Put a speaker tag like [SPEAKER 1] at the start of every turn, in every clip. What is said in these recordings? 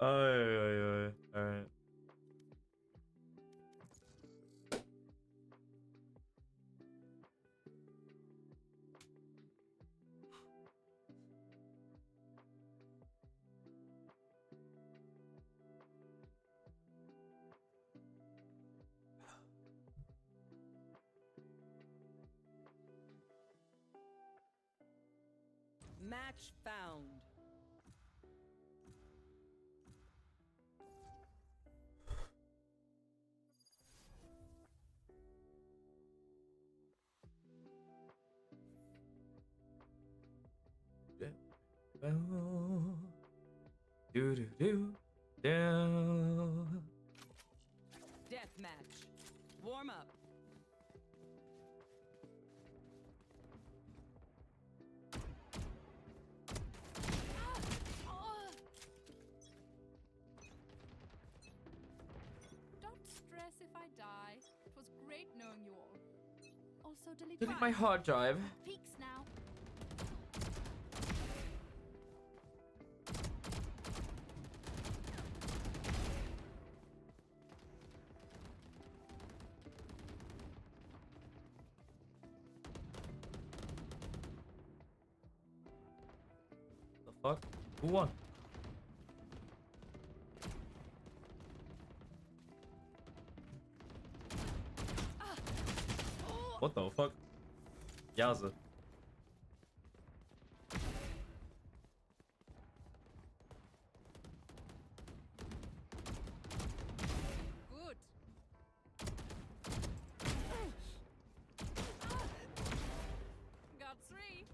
[SPEAKER 1] All right.
[SPEAKER 2] Match found.
[SPEAKER 1] Do do do do.
[SPEAKER 2] Death match. Warm up.
[SPEAKER 3] Don't stress if I die. It was great knowing you all. Also, delete
[SPEAKER 1] Delete my hard drive.
[SPEAKER 3] peaks now.
[SPEAKER 1] The fuck? Who won? What the fuck? Yowza.
[SPEAKER 3] Good. Got 3.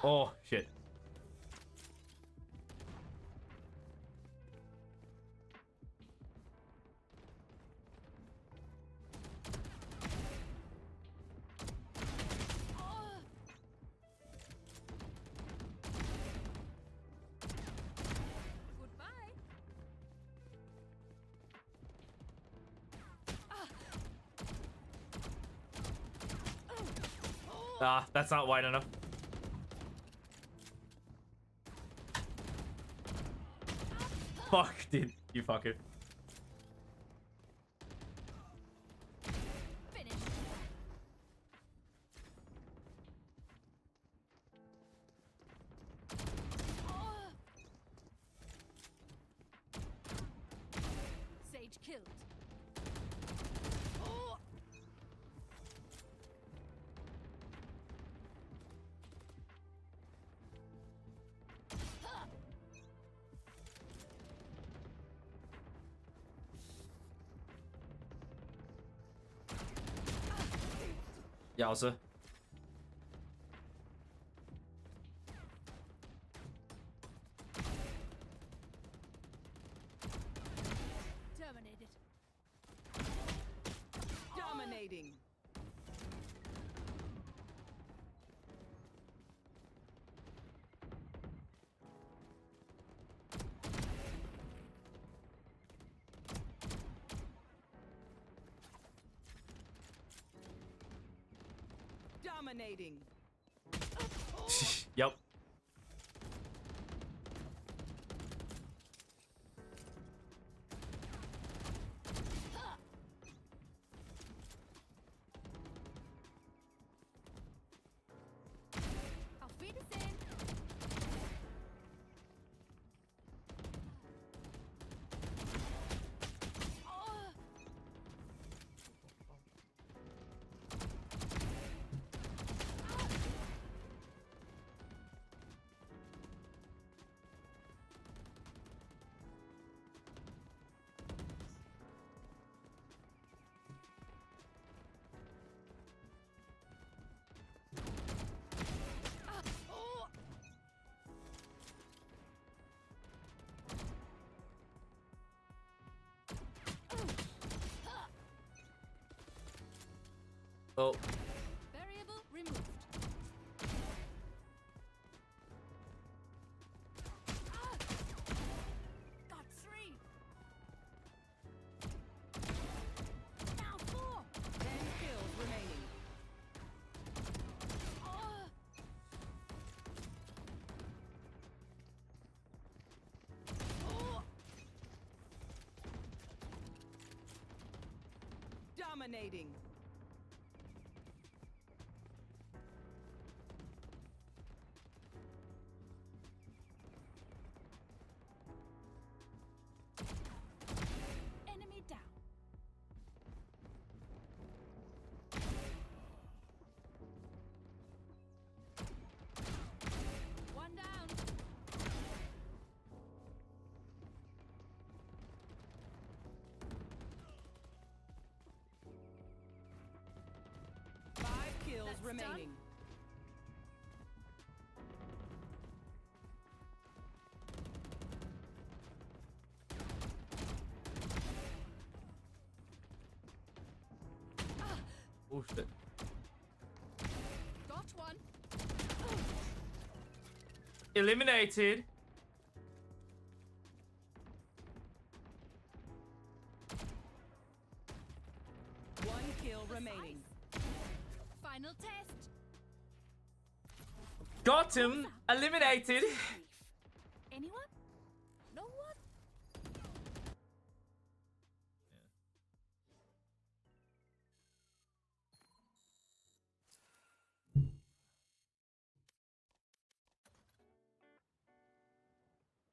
[SPEAKER 1] Oh shit.
[SPEAKER 3] Goodbye.
[SPEAKER 1] Ah, that's not wide enough. Fuck, dude. You fucker.
[SPEAKER 3] Finish. Sage killed.
[SPEAKER 1] Yowza.
[SPEAKER 3] Terminated.
[SPEAKER 2] Dominating. Dominating.
[SPEAKER 1] Yep.
[SPEAKER 3] Auf Wiedersehen.
[SPEAKER 1] Oh.
[SPEAKER 3] Variable removed. Got 3. Now
[SPEAKER 2] Dominating.
[SPEAKER 3] Enemy down. One down.
[SPEAKER 2] Five kills
[SPEAKER 3] That's
[SPEAKER 2] remaining.
[SPEAKER 1] Oh shit.
[SPEAKER 3] Got one.
[SPEAKER 1] Eliminated.
[SPEAKER 2] One kill remaining.
[SPEAKER 3] Final test.
[SPEAKER 1] Got him. Eliminated.
[SPEAKER 3] Anyone? No one?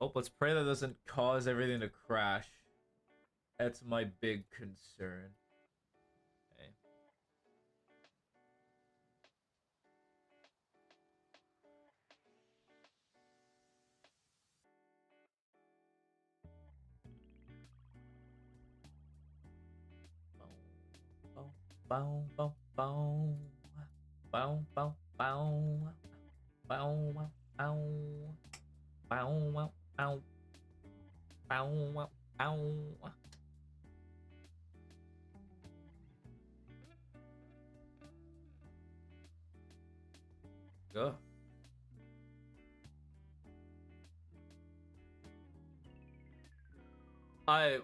[SPEAKER 1] Oh, let's pray that doesn't cause everything to crash. That's my big concern. Okay. Bow, bow, bow, bow, bow, bow, bow, bow, bow, bow, bow, bow, bow. Go.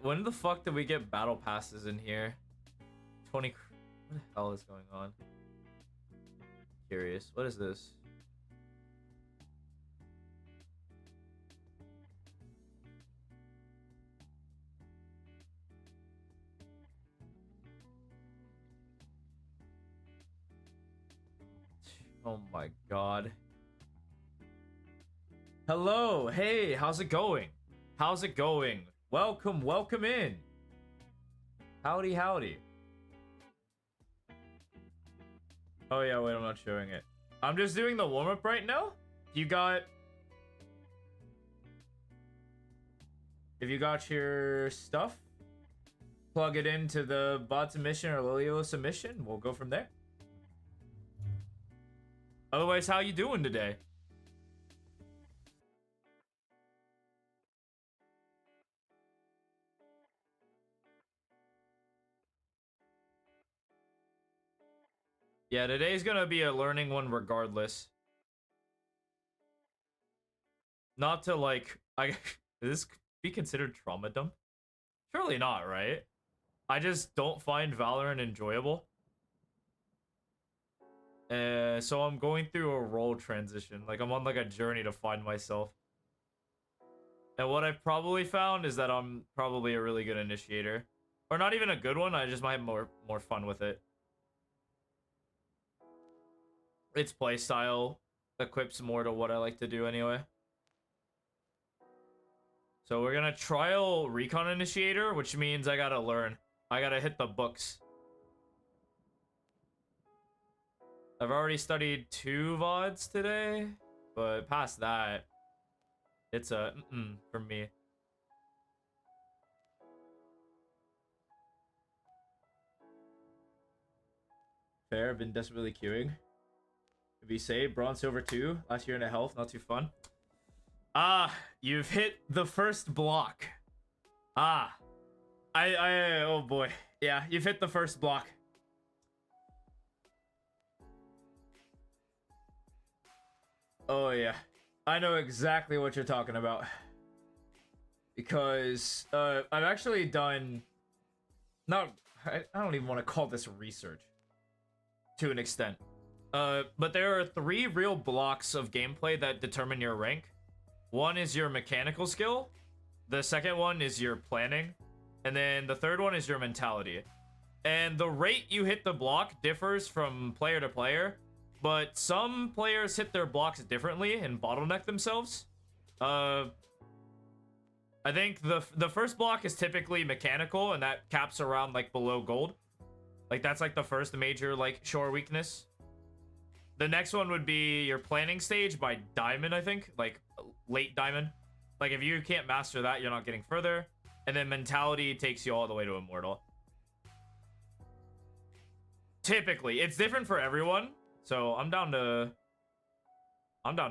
[SPEAKER 1] When the fuck did we get battle passes in here? 20. What the hell is going on? Curious. What is this? Oh my god. Hello. Hey, how's it going? How's it going? Welcome, welcome in. Howdy, howdy. Oh yeah, wait, I'm not showing it. I'm just doing the warm-up right now. If you got your stuff, plug it into the bot submission or Lilio submission. We'll go from there. Otherwise, how you doing today? Yeah, today's gonna be a learning one regardless. Not to like, does this be considered trauma dump? Surely not, right? I just don't find Valorant enjoyable. So I'm going through a role transition. Like I'm on like a journey to find myself. And what I've probably found is that I'm probably a really good initiator. Or not even a good one, I just might have more fun with it. Its playstyle equips more to what I like to do anyway. So we're gonna trial Recon Initiator, which means I gotta learn. I gotta hit the books. I've already studied 2 VODs today, but past that, it's a for me. Fair, been desperately queuing. Be saved, bronze, silver 2. Last year in a health, not too fun. Ah, you've hit the first block. Ah, oh boy. Yeah, you've hit the first block. Oh yeah, I know exactly what you're talking about. Because I've actually done, I don't even want to call this research to an extent. But there are 3 real blocks of gameplay that determine your rank. One is your mechanical skill, the second one is your planning, and then the third one is your mentality. and the rate you hit the block differs from player to player, but some players hit their blocks differently and bottleneck themselves. I think the first block is typically mechanical, and that caps around like below gold. Like that's like the first major like shore weakness. The next one would be your planning stage by diamond, I think, like late diamond. Like if you can't master that, you're not getting further. And then mentality takes you all the way to immortal. Typically, it's different for everyone, so I'm down to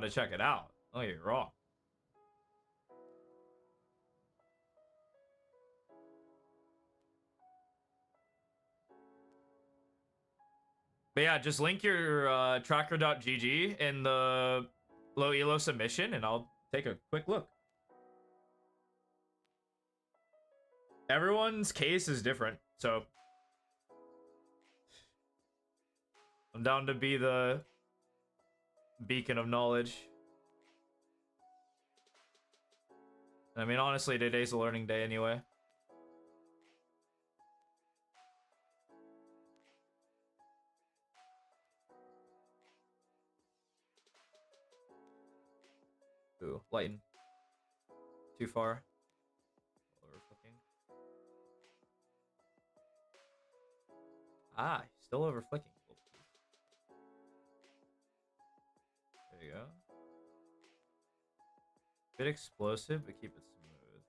[SPEAKER 1] check it out. Don't get me wrong. But yeah, just link your tracker.gg in the low elo submission, and I'll take a quick look. Everyone's case is different, so I'm down to be the beacon of knowledge. I mean, honestly, today's a learning day anyway. Ooh, lighten. Too far. Overflicking. Ah, still overflicking. There you go. Bit explosive, but keep it smooth.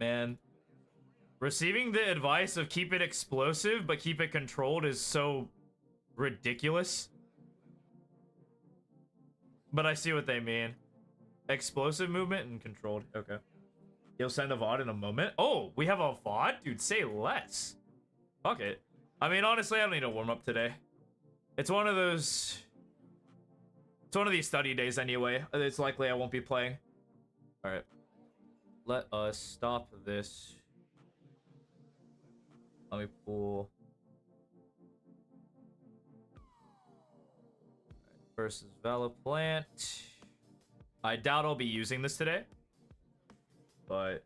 [SPEAKER 1] Man, receiving the advice of keep it explosive, but keep it controlled is so ridiculous. But I see what they mean. Explosive movement and controlled. Okay. You'll send a VOD in a moment. Oh, we have a VOD? Dude, say less. Fuck it. I mean, honestly, I don't need a warm-up today. It's one of those... It's one of these study days anyway. It's likely I won't be playing. Alright. Let us stop this. Let me pull... Versus Valaplant. I doubt I'll be using this today. But...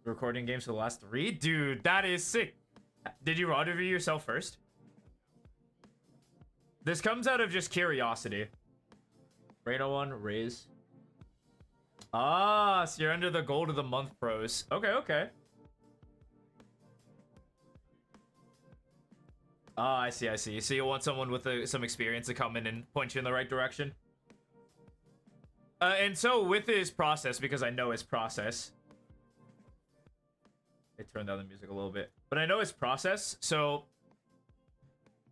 [SPEAKER 1] Recording games for the last 3? Dude, that is sick. Did you rendezvous yourself first? This comes out of just curiosity. Reno 1, raise. Ah, so you're under the gold of the month pros. Okay, okay. Ah, I see, I see. So you want someone with some experience to come in and point you in the right direction? And so with his process, because I know his process. It turned down the music a little bit. But I know his process, so...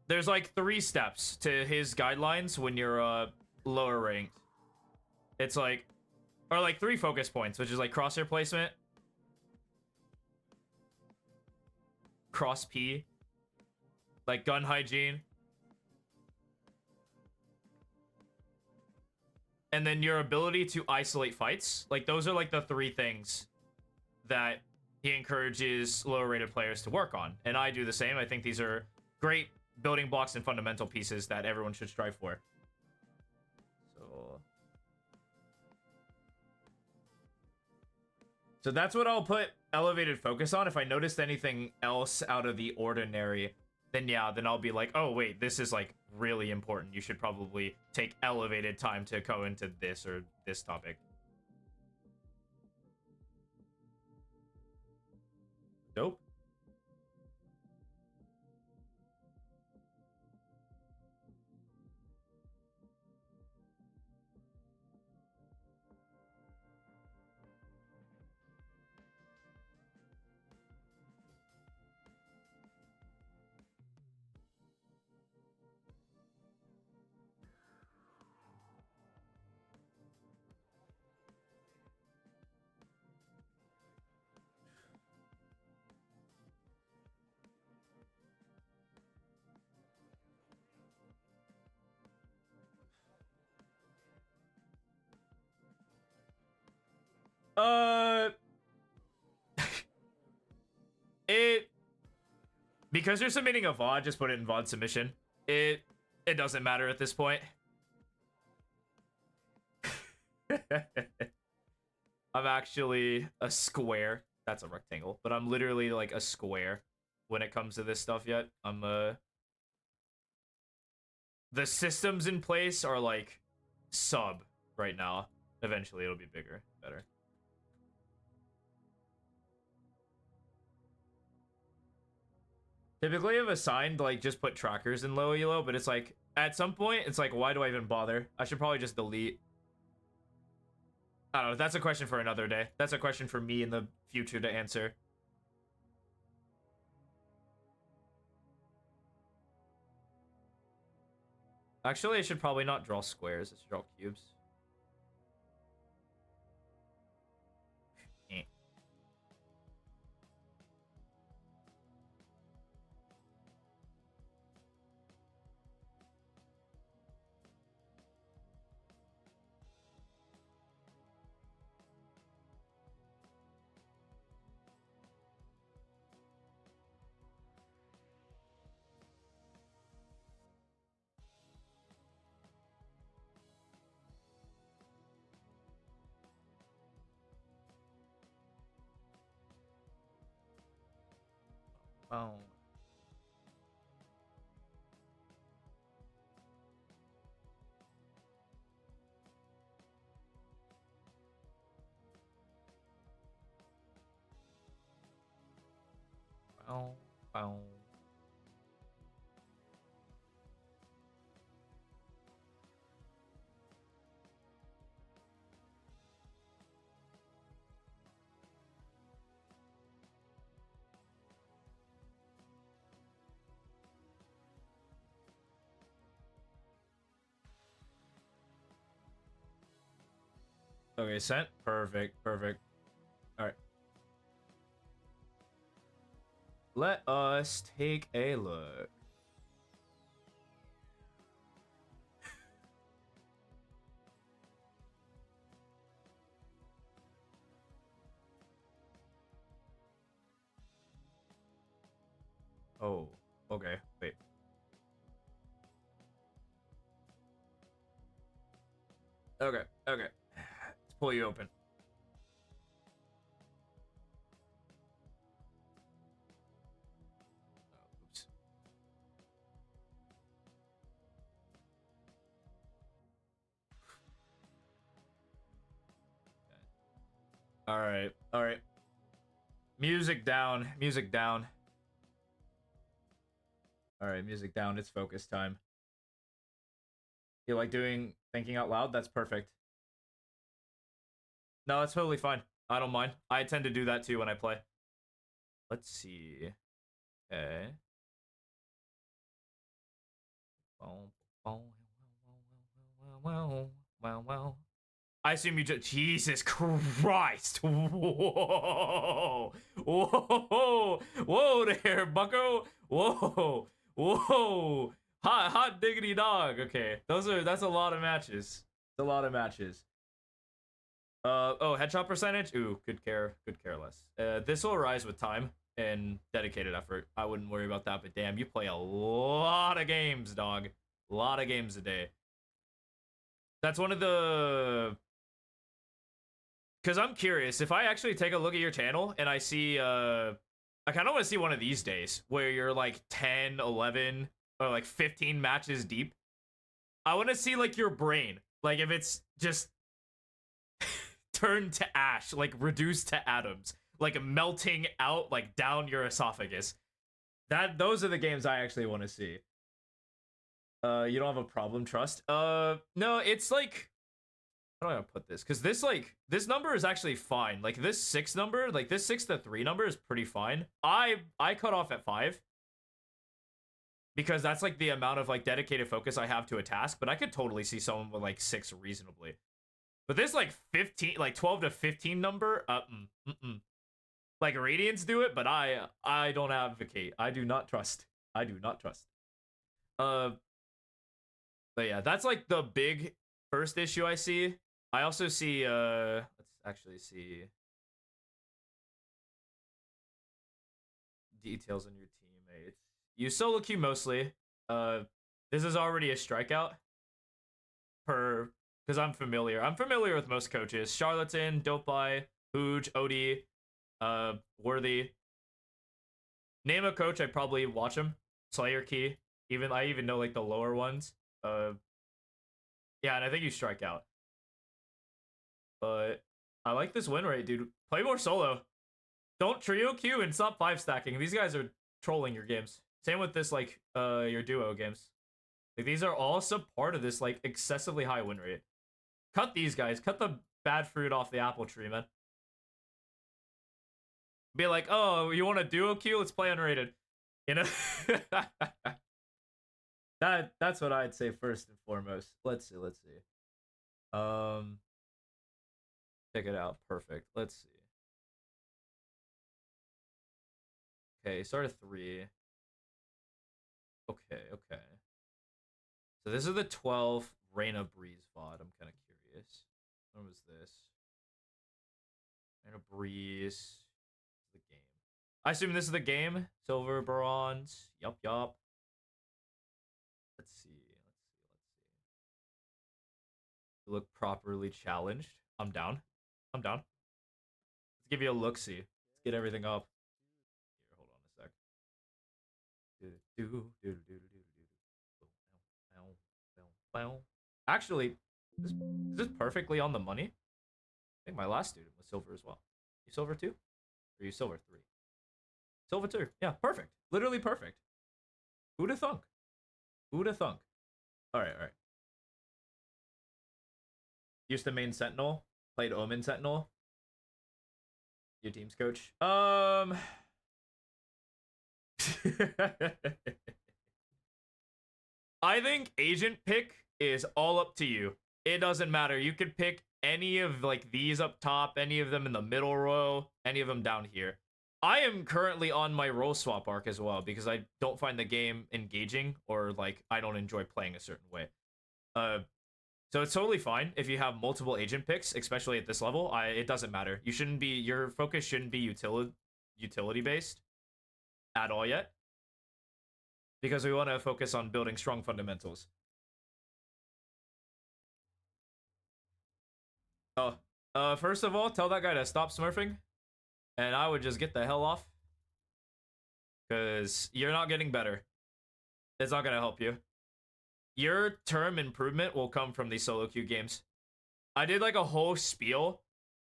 [SPEAKER 1] There's like 3 steps to his guidelines when you're lower ranked. It's like... Or like 3 focus points, which is like crosshair placement. Cross P. Like gun hygiene. And then your ability to isolate fights. Like those are like the 3 things that he encourages lower rated players to work on. And I do the same. I think these are great building blocks and fundamental pieces that everyone should strive for. So that's what I'll put elevated focus on. If I noticed anything else out of the ordinary, then yeah, then I'll be like, oh wait, this is like really important. You should probably take elevated time to go into this or this topic. Dope. It Because you're submitting a VOD, just put it in VOD submission. It doesn't matter at this point. I'm actually a square. That's a rectangle, but I'm literally like a square when it comes to this stuff yet. The systems in place are like sub right now. Eventually it'll be bigger, better. Typically I've assigned like just put trackers in low elo, but it's like at some point it's like, why do I even bother? I should probably just delete. I don't know. That's a question for another day. That's a question for me in the future to answer. Actually, I should probably not draw squares. I should draw cubes. Oh. Oh. Oh. Okay, sent. Perfect. Perfect. All right. Let us take a look. Oh, okay. Wait. Okay. Okay. Let's pull you open. Oh, oops. All right. All right. Music down. Music down. All right. Music down. It's focus time. You like doing thinking out loud? That's perfect. No, that's totally fine. I don't mind. I tend to do that too when I play. Let's see. Okay. I assume you just. Jesus Christ! Whoa! Whoa! Whoa there, bucko! Whoa! Whoa! Hot diggity dog. Okay, that's a lot of matches. It's a lot of matches. Oh, headshot percentage? Ooh, could care less. This will rise with time and dedicated effort. I wouldn't worry about that, but damn, you play a lot of games, dog. A lot of games a day. That's one of the... Because I'm curious, if I actually take a look at your channel and I see, I kind of want to see one of these days where you're like 10, 11, or like 15 matches deep. I want to see like your brain. Like if it's just turned to ash, like reduced to atoms, like melting out like down your esophagus. Those are the games I actually want to see. You don't have a problem, Trust? No, it's like, how do I put this? Because this number is actually fine. Like this 6 number, like this 6 to 3 number is pretty fine. I cut off at 5 because that's like the amount of like dedicated focus I have to a task. But I could totally see someone with like 6 reasonably. But this like 15, like 12 to 15 number, like Radiants do it, but I don't advocate. I do not trust. I do not trust. But yeah, that's like the big first issue I see. I also see, let's actually see details on your teammates. You solo queue mostly. This is already a strikeout per because I'm familiar. I'm familiar with most coaches. Charlatan, Dopey, Hooge, Odie, Worthy. Name a coach, I probably watch him. Slayer Key. I even know like the lower ones. Yeah, and I think you strike out. But I like this win rate, dude. Play more solo. Don't trio queue and stop 5-stacking. These guys are trolling your games. Same with this, like, your duo games. Like, these are all part of this, like, excessively high win rate. Cut these guys. Cut the bad fruit off the apple tree, man. Be like, oh, you want a duo queue? Let's play unrated. You know? That's what I'd say first and foremost. Let's see. Check it out. Perfect. Let's see. Okay, start at 3. Okay. So this is the 12 Reyna Breeze VOD. I'm kind of curious. When was this? Reyna Breeze. The game. I assume this is the game. Silver, bronze. Yup. Let's see. You look properly challenged. I'm down. Let's give you a look-see. Let's get everything up. Here, hold on a sec. Actually, is this perfectly on the money? I think my last student was silver as well. You silver 2? Or you silver 3? Silver 2. Yeah, perfect. Literally perfect. Who'da thunk? Alright. Used to main Sentinel. Played Omen Sentinel. Your team's coach. I think agent pick is all up to you. It doesn't matter. You could pick any of like these up top, any of them in the middle row, any of them down here. I am currently on my role swap arc as well because I don't find the game engaging or like I don't enjoy playing a certain way. So it's totally fine if you have multiple agent picks, especially at this level. It doesn't matter. Your focus shouldn't be utility based at all yet. Because we want to focus on building strong fundamentals. First of all, tell that guy to stop smurfing. And I would just get the hell off. Because you're not getting better. It's not going to help you. Your term improvement will come from these solo queue games. I did like a whole spiel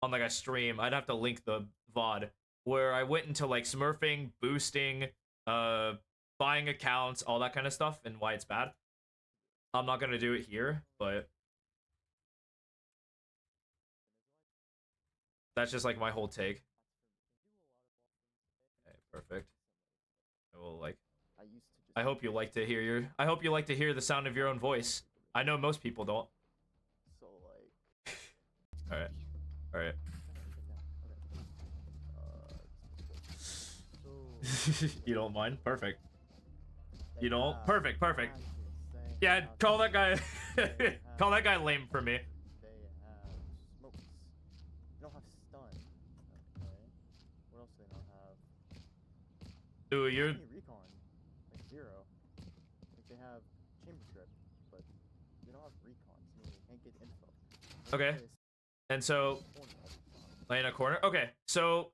[SPEAKER 1] on like a stream. I'd have to link the VOD. Where I went into like smurfing, boosting, buying accounts, all that kind of stuff, and why it's bad. I'm not going to do it here, but that's just like my whole take. Okay, perfect. I hope you like to hear the sound of your own voice. I know most people don't.
[SPEAKER 4] So like
[SPEAKER 1] All right. You don't mind? Perfect. You don't? Perfect. Yeah, call that guy call that guy lame for me.
[SPEAKER 4] They have smokes. They don't have stun. Okay. What else do they not have?
[SPEAKER 1] Ooh, you're
[SPEAKER 4] Any recon? Like 0. Like they have chamber trip, but they don't have recon, so they can't get info.
[SPEAKER 1] okay. And so lay in a corner. Okay, so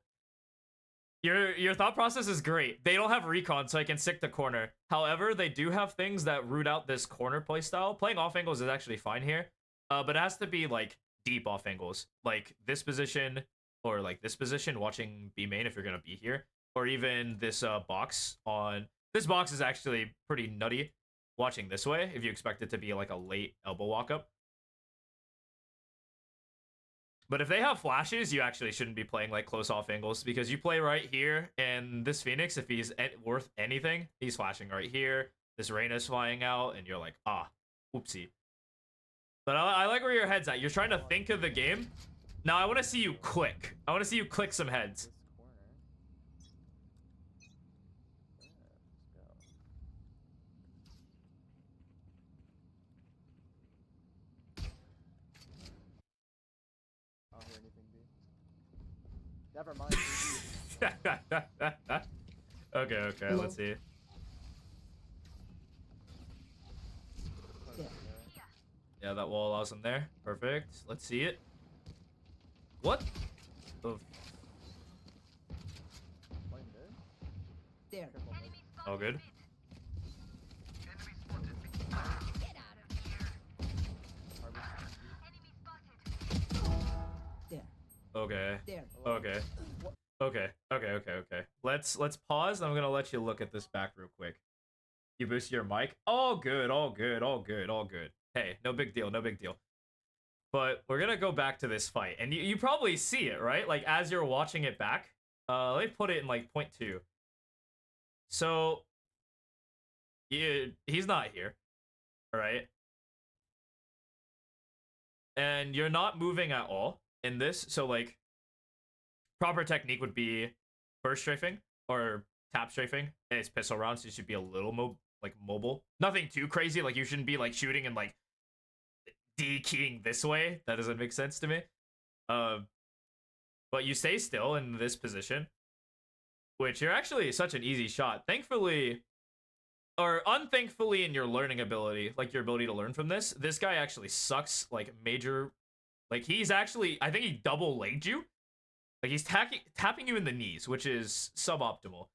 [SPEAKER 1] your thought process is great. They don't have recon, so I can stick to corner. However, they do have things that root out this corner playstyle. Playing off angles is actually fine here, but it has to be like deep off angles, like this position or like this position. Watching B main if you're gonna be here, or even this box on this box is actually pretty nutty. Watching this way, if you expect it to be like a late elbow walk up. But if they have flashes, you actually shouldn't be playing like close off angles because you play right here, and this Phoenix, if he's worth anything, he's flashing right here. This Reyna's flying out, and you're like, oopsie. But I like where your head's at. You're trying to think of the game. Now I want to see you click. I want to see you click some heads.
[SPEAKER 4] Never mind.
[SPEAKER 1] Okay, let's see. Yeah, that wall allows him there. Perfect. Let's see it. What? The
[SPEAKER 4] Playing mid?
[SPEAKER 5] There.
[SPEAKER 4] Careful mid.
[SPEAKER 1] oh, good.
[SPEAKER 5] There.
[SPEAKER 1] Okay.
[SPEAKER 5] There.
[SPEAKER 1] Okay. Okay. Let's pause. I'm gonna let you look at this back real quick. You boost your mic. All good. Hey, no big deal. No big deal. But we're gonna go back to this fight, and you probably see it, right? Like as you're watching it back. Let me put it in like 0.2. So, he's not here, all right? And you're not moving at all in this. So like, proper technique would be burst strafing or tap strafing. It's pistol rounds, so you should be a little mobile. Nothing too crazy. Like you shouldn't be like shooting and like D-keying this way. That doesn't make sense to me. But you stay still in this position, which you're actually such an easy shot. Thankfully, or unthankfully in your learning ability, like your ability to learn from this guy actually sucks, like major, like he's actually, I think he double legged you. Like he's tapping you in the knees, which is suboptimal.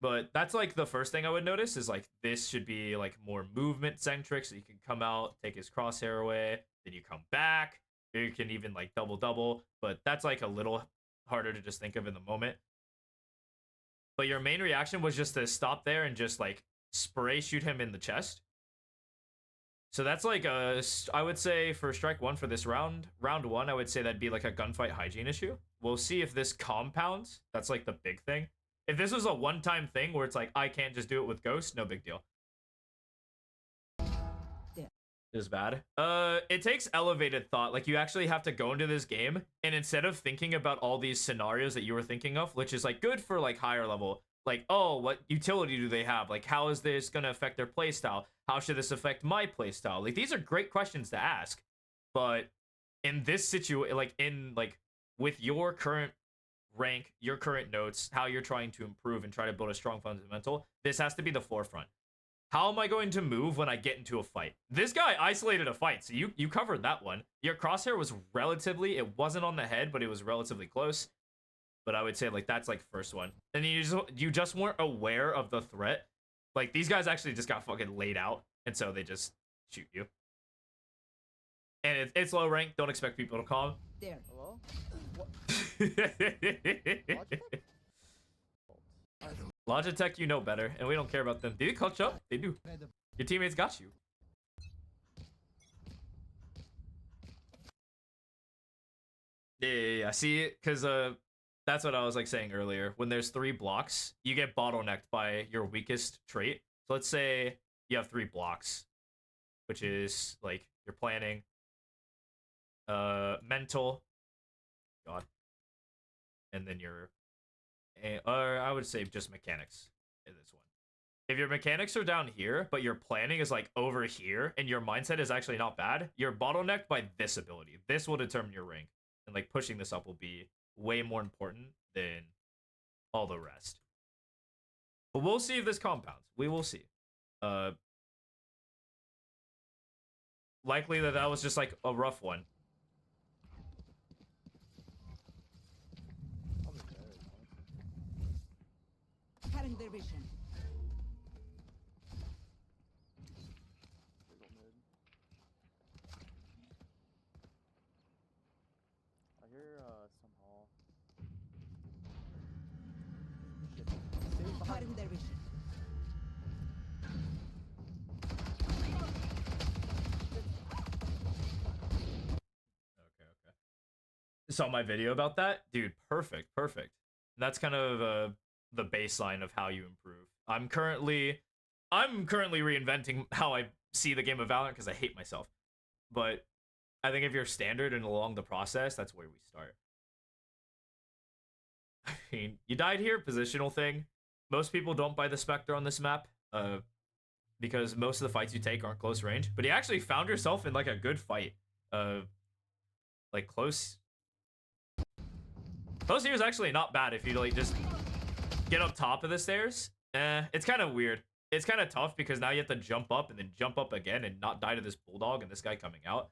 [SPEAKER 1] But that's like the first thing I would notice is like this should be like more movement centric, so you can come out, take his crosshair away, then you come back. You can even like double, but that's like a little harder to just think of in the moment. But your main reaction was just to stop there and just like spray shoot him in the chest. So that's like I would say for strike one for this round one, I would say that'd be like a gunfight hygiene issue. We'll see if this compounds. That's like the big thing. If this was a one-time thing where it's like, I can't just do it with Ghost, no big deal. Is bad. It takes elevated thought. Like you actually have to go into this game, and instead of thinking about all these scenarios that you were thinking of, which is like good for like higher level, like, oh, what utility do they have? Like, how is this gonna affect their playstyle? How should this affect my playstyle? Like, these are great questions to ask, but in this situation, with your current rank, your current notes, how you're trying to improve and try to build a strong fundamental, this has to be the forefront. How am I going to move when I get into a fight? This guy isolated a fight, so you covered that one. Your crosshair was relatively, it wasn't on the head, but it was relatively close. But I would say like that's like first one. And you just weren't aware of the threat. Like these guys actually just got fucking laid out, and so they just shoot you. And it's low rank. Don't expect people to calm.
[SPEAKER 5] There.
[SPEAKER 4] Hello? What?
[SPEAKER 1] Logitech, you know better, and we don't care about them. Did they clutch up? They do. Your teammates got you. Yeah. See, because that's what I was like saying earlier. When there's 3 blocks, you get bottlenecked by your weakest trait. So let's say you have 3 blocks, which is like your planning, mental, God, and then your, or I would say just mechanics in this one. If your mechanics are down here, but your planning is like over here, and your mindset is actually not bad, you're bottlenecked by this ability. This will determine your rank, and like pushing this up will be way more important than all the rest. But we'll see if this compounds. We will see. Likely that was just like a rough one.
[SPEAKER 5] Cutting their vision.
[SPEAKER 4] I hear some hall. Shit. Stay behind.
[SPEAKER 5] Cutting their vision.
[SPEAKER 1] Okay. Saw my video about that? Dude, perfect. That's kind of the baseline of how you improve. I'm currently reinventing how I see the game of Valorant because I hate myself. But I think if you're standard and along the process, that's where we start. I mean, you died here, positional thing. Most people don't buy the Spectre on this map, because most of the fights you take aren't close range. But you actually found yourself in like a good fight. Like close here is actually not bad if you like just get up top of the stairs. It's kind of weird. it's kind of tough because now you have to jump up and then jump up again and not die to this bulldog and this guy coming out.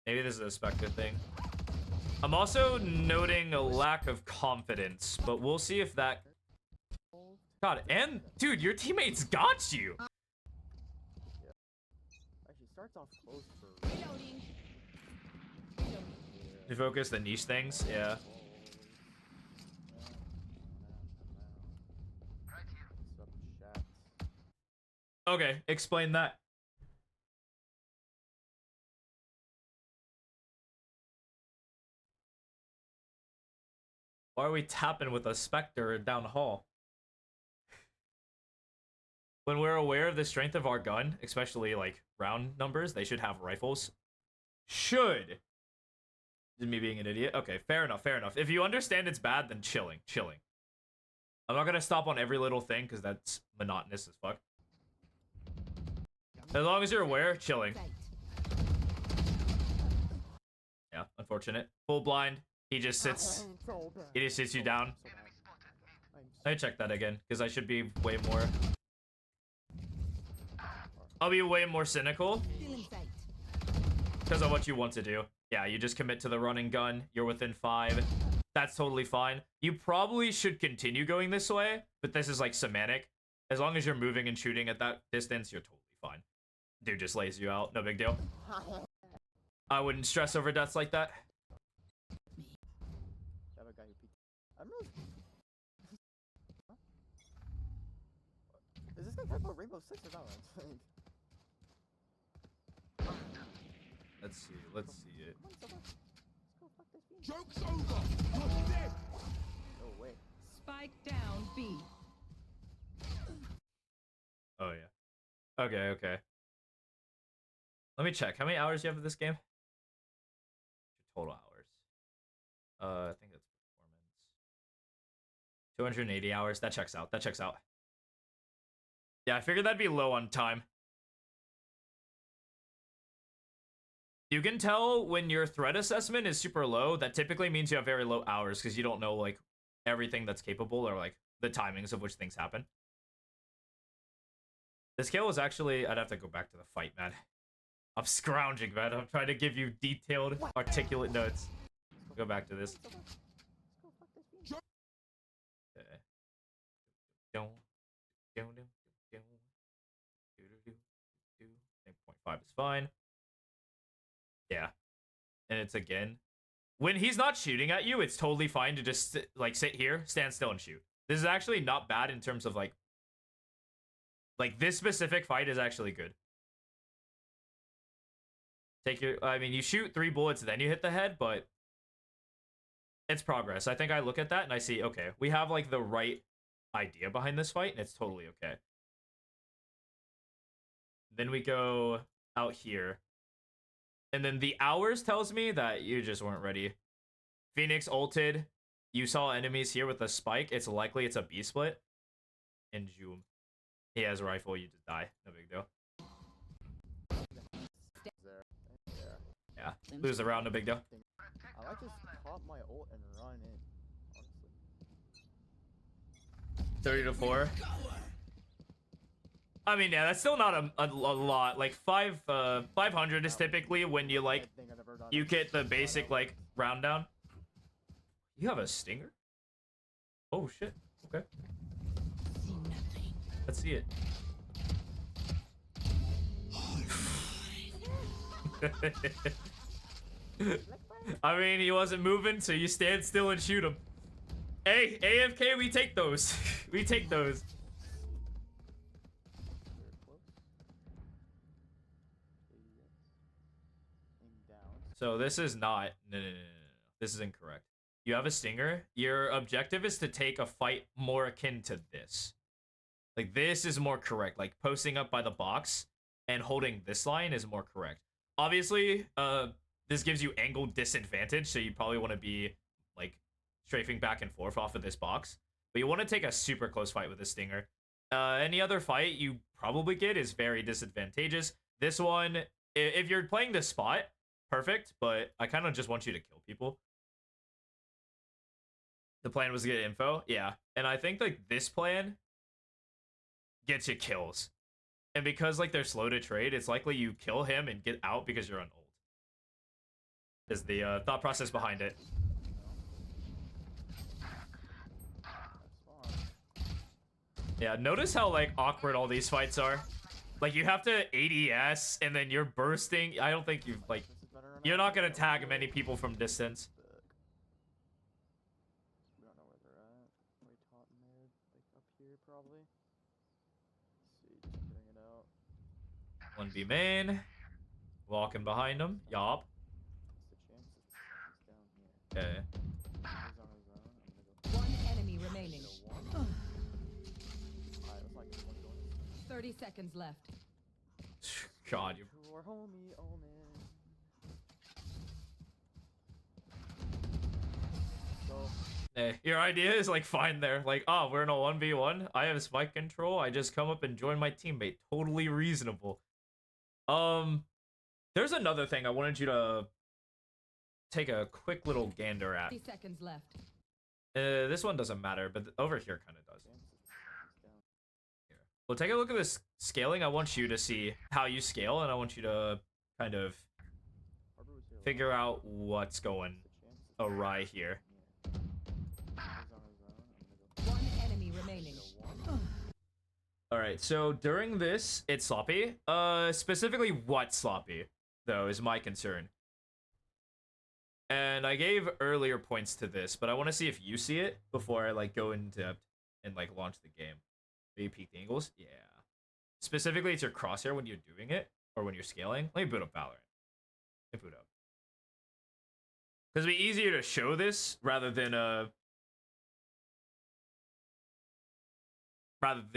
[SPEAKER 1] Maybe this is a Spectre thing. I'm also noting a lack of confidence, but we'll see if that... God, and dude, your teammates got you.
[SPEAKER 4] Actually, starts off close for.
[SPEAKER 3] Reloading.
[SPEAKER 1] You focus the niche things, yeah. Okay, explain that. Why are we tapping with a Spectre down the hall? When we're aware of the strength of our gun, especially like round numbers, they should have rifles. Should. Is me being an idiot? Okay, fair enough, fair enough. If you understand it's bad, then chilling. I'm not gonna stop on every little thing because that's monotonous as fuck. As long as you're aware, chilling. Yeah, unfortunate. Full blind. He just sits. He just sits you down. Let me check that again because I should be way more. I'll be way more cynical because of what you want to do. Yeah, you just commit to the running gun. You're within 5. That's totally fine. You probably should continue going this way, but this is like semantic. As long as you're moving and shooting at that distance, you're totally fine. Dude just lays you out. No big deal. I wouldn't stress over deaths like that.
[SPEAKER 4] I'm really... Is this guy talking about Rainbow Six or not?
[SPEAKER 1] Let's see it.
[SPEAKER 6] Joke's over! You're dead!
[SPEAKER 4] No way.
[SPEAKER 2] Spike down B.
[SPEAKER 1] Oh yeah. Okay. Let me check. How many hours do you have of this game? Your total hours. I think that's performance. 280 hours. That checks out. Yeah, I figured that'd be low on time. You can tell when your threat assessment is super low, that typically means you have very low hours because you don't know like everything that's capable or like the timings of which things happen. This kill was actually, I'd have to go back to the fight, man. I'm scrounging, man. I'm trying to give you detailed, articulate notes. Go back to this. Okay. 0.5 is fine. Yeah. And it's again. When he's not shooting at you, it's totally fine to just like sit here, stand still and shoot. This is actually not bad in terms of like this specific fight is actually good. I mean, you shoot 3 bullets, then you hit the head, but it's progress. I think I look at that and I see, okay, we have like the right idea behind this fight and it's totally okay. Then we go out here. And then the hours tells me that you just weren't ready. Phoenix ulted. You saw enemies here with a spike. It's likely it's a B split. And Zoom. He has a rifle. You just die. No big deal. Yeah. Lose the round. No big deal.
[SPEAKER 4] I might just pop my ult and run in. Honestly.
[SPEAKER 1] 30 to 4. I mean, yeah, that's still not a lot. Like 500 is typically when you like you get the basic like round down. You have a stinger? Oh shit. Okay. Let's see it. I mean, he wasn't moving, so you stand still and shoot him. Hey, AFK, we take those. We take those. So this is not, no. This is incorrect. You have a stinger. Your objective is to take a fight more akin to this. Like this is more correct. Like posting up by the box and holding this line is more correct. Obviously, this gives you angle disadvantage, so you probably want to be like strafing back and forth off of this box. But you want to take a super close fight with a stinger. Any other fight you probably get is very disadvantageous. This one, if you're playing this spot, perfect, but I kind of just want you to kill people. The plan was to get info, yeah. And I think like this plan gets you kills. And because like they're slow to trade, it's likely you kill him and get out because you're on ult. Is the thought process behind it. Yeah, notice how like awkward all these fights are. Like you have to ADS and then you're bursting. I don't think you've like you're not gonna tag many people from distance.
[SPEAKER 4] We don't know where they're at. Way top mid, like up here probably. Let's see, just figuring it out.
[SPEAKER 1] 1B main. Walking behind him. Yup.
[SPEAKER 4] What's the chances he's down here?
[SPEAKER 1] Okay.
[SPEAKER 4] He's on his own. I'm gonna go.
[SPEAKER 5] One enemy remaining.
[SPEAKER 4] Alright, let's not get one going.
[SPEAKER 5] 30 seconds left.
[SPEAKER 1] God, you.
[SPEAKER 4] Poor homie Omen. So,
[SPEAKER 1] Hey, your idea is like fine there. Like, oh, we're in a 1v1. I have spike control. I just come up and join my teammate. Totally reasonable. There's another thing I wanted you to take a quick little gander at.
[SPEAKER 5] 30 seconds left.
[SPEAKER 1] This one doesn't matter, but over here kind of does.
[SPEAKER 4] chances he's down.
[SPEAKER 1] Here. Well, take a look at this scaling. I want you to see how you scale, and I want you to kind of
[SPEAKER 4] Harbor was here
[SPEAKER 1] figure
[SPEAKER 4] last.
[SPEAKER 1] out what's going
[SPEAKER 4] The chances
[SPEAKER 1] awry here.
[SPEAKER 4] He's on his own. I'm gonna go.
[SPEAKER 5] One enemy remaining.
[SPEAKER 1] All right, so during this, it's sloppy. Specifically, what sloppy, though, is my concern. And I gave earlier points to this, but I want to see if you see it before I like go in depth and like launch the game. Do you peek the angles? Yeah. Specifically, it's your crosshair when you're doing it or when you're scaling. Let me boot up Valorant. Let me boot up. Because it'd be easier to show this rather than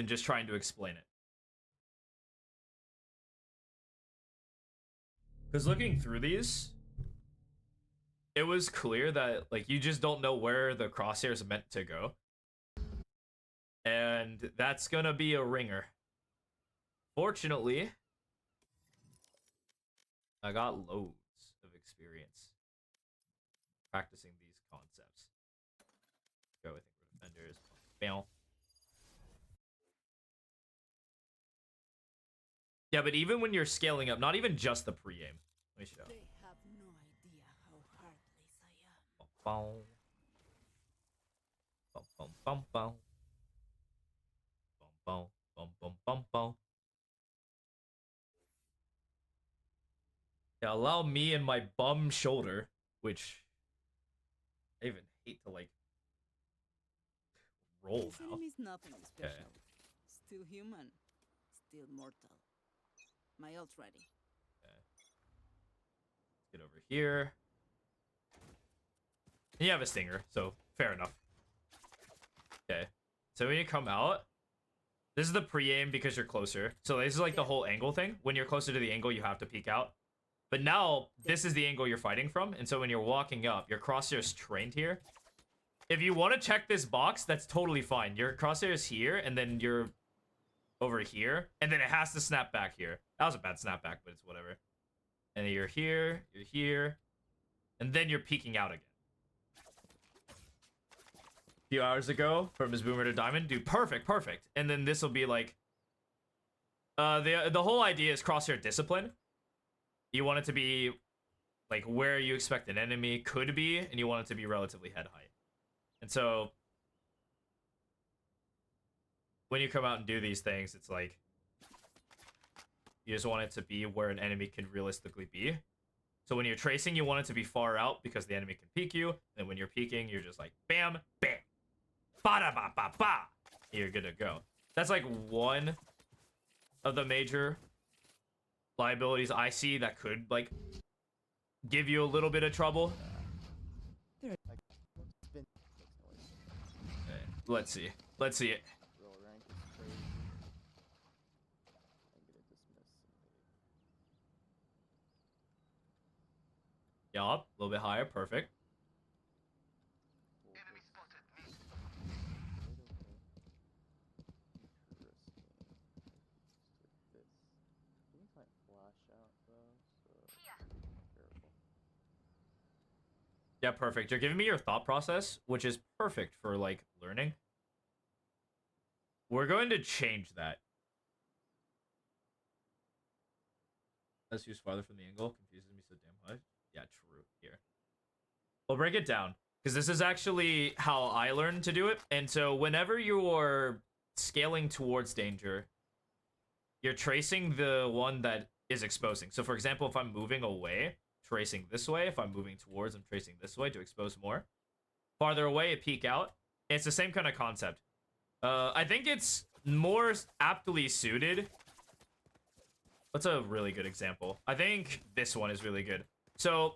[SPEAKER 1] just trying to explain it. Because looking through these, it was clear that like you just don't know where the crosshair is meant to go. And that's gonna be a ringer. Fortunately, I got loads of experience practicing these concepts. Let's go, I think we're defenders. Bam. Yeah, but even when you're scaling up, not even just the pre-aim. Let me show.
[SPEAKER 7] They have no idea how heartless I am.
[SPEAKER 1] Bum, bum, bum, bum, bum. Bum, bum, bum, bum, bum. Yeah, allow me and my bum shoulder, which I even hate to like roll
[SPEAKER 7] This
[SPEAKER 1] now.
[SPEAKER 7] enemy's nothing special.
[SPEAKER 1] Okay.
[SPEAKER 7] Still human. Still mortal. My ult's ready.
[SPEAKER 1] Let's get over here. And you have a stinger, so fair enough. Okay. So when you come out, this is the pre-aim because you're closer. So this is like the whole angle thing. When you're closer to the angle, you have to peek out. But now, this is the angle you're fighting from. And so when you're walking up, your crosshair is trained here. If you want to check this box, that's totally fine. Your crosshair is here, and then you're over here. And then it has to snap back here. That was a bad snapback, but it's whatever. And then you're here, and then you're peeking out again. A few hours ago, from his boomer to diamond, dude, perfect. And then this will be like, the whole idea is crosshair discipline. You want it to be like where you expect an enemy could be, and you want it to be relatively head height. And so when you come out and do these things, it's like you just want it to be where an enemy can realistically be. So when you're tracing, you want it to be far out because the enemy can peek you. And when you're peeking, you're just like bam, bam, ba ba ba ba. You're good to go. That's like one of the major liabilities I see that could like give you a little bit of trouble.
[SPEAKER 4] Like, spin makes noise.
[SPEAKER 1] Okay, let's see it.
[SPEAKER 4] Real rank is crazy. I'm gonna dismiss somebody.
[SPEAKER 1] Yup, a little bit higher, perfect.
[SPEAKER 4] Enemy spotted me. Interesting. This. Things might flash out though, so be careful.
[SPEAKER 1] Yeah, perfect. You're giving me your thought process, which is perfect for, like, learning. We're going to change that. Let's use farther from the angle. Confuses me so damn much. Yeah, true. Here. We'll break it down. Because this is actually how I learned to do it. And so whenever you're scaling towards danger, you're tracing the one that is exposing. So for example, if I'm moving away, tracing this way. If I'm moving towards, I'm tracing this way to expose more. Farther away, peek out. It's the same kind of concept. I think it's more aptly suited. What's a really good example? I think this one is really good. So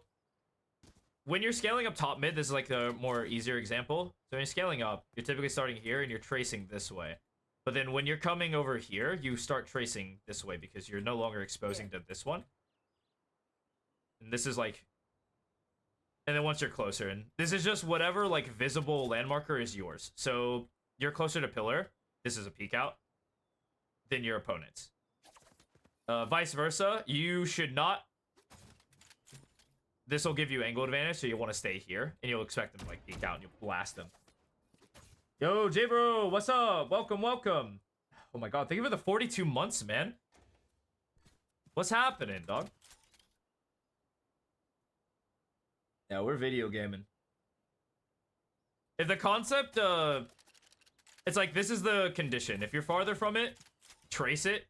[SPEAKER 1] when you're scaling up top mid, this is like the more easier example. So when you're scaling up, you're typically starting here and you're tracing this way. But then when you're coming over here, you start tracing this way because you're no longer exposing to this one. And this is like, and then once you're closer, and this is just whatever like visible landmarker is yours. So you're closer to pillar, this is a peek out, than your opponent's. Vice versa, you should not. This will give you angle advantage, so you want to stay here, and you'll expect them to like peek out, and you'll blast them. Yo, J-Bro, what's up? Welcome, welcome. Oh my god, thank you for the 42 months, man. What's happening, dog? Yeah, we're video gaming. If the concept, it's like, this is the condition. If you're farther from it, trace it.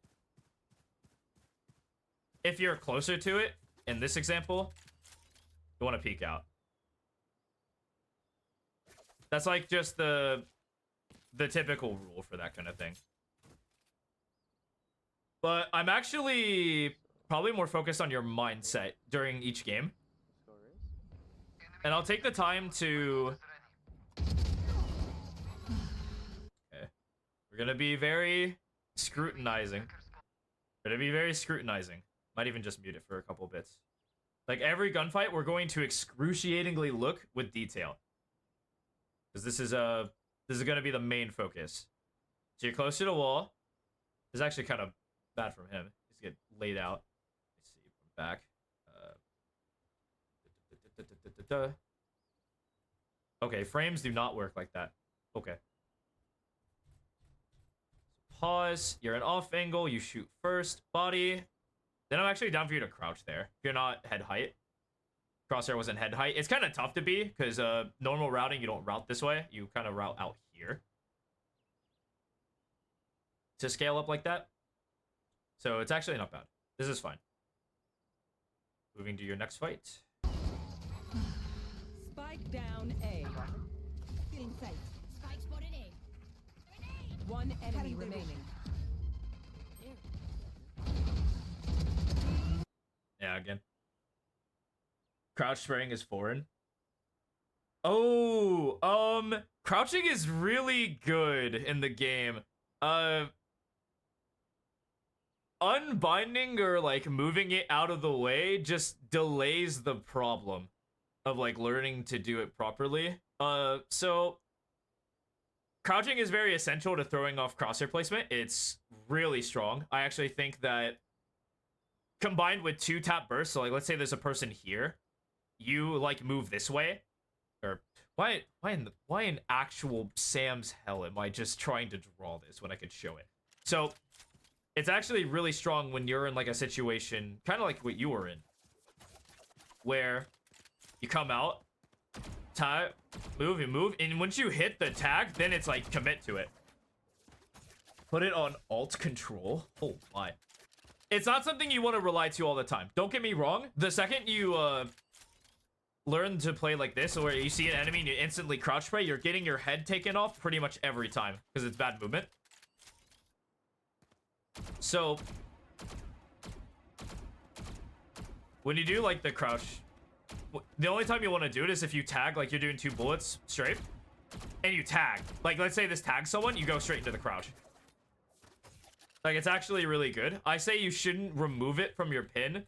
[SPEAKER 1] If you're closer to it, in this example, you want to peek out. That's like just the typical rule for that kind of thing. But I'm actually probably more focused on your mindset during each game. And I'll take the time to... Okay. We're gonna be very scrutinizing. We're gonna be very scrutinizing. Might even just mute it for a couple bits. Like every gunfight, we're going to excruciatingly look with detail. Because this is gonna be the main focus. So you're close to the wall. This is actually kind of bad from him. He's get laid out. Let's see from back. Okay, frames do not work like that. Okay. Pause. You're an off angle. You shoot first. Body. Then I'm actually down for you to crouch there. If you're not head height. Crosshair wasn't head height. It's kind of tough to be because normal routing, you don't route this way. You kind of route out here to scale up like that. So it's actually not bad. This is fine. Moving to your next fight.
[SPEAKER 5] Spike down A.
[SPEAKER 2] Feeling safe. Spike spotted A.
[SPEAKER 5] One enemy remaining.
[SPEAKER 1] Yeah, again. Crouch spraying is foreign. Oh, crouching is really good in the game. Unbinding or like moving it out of the way just delays the problem of like learning to do it properly. So crouching is very essential to throwing off crosshair placement. It's really strong. I actually think that combined with 2-tap bursts, so like let's say there's a person here, you like move this way, or why in actual Sam's hell am I just trying to draw this when I could show it? So it's actually really strong when you're in like a situation kind of like what you were in, where you come out, tag, move, and once you hit the tag, then it's like commit to it. Put it on alt control. Oh my. It's not something you want to rely to all the time. Don't get me wrong. The second you learn to play like this, where you see an enemy and you instantly crouch spray, you're getting your head taken off pretty much every time because it's bad movement. So when you do like the crouch, the only time you want to do it is if you tag, like you're doing 2 bullets straight, and you tag. Like let's say this tags someone, you go straight into the crouch. Like, it's actually really good. I say you shouldn't remove it from your pin,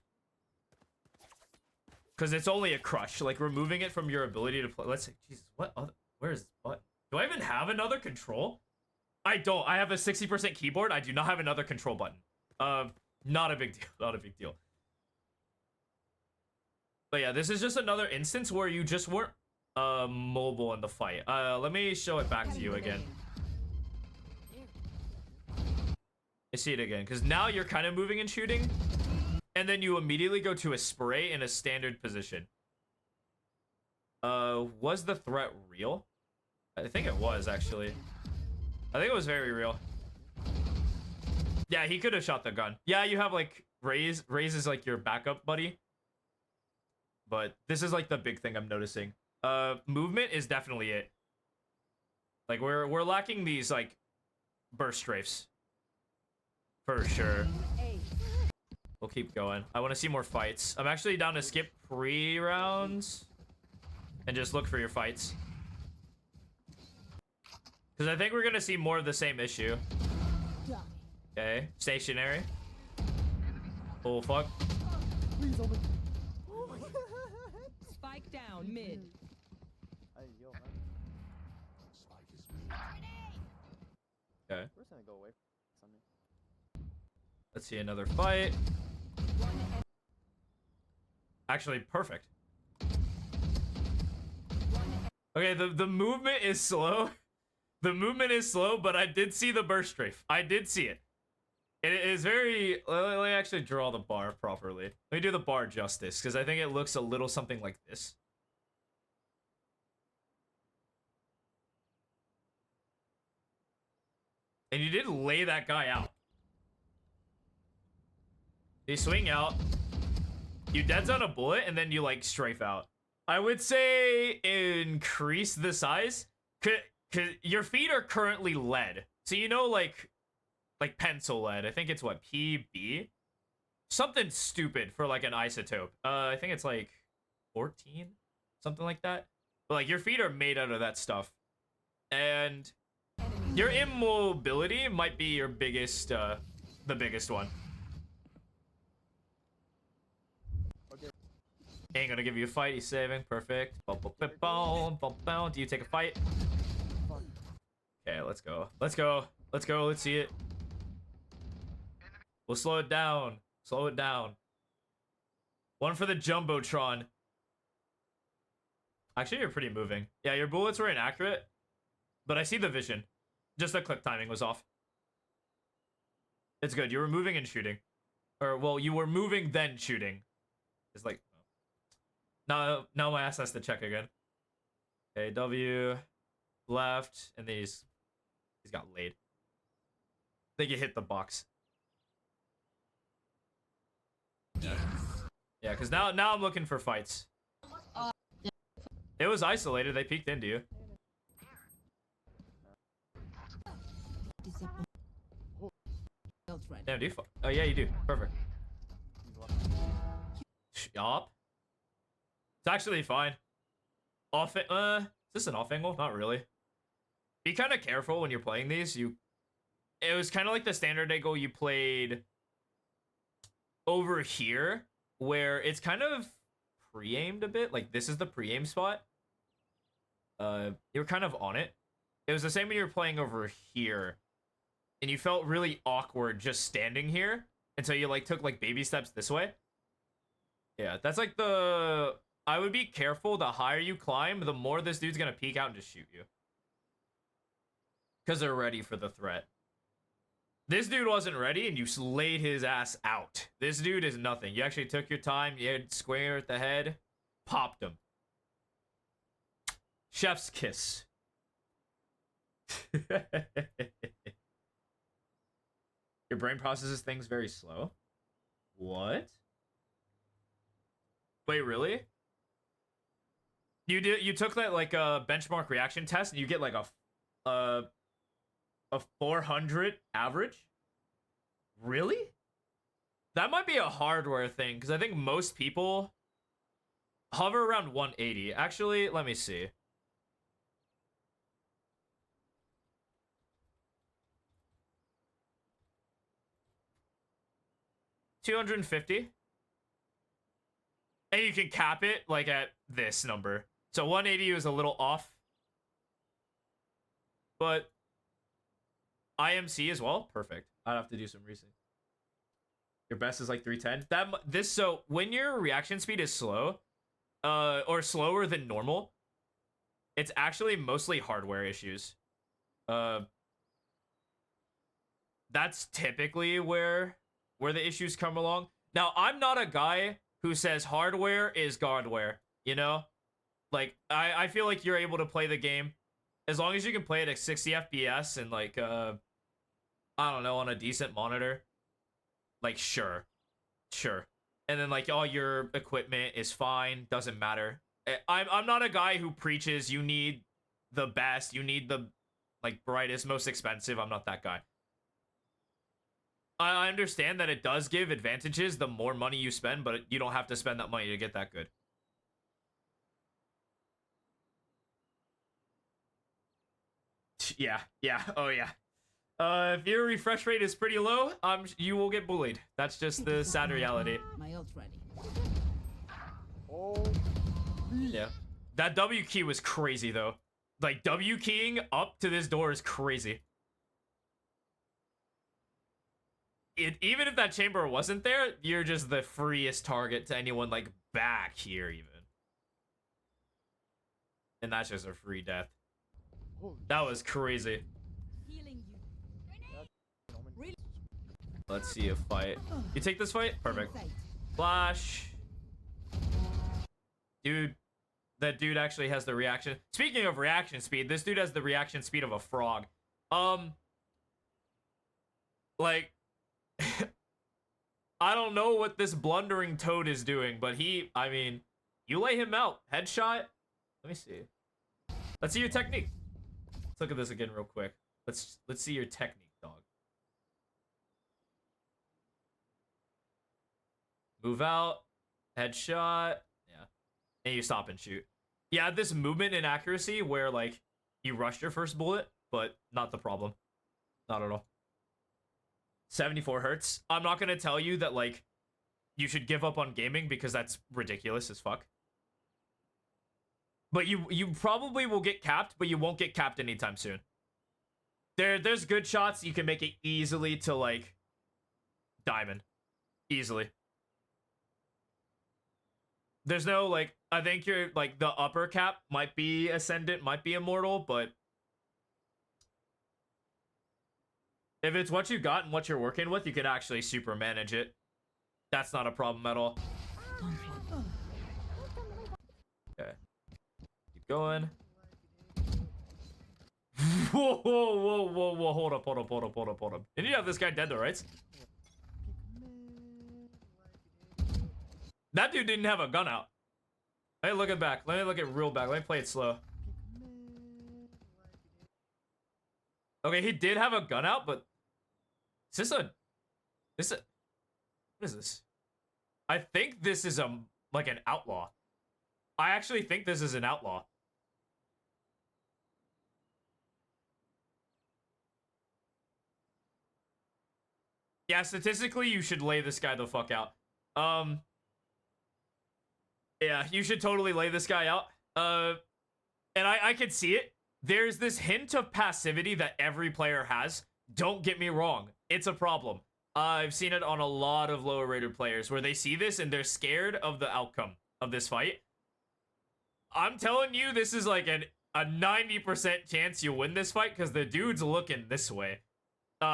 [SPEAKER 1] because it's only a crush. Like, removing it from your ability to play. Let's say, Jesus, what other, where's, what? Do I even have another control? I don't. I have a 60% keyboard. I do not have another control button. Not a big deal. Not a big deal. But yeah, this is just another instance where you just weren't mobile in the fight. Let me show it back to you again. I see it again, because now you're kind of moving and shooting, and then you immediately go to a spray in a standard position. Was the threat real? I think it was, actually. I think it was very real. Yeah, he could have shot the gun. Yeah, you have, like, Raze. Raze is, like, your backup buddy. But this is, like, the big thing I'm noticing. Movement is definitely it. Like, we're lacking these, like, burst strafes. For sure. We'll keep going. I want to see more fights. I'm actually down to skip pre-rounds and just look for your fights. Because I think we're going to see more of the same issue. Okay. Stationary. Oh, fuck.
[SPEAKER 5] Spike down mid.
[SPEAKER 4] Hey, yo, man.
[SPEAKER 1] Okay.
[SPEAKER 4] We're just gonna go away from something.
[SPEAKER 1] Let's see another fight. Actually, perfect. Okay, the movement is slow. The movement is slow, but I did see the burst strafe. I did see it. It is very... Let me actually draw the bar properly. Let me do the bar justice, because I think it looks a little something like this. And you did lay that guy out. You swing out. You dead zone a bullet, and then you, like, strafe out. I would say increase the size. Because your feet are currently lead. So you know, like pencil lead. I think it's what, PB? Something stupid for like an isotope. I think it's like 14, something like that. But like your feet are made out of that stuff. And your immobility might be your biggest, the biggest one.
[SPEAKER 4] Okay.
[SPEAKER 1] Ain't gonna give you a fight, he's saving. Perfect. Do you take a fight? Okay, let's go. Let's go. Let's go. Let's see it. We'll slow it down. Slow it down. One for the Jumbotron. Actually, you're pretty moving. Yeah, your bullets were inaccurate, but I see the vision. Just the click timing was off. It's good. You were moving and shooting. Or, well, you were moving then shooting. It's like... Now my ass has to check again. Okay, W... Left, and then he's got laid. I think he hit the box. Yeah, because now I'm looking for fights. It was isolated. They peeked into you. Damn, do you? Oh yeah, you do. Perfect. Yup. It's actually fine. Off it. Is this an off angle? Not really. Be kind of careful when you're playing these. It was kind of like the standard angle you played over here, where it's kind of pre-aimed a bit. Like this is the pre-aim spot. You're kind of on it. It was the same when you were playing over here, and you felt really awkward just standing here, and so you like took like baby steps this way. Yeah, that's like the... I would be careful. The higher you climb, the more this dude's gonna peek out and just shoot you. Because they're ready for the threat. This dude wasn't ready, and you laid his ass out. This dude is nothing. You actually took your time. You had square at the head. Popped him. Chef's kiss. Your brain processes things very slow. What? Wait, really? You took that like a benchmark reaction test, and you get like a 400 average? Really? That might be a hardware thing, because I think most people hover around 180. Actually, let me see. $250. And you can cap it like at this number. So 180 was a little off. But IMC as well? Perfect. I'd have to do some reasoning. Your best is like 310. So when your reaction speed is slow, or slower than normal, it's actually mostly hardware issues. That's typically where the issues come along. Now, I'm not a guy who says hardware is Godware, you know? Like, I feel like you're able to play the game as long as you can play it at 60 FPS and like I don't know, on a decent monitor. Like, sure. And then like all your equipment is fine, doesn't matter. I'm not a guy who preaches you need the best, you need the like brightest, most expensive. I'm not that guy. I understand that it does give advantages the more money you spend, but you don't have to spend that money to get that good. Yeah, oh yeah. If your refresh rate is pretty low, you will get bullied. That's just the sad reality.
[SPEAKER 7] My ult ready.
[SPEAKER 4] Oh,
[SPEAKER 1] Yeah. That W key was crazy though. Like W keying up to this door is crazy. Even if that chamber wasn't there, you're just the freest target to anyone like back here even. And that's just a free death.
[SPEAKER 4] holy
[SPEAKER 1] That was crazy.
[SPEAKER 2] Healing you.
[SPEAKER 1] Let's see a fight. You take this fight? Perfect.
[SPEAKER 2] Sight.
[SPEAKER 1] Flash. Dude, that dude actually has the reaction. Speaking of reaction speed, this dude has the reaction speed of a frog. Like, I don't know what this blundering toad is doing, but I mean, you lay him out. Headshot. Let me see. Let's see your technique. Let's look at this again real quick. Let's see your technique, dog. Move out. Headshot. Yeah. And you stop and shoot. Yeah, this movement and accuracy where, like, you rushed your first bullet, but not the problem. Not at all. 74 hertz. I'm not going to tell you that, like, you should give up on gaming because that's ridiculous as fuck. But you probably will get capped, but you won't get capped anytime soon. There's good shots. You can make it easily to, like, diamond. Easily. There's no, like, I think you're, like, the upper cap might be ascendant, might be immortal, but if it's what you got and what you're working with, you can actually super manage it. That's not a problem at all. Okay. Keep going. Whoa. Hold up. Didn't you have this guy dead though, right? That dude didn't have a gun out. Let me look it back. Let me look it real back. Let me play it slow. Okay, he did have a gun out, but is this what is this? I think this is like an outlaw. I actually think this is an outlaw. Yeah, statistically, you should lay this guy the fuck out. Yeah, you should totally lay this guy out. And I can see it. There's this hint of passivity that every player has. Don't get me wrong. It's a problem. I've seen it on a lot of lower rated players where they see this and they're scared of the outcome of this fight. I'm telling you, this is like a 90% chance you win this fight because the dude's looking this way.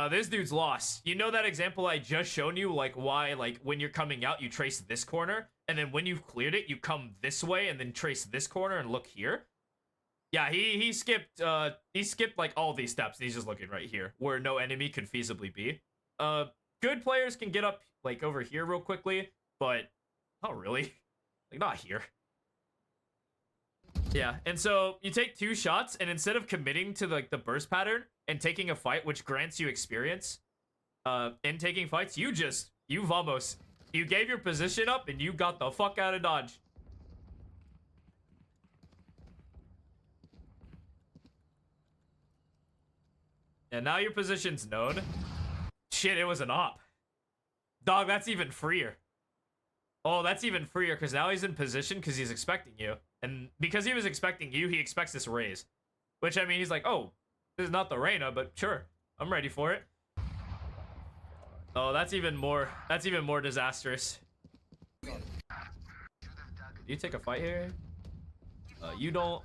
[SPEAKER 1] This dude's lost. You know that example I just shown you, like why, like when you're coming out, you trace this corner, and then when you've cleared it, you come this way and then trace this corner and look here. Yeah, he skipped like all these steps. And he's just looking right here where no enemy could feasibly be. Good players can get up like over here real quickly, but not really. Like not here. Yeah, and so you take 2 shots, and instead of committing to like the burst pattern and taking a fight, which grants you experience, in taking fights, you gave your position up and you got the fuck out of Dodge. And now your position's known. Shit, it was an op. Dog, that's even freer. Oh, that's even freer because now he's in position because he's expecting you. And because he was expecting you, he expects this raise. Which, I mean, he's like, oh, this is not the Reyna, but sure, I'm ready for it. Oh, that's even more disastrous. Do you take a fight here? You don't.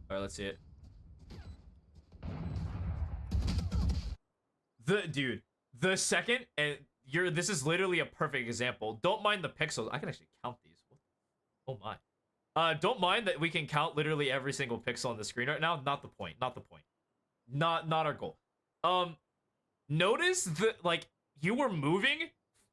[SPEAKER 1] Alright, let's see it. The second, and this is literally a perfect example. Don't mind the pixels. I can actually count these. Oh my. Don't mind that we can count literally every single pixel on the screen right now. Not the point. Not the point. Not our goal. Notice that, like, you were moving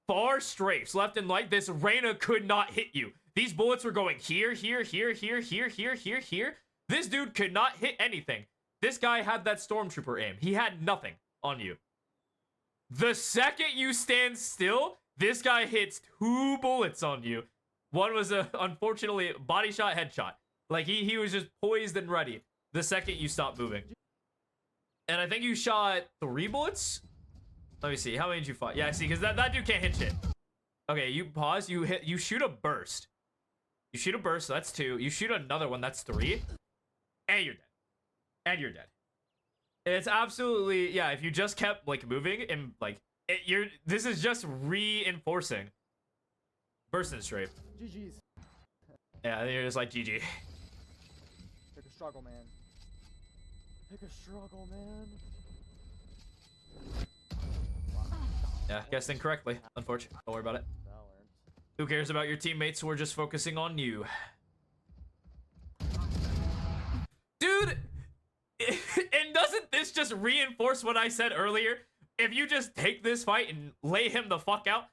[SPEAKER 1] far strafes left and right. This Reyna could not hit you. These bullets were going here, here, here, here, here, here, here, here. This dude could not hit anything. This guy had that stormtrooper aim. He had nothing on you. The second you stand still, this guy hits 2 bullets on you. One was unfortunately body shot, headshot. Like he was just poised and ready the second you stop moving. And I think you shot 3 bullets. Let me see. How many did you fight? Yeah, I see, because that dude can't hit shit. Okay, you pause. You shoot a burst. You shoot a burst, so that's 2. You shoot another one, that's 3. And you're dead. And you're dead. It's absolutely, yeah, if you just kept, like, moving and, like, this is just reinforcing. Burst and strafe.
[SPEAKER 4] GG's.
[SPEAKER 1] Yeah, and you're just like, GG.
[SPEAKER 4] Pick a struggle, man. Pick a struggle, man.
[SPEAKER 1] Yeah, guessed incorrectly. Unfortunately. Don't worry about it.
[SPEAKER 4] Valorant.
[SPEAKER 1] Who cares about your teammates? We're just focusing on you. Dude! And doesn't this just reinforce what I said earlier? If you just take this fight and lay him the fuck out,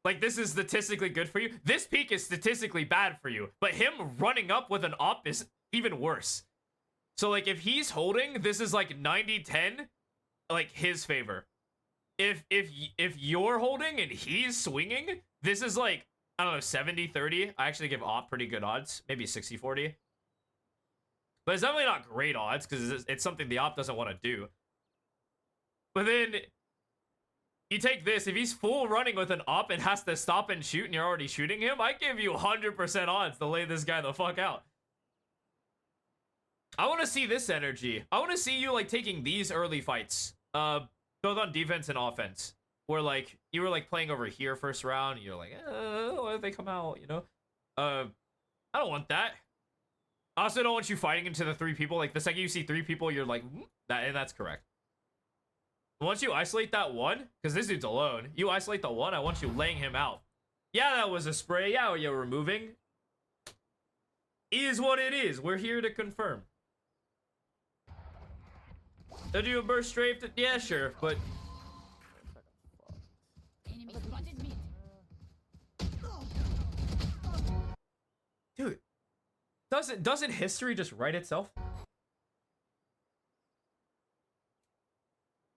[SPEAKER 1] like, this is statistically good for you. This peak is statistically bad for you, but him running up with an op is even worse. So, like, if he's holding, this is like 90-10, like, his favor. If you're holding and he's swinging, this is like, I don't know, 70-30. I actually give op pretty good odds, maybe 60-40. But it's definitely not great odds because it's something the op doesn't want to do. But then you take this, if he's full running with an op and has to stop and shoot and you're already shooting him, I give you 100% odds to lay this guy the fuck out. I want to see this energy. I want to see you, like, taking these early fights, both on defense and offense, where, like, you were, like, playing over here first round and you're like, what if they come out, you know? I don't want that. I also don't want you fighting into the 3 people. Like, the second you see 3 people, you're like, and that's correct. Once you isolate that one, because this dude's alone, you isolate the one, I want you laying him out. Yeah, that was a spray. Yeah, you're removing. Is what it is. We're here to confirm. Did you a burst strafe? Yeah, sure, but
[SPEAKER 2] Enemy spotted mid.
[SPEAKER 1] dude, doesn't history just write itself?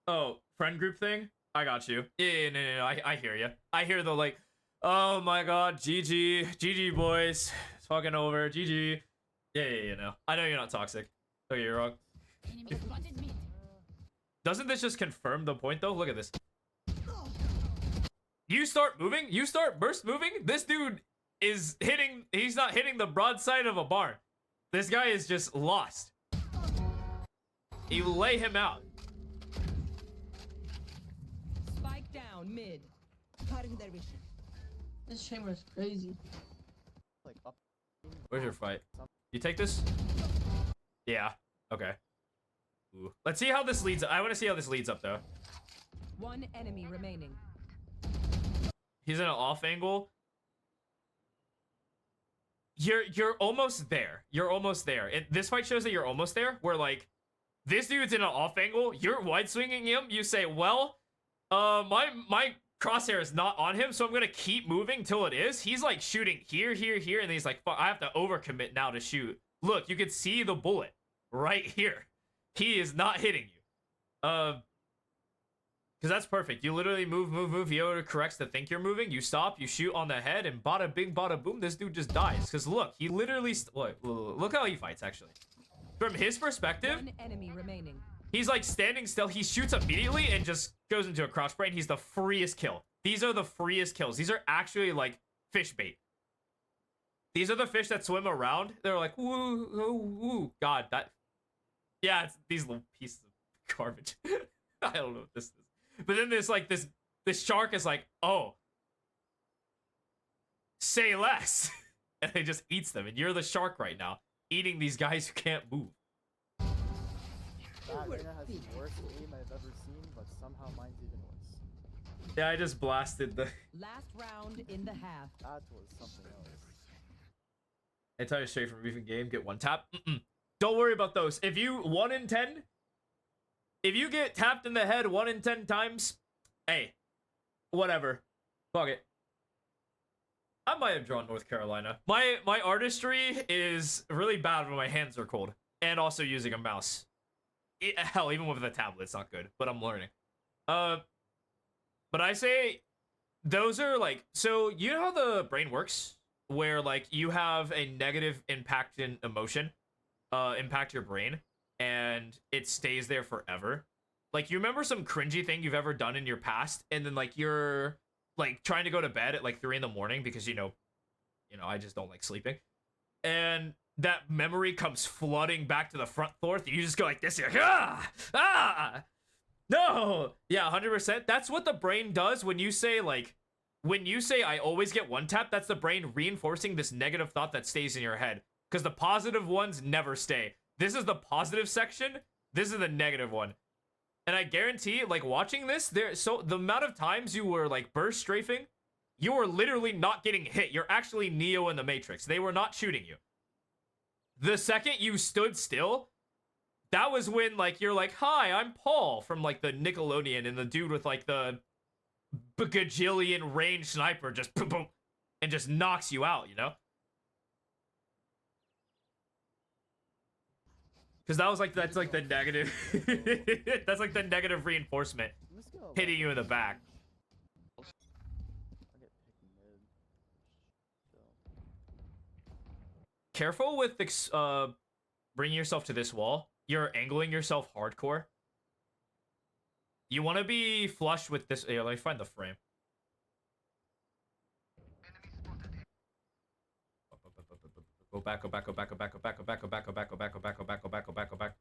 [SPEAKER 1] Oh, friend group thing? I got you. Yeah, no, I hear you. I hear the, like, oh my god, GG boys. It's fucking over, GG. Yeah, no. I know you're not toxic. Okay, you're wrong.
[SPEAKER 2] Enemy spotted mid.
[SPEAKER 1] Doesn't this just confirm the point, though? Look at this. You start moving, you start burst moving, this dude is hitting, he's not hitting the broadside of a barn. This guy is just lost. You lay him out.
[SPEAKER 5] Spike down mid.
[SPEAKER 7] Cutting their vision.
[SPEAKER 8] This chamber is crazy.
[SPEAKER 4] Like up.
[SPEAKER 1] Where's your fight? You take this? Yeah. Okay. Ooh. Let's see how this leads. I want to see how this leads up, though.
[SPEAKER 5] One enemy remaining.
[SPEAKER 1] He's in an off angle. You're almost there. You're almost there. This fight shows that you're almost there. Where, like, this dude's in an off angle. You're wide swinging him. You say, well, my crosshair is not on him, so I'm gonna keep moving till it is. He's like shooting here, here, here, and then he's like, fuck, I have to overcommit now to shoot. Look, you can see the bullet right here. He is not hitting you. Because that's perfect. You literally move. He corrects to think you're moving. You stop, you shoot on the head, and bada bing, bada boom, this dude just dies. Because look, he literally, look how he fights, actually. From his perspective,
[SPEAKER 5] One enemy remaining.
[SPEAKER 1] he's like standing still. He shoots immediately and just goes into a cross brain. He's the freest kill. These are the freest kills. These are actually like fish bait. These are the fish that swim around. They're like, woo, woo, woo. God, that. Yeah, it's these little pieces of garbage. I don't know what this is. But then there's like this shark is like, oh. say less. And it just eats them. And you're the shark right now, eating these guys who can't move.
[SPEAKER 4] That Reyna has the worst aim I've ever seen, but somehow mine's even worse.
[SPEAKER 1] Yeah, I just blasted the...
[SPEAKER 5] Last round in the half.
[SPEAKER 4] That was something else.
[SPEAKER 1] I tell you straight from Reefing game, get one tap. Don't worry about those. If you 1 in 10, if you get tapped in the head 1 in 10 times, hey, whatever. Fuck it. I might have drawn North Carolina. My artistry is really bad when my hands are cold. And also using a mouse. Hell, even with a tablet, it's not good. But I'm learning. But I say, those are like... So, you know how the brain works? Where, like, you have a negative impact in emotion. Impact your brain. And it stays there forever. Like, you remember some cringy thing you've ever done in your past? And then, like, you're... like trying to go to bed at like 3 in the morning because you know I just don't like sleeping, and that memory comes flooding back to the front forth. You just go like this, you're like, no, yeah, 100%. That's what the brain does when you say I always get one tap. That's the brain reinforcing this negative thought that stays in your head, because the positive ones never stay. This is the positive section. This is the negative one. And I guarantee, like, watching this, the amount of times you were, like, burst strafing, you were literally not getting hit. You're actually Neo in the Matrix. They were not shooting you. The second you stood still, that was when, like, you're like, hi, I'm Paul from, like, the Nickelodeon, and the dude with, like, the gajillion range sniper just boom, boom, and just knocks you out, you know? Because that was like, that's like the negative, that's like the negative reinforcement
[SPEAKER 4] I'm just gonna
[SPEAKER 1] hitting you in the back.
[SPEAKER 4] I'll get picked mid. So.
[SPEAKER 1] Careful with bringing yourself to this wall. You're angling yourself hardcore. You want to be flush with this. Yeah, let me find the frame. Go back, go back, go back, go back, go back, go back, go back, go back, go back, go back, go back, go back, go back, go back.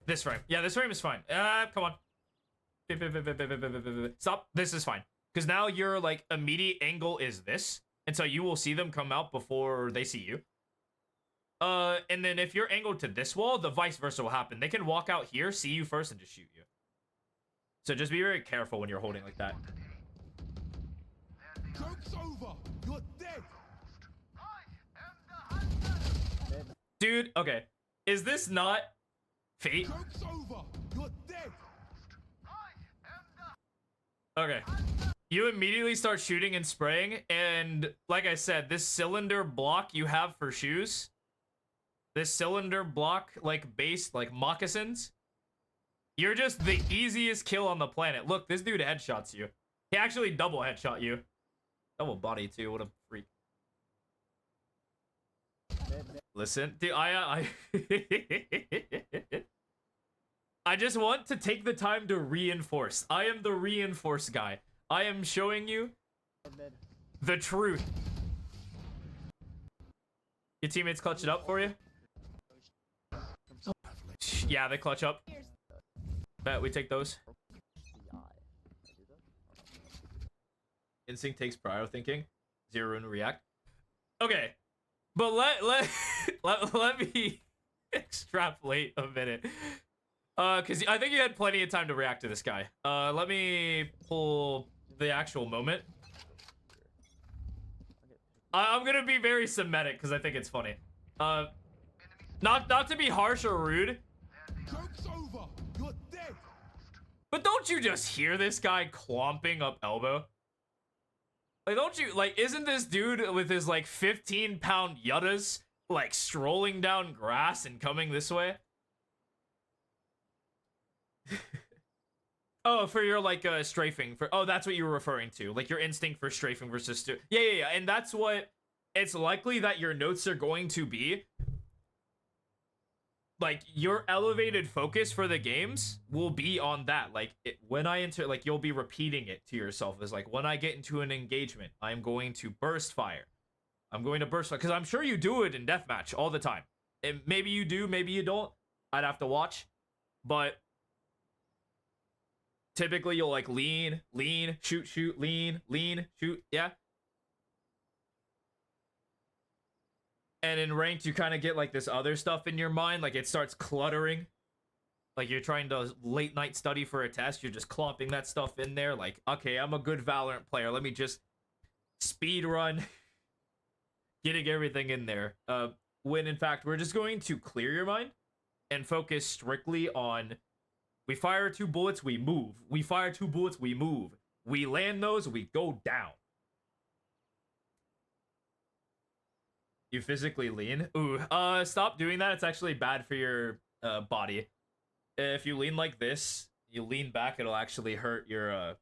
[SPEAKER 1] This frame. Yeah, this frame is fine. Come on. Stop. This is fine. Because now your, like, immediate angle is this. And so you will see them come out before they see you. And then if you're angled to this wall, the vice versa will happen. They can walk out here, see you first, and just shoot you. So just be very careful when you're holding like that.
[SPEAKER 6] Joke's over. You're dead.
[SPEAKER 1] Dude, okay. Is this not fate?
[SPEAKER 6] Joke's over. You're dead.
[SPEAKER 1] Okay. You immediately start shooting and spraying, and like I said, this cylinder block you have for shoes, this cylinder block, like, base, like, moccasins, you're just the easiest kill on the planet. Look, this dude headshots you. He actually double headshot you. Double body, too. What a freak. Listen, dude, I just want to take the time to reinforce. I am the reinforce guy. I am showing you the truth. Your teammates clutch it up for you? Yeah, they clutch up. Bet we take those. Instinct takes prior thinking. Zero and react. Okay. But let me extrapolate a minute. Because I think you had plenty of time to react to this guy. Let me pull the actual moment. I'm gonna be very Semitic because I think it's funny. Not to be harsh or rude.
[SPEAKER 6] Joke's over. You're dead.
[SPEAKER 1] But don't you just hear this guy clomping up elbow? Like, don't you, like, isn't this dude with his, like, 15-pound yuttas, like, strolling down grass and coming this way? Oh, for your, like, strafing. Oh, that's what you were referring to. Like, your instinct for strafing versus... Yeah. And that's what... It's likely that your notes are going to be. Like, your elevated focus for the games will be on that. Like, when I enter... Like, you'll be repeating it to yourself. It's like, when I get into an engagement, I'm going to burst fire. I'm going to burst fire. Because I'm sure you do it in deathmatch all the time. And maybe you do, maybe you don't. I'd have to watch. But... typically you'll like lean, shoot, lean, shoot, yeah. And in ranked, you kind of get like this other stuff in your mind, like it starts cluttering. Like you're trying to late night study for a test, you're just clomping that stuff in there. Like, okay, I'm a good Valorant player. Let me just speed run, getting everything in there. When in fact, we're just going to clear your mind and focus strictly on we fire 2 bullets, we move. We fire 2 bullets, we move. We land those, we go down. You physically lean? Ooh, stop doing that. It's actually bad for your body. If you lean like this, you lean back, it'll actually hurt your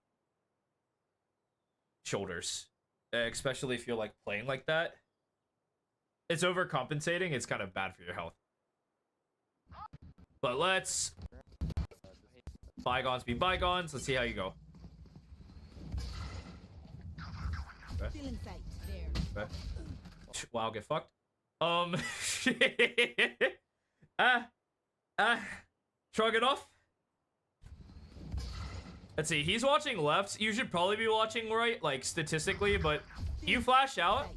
[SPEAKER 1] shoulders. Especially if you're like playing like that. It's overcompensating. It's kind of bad for your health. But let's bygones be bygones. Let's see how you go. Okay.
[SPEAKER 7] Still in sight.
[SPEAKER 1] Okay. Wow, get fucked. Shrug it off. Let's see, he's watching left. You should probably be watching right, like statistically, but you flash out.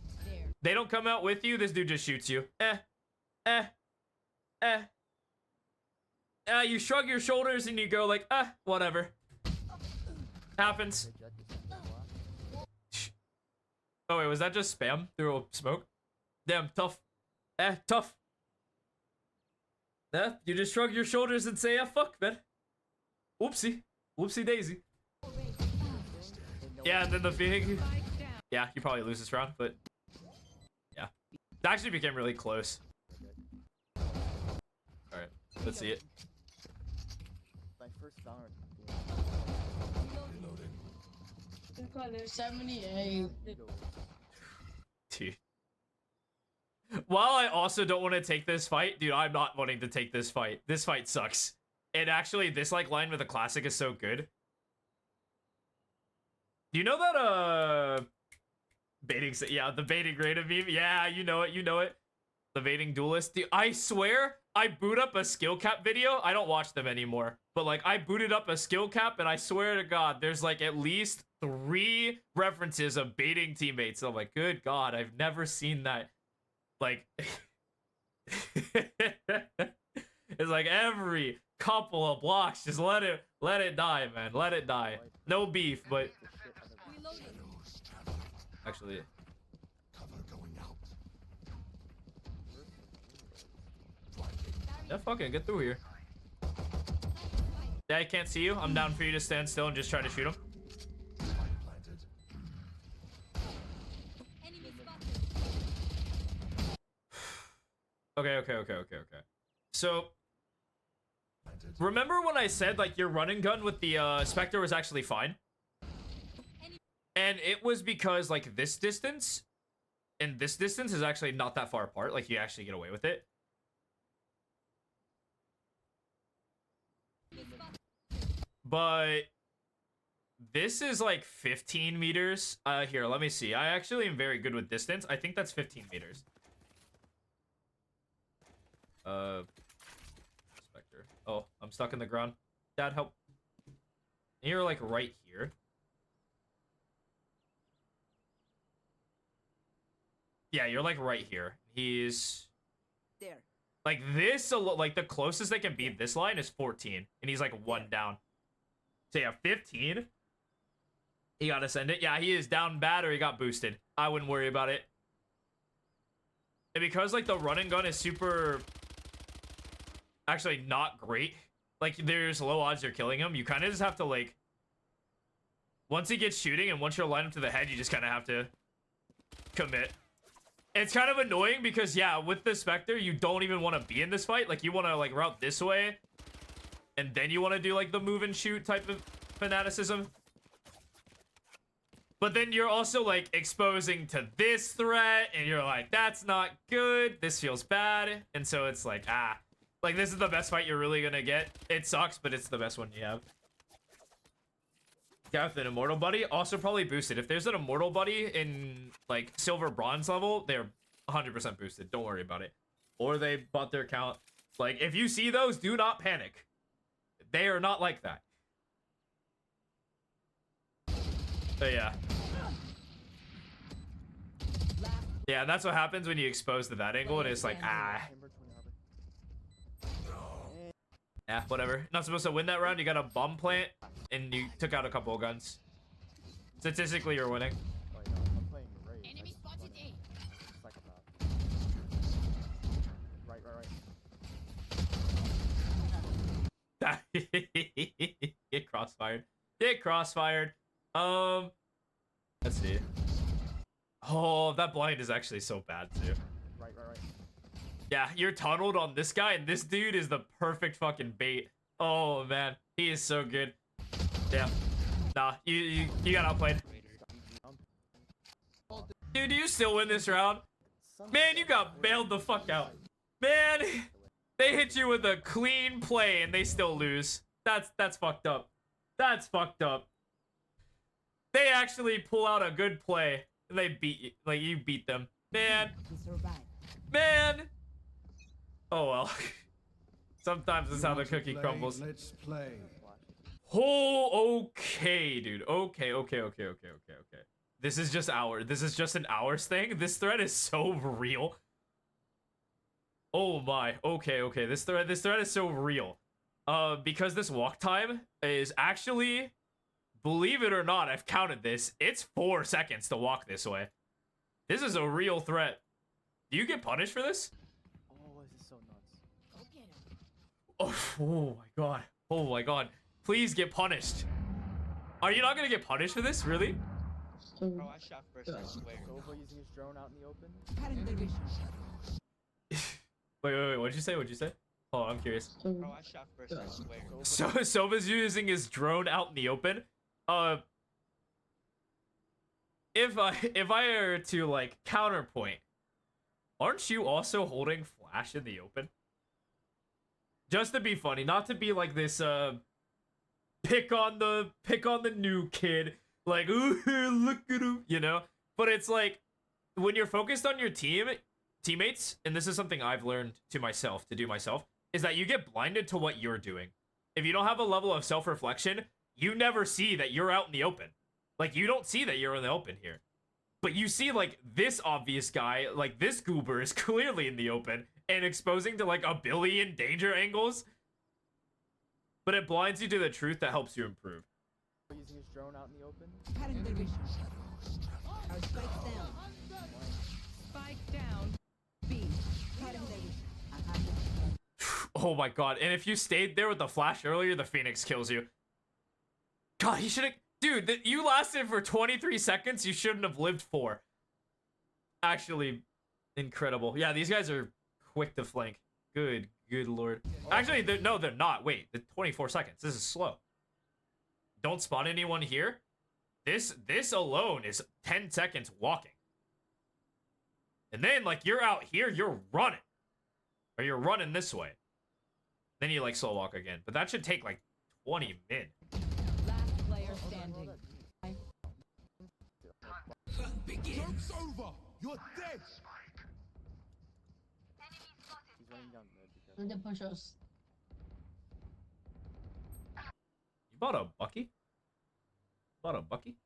[SPEAKER 1] They don't come out with you. This dude just shoots you. You shrug your shoulders and you go like, whatever. Happens. Oh wait, was that just spam through a smoke? Damn, tough. Tough. You just shrug your shoulders and say, fuck, man. Whoopsie. Whoopsie daisy. Yeah, and then the thing. Yeah, you probably lose this round, but yeah. It actually became really close. Alright, let's see it.
[SPEAKER 4] My first Valorant
[SPEAKER 8] God, there's 78.
[SPEAKER 1] Dude. While I also don't want to take this fight, dude, I'm not wanting to take this fight. This fight sucks. And actually, this like line with a classic is so good. Do you know that baiting? Yeah, the baiting rate of meme. Yeah, you know it. You know it. The baiting duelist. Dude, I swear, I boot up a skill cap video. I don't watch them anymore, but like I booted up a skill cap, and I swear to God, there's like at least 3 references of baiting teammates. So I'm like, good God, I've never seen that. Like, it's like every couple of blocks, just let it die, man. Let it die. No beef, but actually, yeah, fucking get through here. Yeah, I can't see you. I'm down for you to stand still and just try to shoot him. Okay. So, remember when I said, like, your running gun with the, Spectre was actually fine? And it was because, like, this distance and this distance is actually not that far apart. Like, you actually get away with it. But this is, like, 15 meters. Here, let me see. I actually am very good with distance. I think that's 15 meters. Spectre. Oh, I'm stuck in the ground. Dad, help. And you're like right here. Yeah, you're like right here. He's
[SPEAKER 7] There.
[SPEAKER 1] like this. Like the closest they can beat this line is 14, and he's like 1 down. So yeah, 15. He gotta send it. Yeah, he is down bad, or he got boosted. I wouldn't worry about it. And because like the running gun is super. Actually not great. Like there's low odds you're killing him. You kind of just have to like once he gets shooting and once you're lined up to the head, you just kind of have to commit. It's kind of annoying because yeah, with the Spectre, you don't even want to be in this fight. Like you want to like route this way and then you want to do like the move and shoot type of fanaticism. But then you're also like exposing to this threat and you're like, that's not good. This feels bad. And so it's like, like, this is the best fight you're really gonna get. It sucks, but it's the best one you have. Yeah, with an Immortal Buddy, also probably boosted. If there's an Immortal Buddy in, like, Silver Bronze level, they're 100% boosted. Don't worry about it. Or they bought their account. Like, if you see those, do not panic. They are not like that. But yeah. Yeah, and that's what happens when you expose to that angle, and it's like, ah.
[SPEAKER 4] Chamber, twin harbor.
[SPEAKER 1] Yeah, whatever. Not supposed to win that round. You got a bomb plant, and you took out a couple of guns. Statistically, you're winning.
[SPEAKER 4] Oh, yeah, I'm playing Raid.
[SPEAKER 2] Enemy spotted A.
[SPEAKER 4] Psychopath. Right.
[SPEAKER 1] Get crossfired. Get crossfired. Let's see. Oh, that blind is actually so bad too.
[SPEAKER 4] Right.
[SPEAKER 1] Yeah, you're tunneled on this guy, and this dude is the perfect fucking bait. Oh man, he is so good. Yeah. Nah, you got outplayed. Dude, do you still win this round? Man, you got bailed the fuck out. Man, they hit you with a clean play and they still lose. That's fucked up. That's fucked up. They actually pull out a good play and they beat you. Like, you beat them. Man. Man. Oh well. Sometimes it's how the cookie crumbles.
[SPEAKER 6] Let's play.
[SPEAKER 1] Oh, okay, dude. Okay. This is just an hours thing. This thread is so real. Oh my. Okay. This thread is so real. Because this walk time is actually, believe it or not, I've counted this. It's 4 seconds to walk this way. This is a real threat. Do you get punished for this?
[SPEAKER 4] Oh, this is so nuts.
[SPEAKER 2] Go get him.
[SPEAKER 1] Oh my god. Oh my god. Please get punished. Are you not gonna get punished for this? Really?
[SPEAKER 9] Bro, I shot first, I swear.
[SPEAKER 4] Sova using his drone out in the open.
[SPEAKER 1] Wait. What'd you say? Oh, I'm curious.
[SPEAKER 9] Bro, I shot first, I swear.
[SPEAKER 1] So Sova's using his drone out in the open. If I were to like counterpoint, aren't you also holding flash in the open? Just to be funny, not to be like this pick on the new kid, like, ooh, look at him, you know? But it's like, when you're focused on your teammates, and this is something I've learned to do myself, is that you get blinded to what you're doing. If you don't have a level of self-reflection, you never see that you're out in the open. Like, you don't see that you're in the open here. But you see, like, this obvious guy, like, this goober is clearly in the open and exposing to, like, a billion danger angles. But it blinds you to the truth that helps you improve.
[SPEAKER 4] Using his drone out in the open.
[SPEAKER 5] Our spike's down. Spike down. B.
[SPEAKER 1] Oh my god. And if you stayed there with the flash earlier, the Phoenix kills you. God, he should have... Dude, you lasted for 23 seconds. You shouldn't have lived 4. Actually, incredible. Yeah, these guys are quick to flank. Good lord. Actually, they're not. Wait, the 24 seconds. This is slow. Don't spot anyone here. This alone is 10 seconds walking. And then, like, you're out here, you're running. Or you're running this way. Then you, like, slow walk again. But that should take, like, 20 min.
[SPEAKER 5] Last player standing.
[SPEAKER 6] Joke's over. You're dead.
[SPEAKER 4] He's running down mid because
[SPEAKER 8] They push us.
[SPEAKER 1] You bought a Bucky? Bought a Bucky?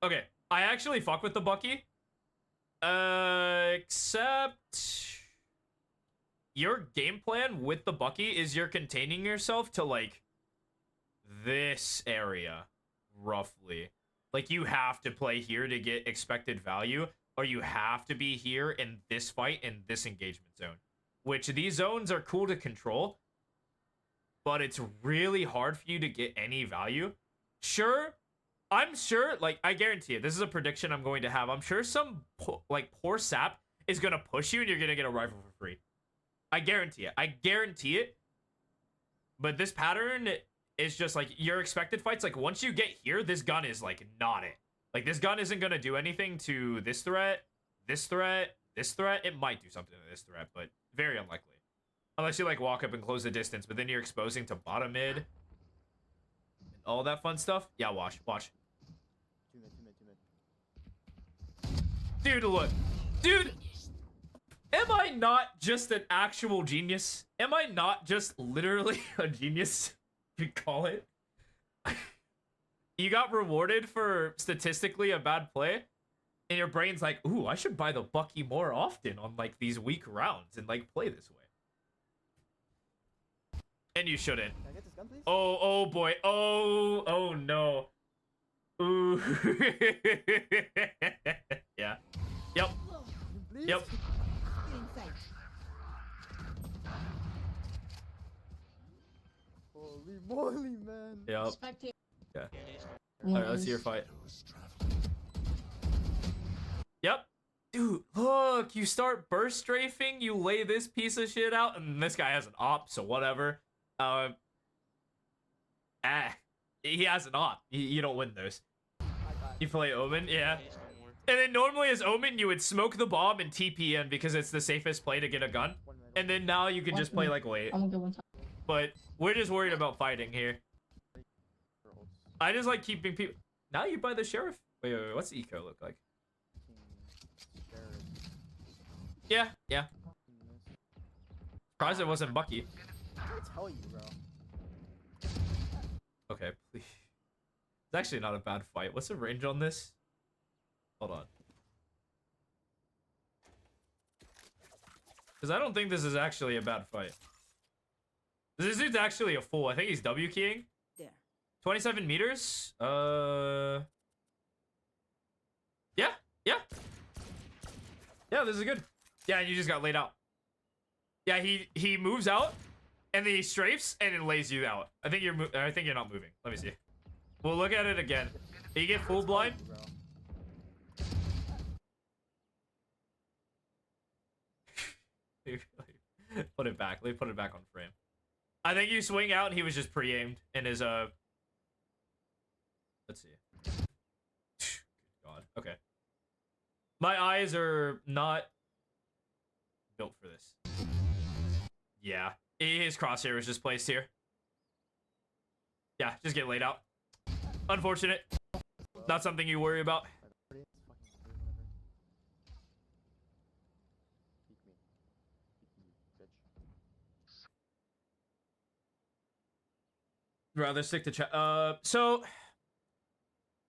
[SPEAKER 1] Okay, I actually fuck with the Bucky. Except... your game plan with the Bucky is you're containing yourself to, like, this area, roughly. Like, you have to play here to get expected value, or you have to be here in this fight in this engagement zone. Which, these zones are cool to control, but it's really hard for you to get any value. Sure, I'm sure, like, I guarantee it. This is a prediction I'm going to have. I'm sure some, like, poor sap is going to push you and you're going to get a rifle for free. I guarantee it. I guarantee it. But this pattern is just, like, your expected fights. Like, once you get here, this gun is, like, not it. Like, this gun isn't going to do anything to this threat, this threat, this threat. It might do something to this threat, but very unlikely. Unless you, like, walk up and close the distance, but then you're exposing to bottom mid. And all that fun stuff. Yeah, watch.
[SPEAKER 4] two mid.
[SPEAKER 1] Dude, look. Dude, am I not just an actual genius? Am I not just literally a genius? You call it? you got rewarded for statistically a bad play, and your brain's like, ooh, I should buy the Bucky more often on like these weak rounds and like play this way. And you shouldn't.
[SPEAKER 4] Can I get this gun, please?
[SPEAKER 1] Oh boy. Oh no. Ooh. Yeah. Yep.
[SPEAKER 4] Please?
[SPEAKER 1] Yep.
[SPEAKER 4] Holy moly, man.
[SPEAKER 1] Yep.
[SPEAKER 8] Spectate.
[SPEAKER 1] Yeah. Alright, let's see your fight. Yep. Dude, look, you start burst strafing, you lay this piece of shit out, and this guy has an op, so whatever. He has an op. You don't win those. You play Omen, yeah. And then normally as Omen, you would smoke the bomb and TP in because it's the safest play to get a gun. And then now you can just play like wait.
[SPEAKER 8] I'm gonna go one time.
[SPEAKER 1] But we're just worried about fighting here. I just like keeping people. Now you buy the sheriff. Wait, what's the eco look like? Yeah. Surprised it wasn't Bucky.
[SPEAKER 4] I tell you, bro.
[SPEAKER 1] Okay, please. It's actually not a bad fight. What's the range on this? Hold on. Because I don't think this is actually a bad fight. This dude's actually a fool. I think he's W keying.
[SPEAKER 7] There.
[SPEAKER 1] 27 meters. Yeah. Yeah, this is good. Yeah, and you just got laid out. Yeah, he moves out, and then he strafes, and it lays you out. I think you're not moving. Let me see. We'll look at it again. You get full blind. Put it back. Let me put it back on frame. I think you swing out, and he was just pre-aimed in his Let's see. Good God. Okay. My eyes are not built for this. Yeah. His crosshair was just placed here. Yeah, just get laid out. Unfortunate. Not something you worry about. Rather stick to chat. So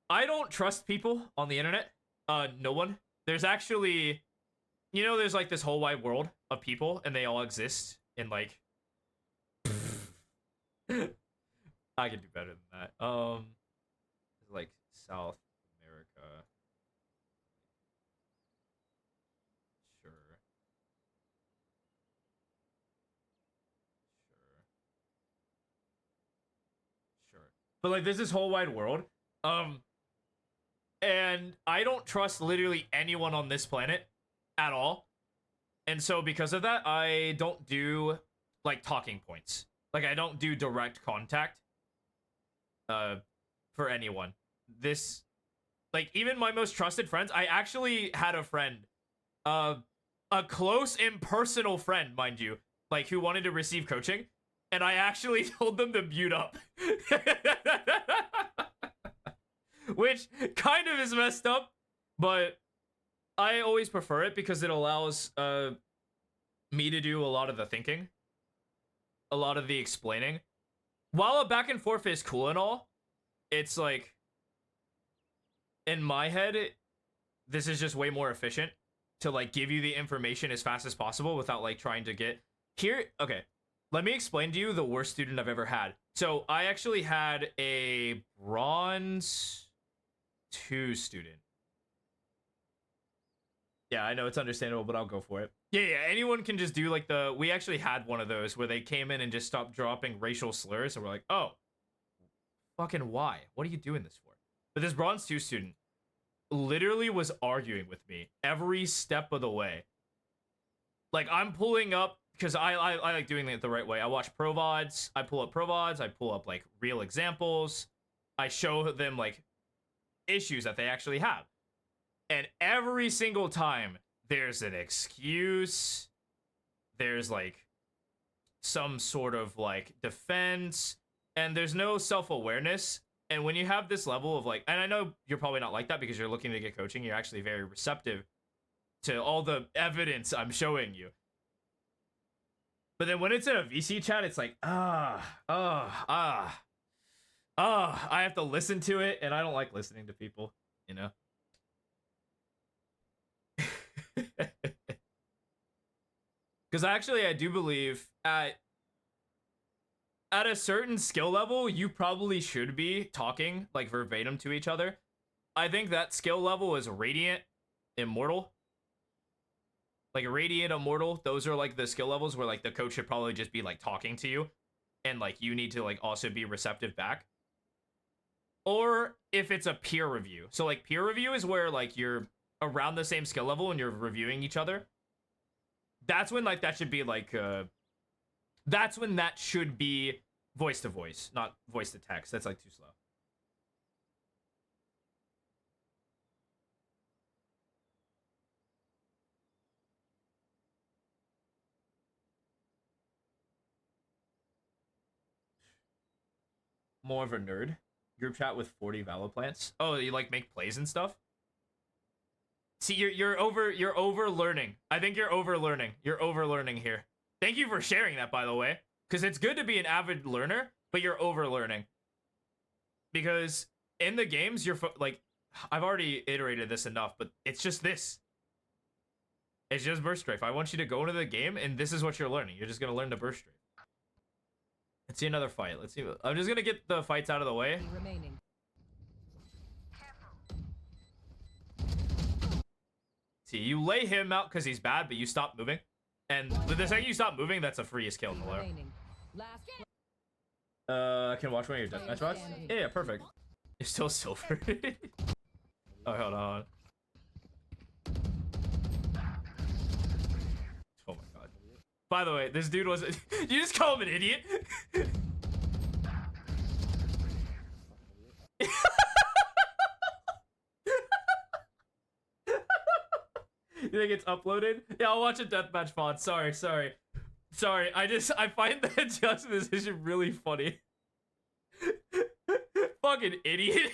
[SPEAKER 1] I don't trust people on the internet. No one. There's actually, you know, there's like this whole wide world of people, and they all exist in like. I can do better than that. Like South America. Sure. But like, there's this whole wide world. And I don't trust literally anyone on this planet at all. And so because of that, I don't do like talking points. Like I don't do direct contact for anyone. This, like, even my most trusted friends, I actually had a friend, a close impersonal friend, mind you, like who wanted to receive coaching, and I actually told them to mute up. Which kind of is messed up, but I always prefer it because it allows me to do a lot of the thinking, a lot of the explaining. While a back and forth is cool and all, it's like, in my head, this is just way more efficient to like give you the information as fast as possible without like trying to get here. Okay, let me explain to you the worst student I've ever had. So I actually had a bronze 2 student. Yeah, I know it's understandable, but I'll go for it. Yeah, anyone can just do like we actually had one of those where they came in and just stopped dropping racial slurs, and we're like, oh, fucking why? What are you doing this for? But this bronze 2 student literally was arguing with me every step of the way. Like, I'm pulling up, because I like doing it the right way. I watch pro VODs, I pull up pro VODs, I pull up like real examples, I show them like issues that they actually have. And every single time there's an excuse, there's like some sort of like defense, and there's no self-awareness. And when you have this level of like, and I know you're probably not like that because you're looking to get coaching, you're actually very receptive to all the evidence I'm showing you. But then when it's in a VC chat, it's like, Oh, I have to listen to it, and I don't like listening to people, you know? Because actually, I do believe at a certain skill level, you probably should be talking like verbatim to each other. I think that skill level is Radiant, Immortal. Like Radiant, Immortal, those are like the skill levels where like the coach should probably just be like talking to you. And like you need to like also be receptive back. Or if it's a peer review. So like peer review is where like you're around the same skill level and you're reviewing each other. That's when like that should be like that's when that should be voice to voice, not voice to text. That's like too slow. More of a nerd. Group chat with 40 Valo plants. Oh, you like make plays and stuff? See, you're over learning. I think you're over learning. You're over learning here. Thank you for sharing that, by the way, because it's good to be an avid learner, but you're over learning. Because in the games, you're like, I've already iterated this enough, but it's just this. It's just burst strafe. I want you to go into the game, and this is what you're learning. You're just gonna learn to burst strafe. Let's see another fight. Let's see. I'm just gonna get the fights out of the way.
[SPEAKER 5] Remaining.
[SPEAKER 1] See, you lay him out because he's bad, but you stop moving. And the second you stop moving, that's a freest kill in the layer. Can watch one of your deathmatch bots? Yeah, perfect. You're still silver. Oh, hold on. Oh my god. By the way, this dude was. You just call him an idiot? You think it's uploaded? Yeah, I'll watch a deathmatch VOD. Sorry. I find that juxtaposition really funny. Fucking idiot.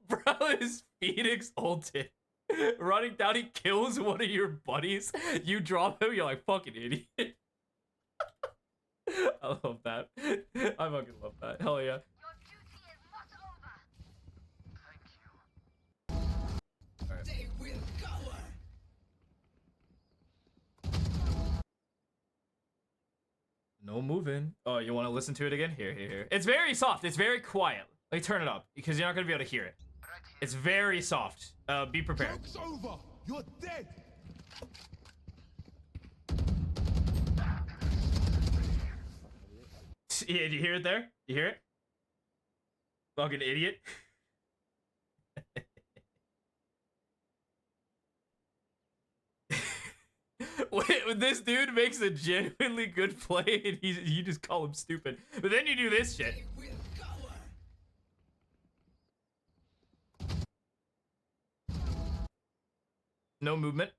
[SPEAKER 1] Bro is Phoenix ulted. Running down, he kills one of your buddies. You drop him, you're like, fucking idiot. I love that. I fucking love that. Hell yeah. Alright. No moving. Oh, you want to listen to it again? Here. It's very soft. It's very quiet. Like, turn it up because you're not going to be able to hear it. It's very soft. Be prepared.
[SPEAKER 6] Joke's over. You're dead.
[SPEAKER 1] Yeah, do you hear it there? You hear it? Fucking idiot. Wait, this dude makes a genuinely good play and you just call him stupid. But then you do this shit. No movement.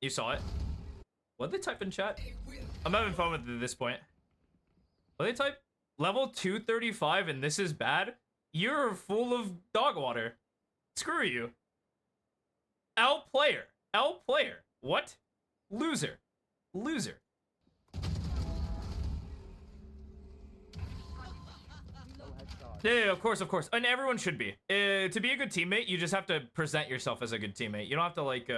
[SPEAKER 1] You saw it. What'd they type in chat? I'm having fun with it at this point. What they type? Level 235 and this is bad? You're full of dog water. Screw you. L player. What? Loser. Yeah, of course. And everyone should be. To be a good teammate, you just have to present yourself as a good teammate. You don't have to like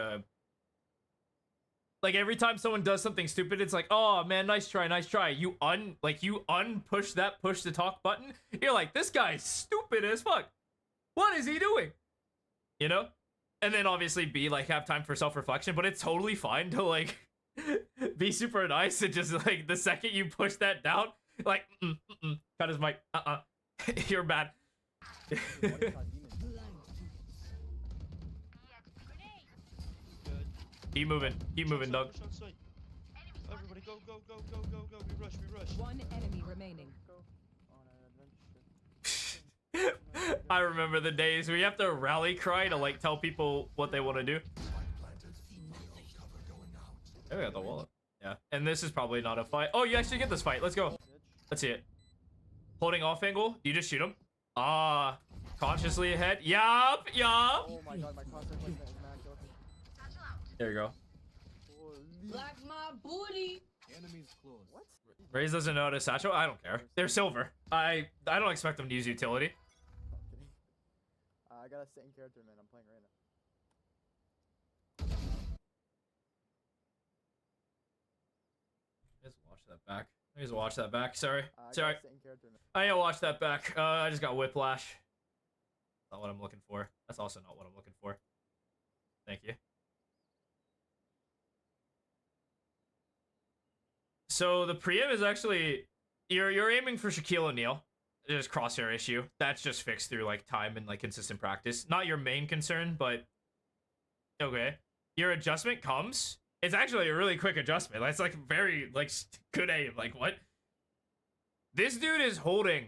[SPEAKER 1] every time someone does something stupid, it's like, oh man, nice try. You unpush that push to talk button. You're like, this guy's stupid as fuck. What is he doing? You know? And then obviously be like, have time for self-reflection, but it's totally fine to like be super nice and just like the second you push that down, like, cut his mic. You're bad. Keep moving, dog.
[SPEAKER 9] Everybody go. We rush.
[SPEAKER 5] One enemy remaining.
[SPEAKER 1] I remember the days where you have to rally cry to like tell people what they want to do. Oh, we got the wallet. Yeah, and this is probably not a fight. Oh, you actually get this fight. Let's go. Let's see it. Holding off angle. You just shoot him. Ah, consciously ahead. Yup.
[SPEAKER 4] Oh my god, my concert placement is mad joking.
[SPEAKER 1] There you go.
[SPEAKER 8] Black my booty.
[SPEAKER 6] Enemies close.
[SPEAKER 4] What?
[SPEAKER 1] Raze doesn't know how to satchel. I don't care. They're silver. I don't expect them to use utility.
[SPEAKER 4] I got a second character, man. I'm playing right now.
[SPEAKER 1] Just watch that back. I just watch that back. Sorry.
[SPEAKER 4] I
[SPEAKER 1] Sorry.
[SPEAKER 4] got a second character, man.
[SPEAKER 1] I gotta watch that back. I just got whiplash. Not what I'm looking for. That's also not what I'm looking for. Thank you. So the preem is actually you're aiming for Shaquille O'Neal. Just crosshair issue. That's just fixed through like time and like consistent practice. Not your main concern, but okay. Your adjustment comes. It's actually a really quick adjustment. That's like very like good aim. Like what? This dude is holding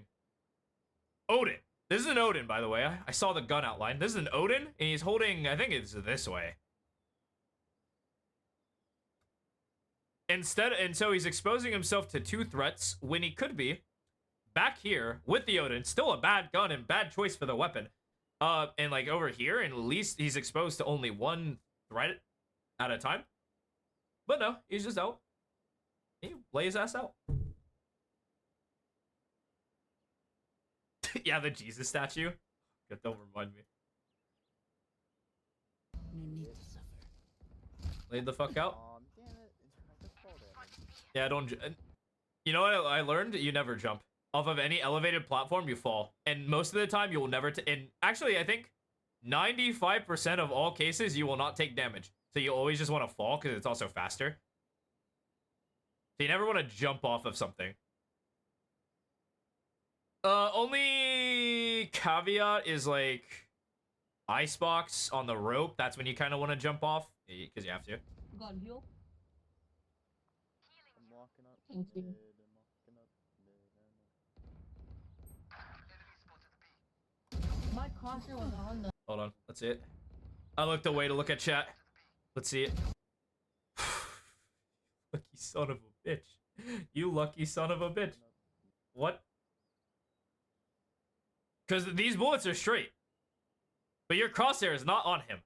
[SPEAKER 1] Odin. This is an Odin, by the way. I saw the gun outline. This is an Odin, and he's holding, I think it's this way. And so he's exposing himself to 2 threats when he could be back here with the Odin. Still a bad gun and bad choice for the weapon. And like over here, and at least he's exposed to only 1 threat at a time. But no, he's just out. He lay his ass out. Yeah, the Jesus statue. God, don't remind me.
[SPEAKER 7] No need to suffer.
[SPEAKER 1] Laid the fuck out.
[SPEAKER 4] Damn it. I just fall damage.
[SPEAKER 1] Yeah, don't. You know what I learned? You never jump off of any elevated platform. You fall, and most of the time you will never. And actually, I think 95% of all cases you will not take damage. So you always just want to fall because it's also faster. So you never want to jump off of something. Only caveat is like icebox on the rope. That's when you kind of want to jump off because you have to.
[SPEAKER 8] God heal.
[SPEAKER 4] I'm walking up.
[SPEAKER 8] Thank you.
[SPEAKER 4] mid, I'm walking up.
[SPEAKER 8] My crosshair was on the.
[SPEAKER 1] Hold on, let's see it. I looked away to look at chat. Let's see it. Lucky son of a bitch. You lucky son of a bitch. What? Because these bullets are straight. But your crosshair is not on him.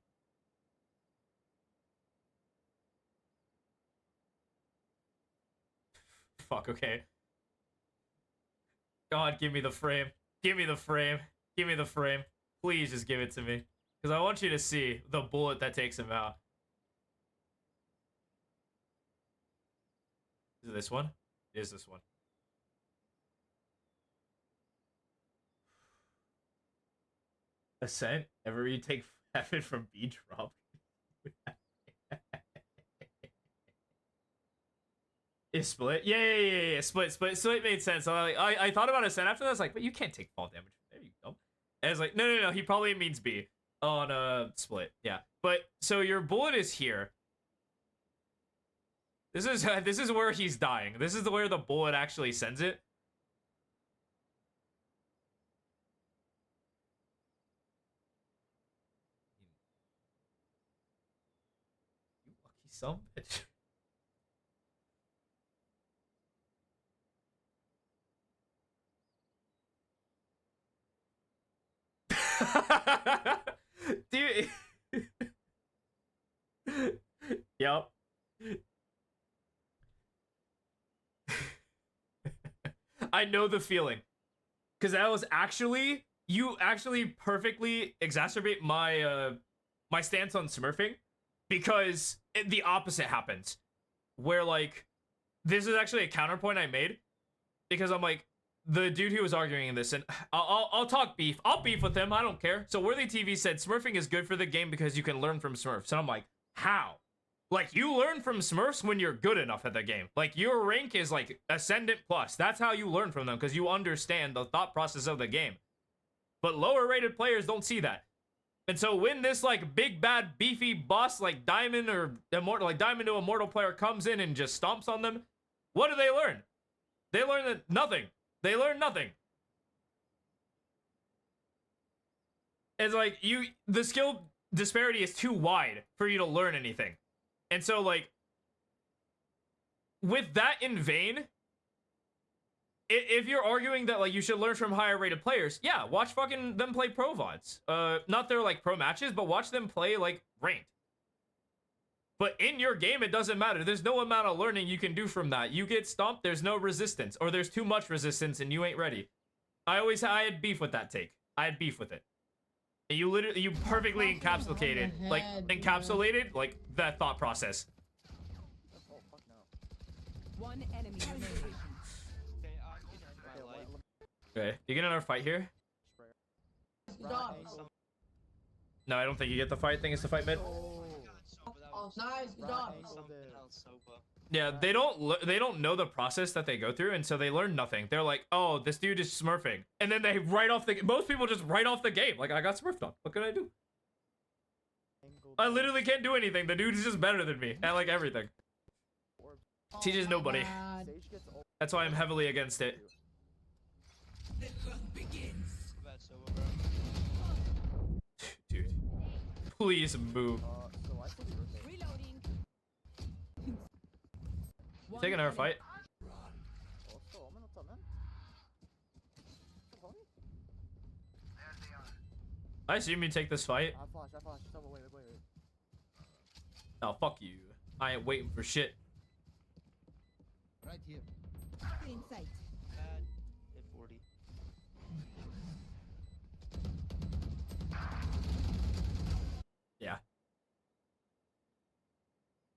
[SPEAKER 1] Fuck, okay. God, give me the frame. Give me the frame. Give me the frame. Please just give it to me. Because I want you to see the bullet that takes him out. Is it this one? It is this one. Ascent? Ever you take heaven from B drop? Is split? Yeah. Split made sense. So I thought about Ascent after that. I was like, but you can't take fall damage. There you go. And I was like, no. He probably means B on split. Yeah. But so your bullet is here. This is where he's dying. This is where the bullet actually sends it. You lucky son bitch. Dude. Yep. I know the feeling. Because that was actually... You actually perfectly exacerbate my my stance on smurfing. Because the opposite happens. Where, like... This is actually a counterpoint I made. Because I'm like... The dude who was arguing in this, and I'll talk beef. I'll beef with him. I don't care. So Worthy TV said smurfing is good for the game because you can learn from smurfs. And I'm like, how? Like, you learn from smurfs when you're good enough at the game. Like, your rank is like Ascendant Plus. That's how you learn from them because you understand the thought process of the game. But lower rated players don't see that. And so when this like big bad beefy boss like Diamond or Immortal, like Diamond to Immortal player comes in and just stomps on them, what do they learn? They learn that nothing. They learn nothing. It's like the skill disparity is too wide for you to learn anything. And so like, with that in vain, if you're arguing that like you should learn from higher rated players, yeah, watch fucking them play pro VODs. Not their like pro matches, but watch them play like ranked. But in your game, it doesn't matter. There's no amount of learning you can do from that. You get stomped, there's no resistance, or there's too much resistance and you ain't ready. I had beef with that take. I had beef with it. You literally, you perfectly encapsulated, like, encapsulated, like, that thought process.
[SPEAKER 4] Oh, fuck no.
[SPEAKER 5] One enemy remaining.
[SPEAKER 9] Okay, I'm gonna end
[SPEAKER 4] Okay,
[SPEAKER 9] my life.
[SPEAKER 1] Okay, you get another fight here?
[SPEAKER 4] Right
[SPEAKER 8] Dog.
[SPEAKER 4] angle.
[SPEAKER 1] No, I don't think you get the fight. I think it's the fight mid.
[SPEAKER 4] Oh.
[SPEAKER 8] Oh, nice. Good
[SPEAKER 4] Right
[SPEAKER 8] job.
[SPEAKER 4] angle
[SPEAKER 9] Something
[SPEAKER 4] there.
[SPEAKER 9] else sober.
[SPEAKER 1] Yeah, they don't know the process that they go through, and so they learn nothing. They're like, oh, this dude is smurfing, and then they write off the. Most people just write off the game. Like, I got smurfed on. What can I do?
[SPEAKER 4] Angle
[SPEAKER 1] I
[SPEAKER 4] there.
[SPEAKER 1] literally can't do anything. The dude is just better than me at like everything. Teaches nobody.
[SPEAKER 8] God.
[SPEAKER 4] Sage gets ult.
[SPEAKER 1] That's why I'm heavily against it.
[SPEAKER 9] Bad sober, bro.
[SPEAKER 1] Dude, please move.
[SPEAKER 4] So I still be rotating.
[SPEAKER 3] Reloading.
[SPEAKER 1] Taking another fight.
[SPEAKER 4] Oh, still, man, what's up, man? Still homie?
[SPEAKER 1] I assume you take this fight.
[SPEAKER 4] I flash. Stop, wait.
[SPEAKER 1] Oh, fuck you. I ain't waiting for shit.
[SPEAKER 6] Right here.
[SPEAKER 7] In sight.
[SPEAKER 9] Bad. Hit 40.
[SPEAKER 1] Yeah.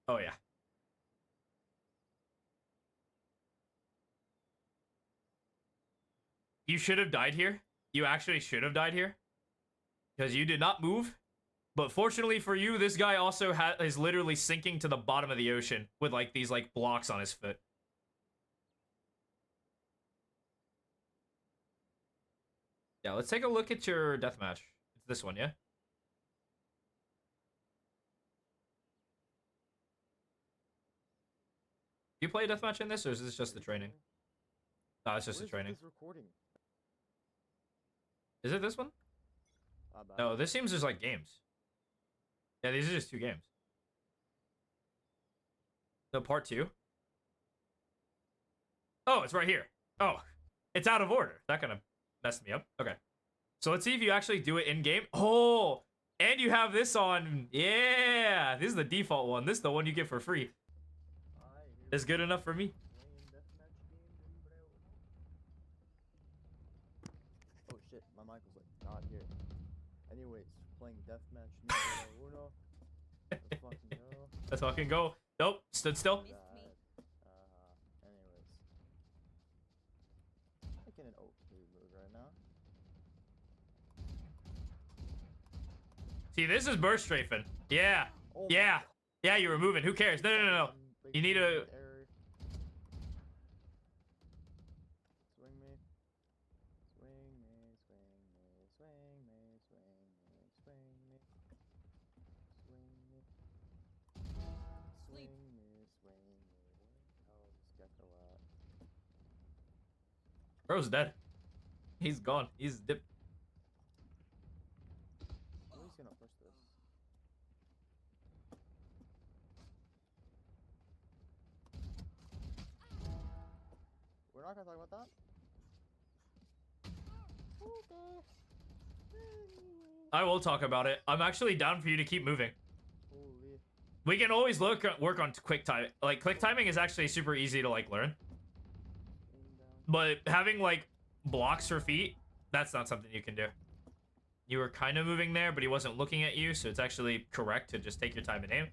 [SPEAKER 1] Oh, yeah. You should have died here. You actually should have died here. Because you did not move. But fortunately for you, this guy also is literally sinking to the bottom of the ocean with like these like blocks on his foot. Yeah, let's take a look at your deathmatch. It's this one, yeah? You play a deathmatch in this, or is this just the training? No, it's just the training.
[SPEAKER 4] This recording.
[SPEAKER 1] Is it this one?
[SPEAKER 4] Bad.
[SPEAKER 1] No, this seems just like games. Yeah, these are just 2 games. No, part 2? Oh, it's right here. Oh, it's out of order. That kind of messed me up. Okay. So let's see if you actually do it in-game. Oh, and you have this on. Yeah, this is the default one. This is the one you get for free. It's good enough for me.
[SPEAKER 4] Oh shit, my mic was like not here. Anyways, playing deathmatch numero uno. Let's fucking go.
[SPEAKER 1] Let's fucking go. Nope, stood still.
[SPEAKER 7] Missed me.
[SPEAKER 4] Anyways. Making an okay move right now.
[SPEAKER 1] See, this is burst strafing. Yeah,
[SPEAKER 4] Oh
[SPEAKER 1] yeah, yeah. You were moving. Who cares? No. You need a.
[SPEAKER 4] Error. Swing me. Swing me. Oh, this gecko at?
[SPEAKER 1] Bro's dead. He's gone. He's dipped.
[SPEAKER 4] Who's gonna push this? We're not gonna talk about that. Okay.
[SPEAKER 1] I will talk about it. I'm actually down for you to keep moving.
[SPEAKER 4] Holy.
[SPEAKER 1] We can always work on quick time. Like, quick timing is actually super easy to, like, learn.
[SPEAKER 4] Aim down.
[SPEAKER 1] But having, like, blocks for feet, that's not something you can do. You were kind of moving there, but he wasn't looking at you, so it's actually correct to just take your time and aim.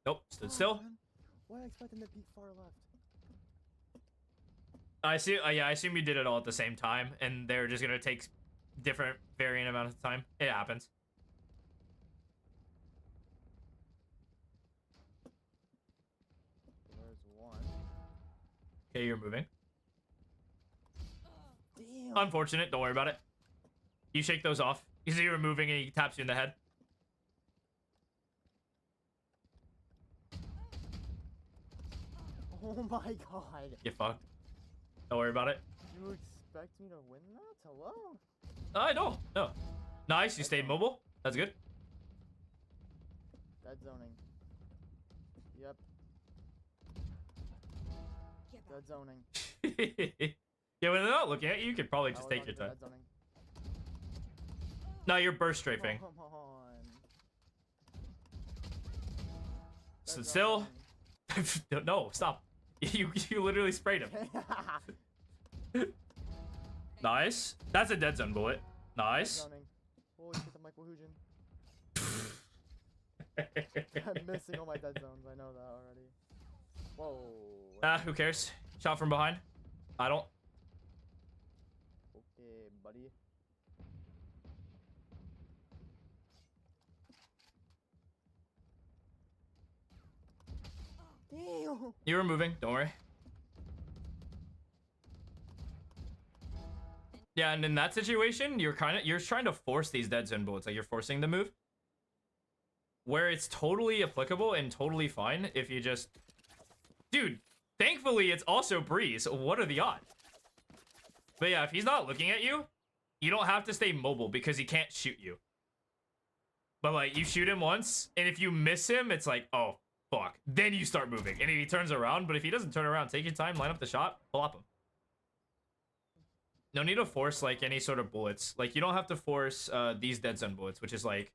[SPEAKER 1] Nope, stood still.
[SPEAKER 4] Man. Why I expect him to peek far left?
[SPEAKER 1] I see. Yeah, I assume you did it all at the same time, and they're just gonna take different varying amount of time. It happens.
[SPEAKER 4] There's one.
[SPEAKER 1] Okay, you're moving.
[SPEAKER 4] Damn.
[SPEAKER 1] Unfortunate. Don't worry about it. You shake those off. You see you're moving, and he taps you in the head.
[SPEAKER 4] Oh my god.
[SPEAKER 1] Get fucked. Don't worry about it.
[SPEAKER 4] You expect me to win that? Hello?
[SPEAKER 1] I don't. No. Nice. You stayed mobile. That's good.
[SPEAKER 4] Dead zoning. Yep. Dead zoning.
[SPEAKER 1] Yeah, when they're not looking at you, you could probably
[SPEAKER 4] I
[SPEAKER 1] just
[SPEAKER 4] was
[SPEAKER 1] take
[SPEAKER 4] on
[SPEAKER 1] your
[SPEAKER 4] the
[SPEAKER 1] time.
[SPEAKER 4] dead zoning.
[SPEAKER 1] No, you're burst strafing.
[SPEAKER 4] Come on.
[SPEAKER 1] Stood
[SPEAKER 4] Dead
[SPEAKER 1] still.
[SPEAKER 4] zoning.
[SPEAKER 1] No, stop. You literally sprayed him. Nice. That's a dead zone bullet. Nice.
[SPEAKER 4] Zoning. Holy shit, the Michael Hugin. I'm missing all my dead zones. I know that already. Whoa.
[SPEAKER 1] Who cares? Shot from behind. I don't.
[SPEAKER 4] Okay, buddy. Damn.
[SPEAKER 1] You were moving. Don't worry. Yeah, and in that situation, you're trying to force these dead zone bullets. Like you're forcing the move. Where it's totally applicable and totally fine if you just... Dude, thankfully it's also Breeze. What are the odds? But yeah, if he's not looking at you, you don't have to stay mobile because he can't shoot you. But like, you shoot him once, and if you miss him, it's like, oh, fuck. Then you start moving. And if he turns around, but if he doesn't turn around, take your time, line up the shot, plop him. No need to force like any sort of bullets. Like you don't have to force these dead zone bullets, which is like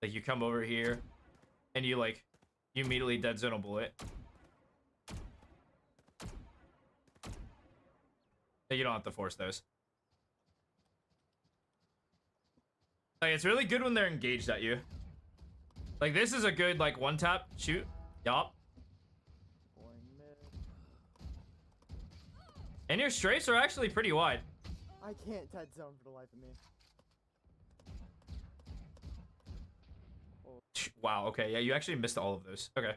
[SPEAKER 1] you come over here and you immediately dead zone a bullet. You don't have to force those. Like it's really good when they're engaged at you. Like this is a good like one tap shoot. Yup. And your strafes are actually pretty wide.
[SPEAKER 4] I can't dead zone for the life of me.
[SPEAKER 1] Wow, okay. Yeah, you actually missed all of those. Okay.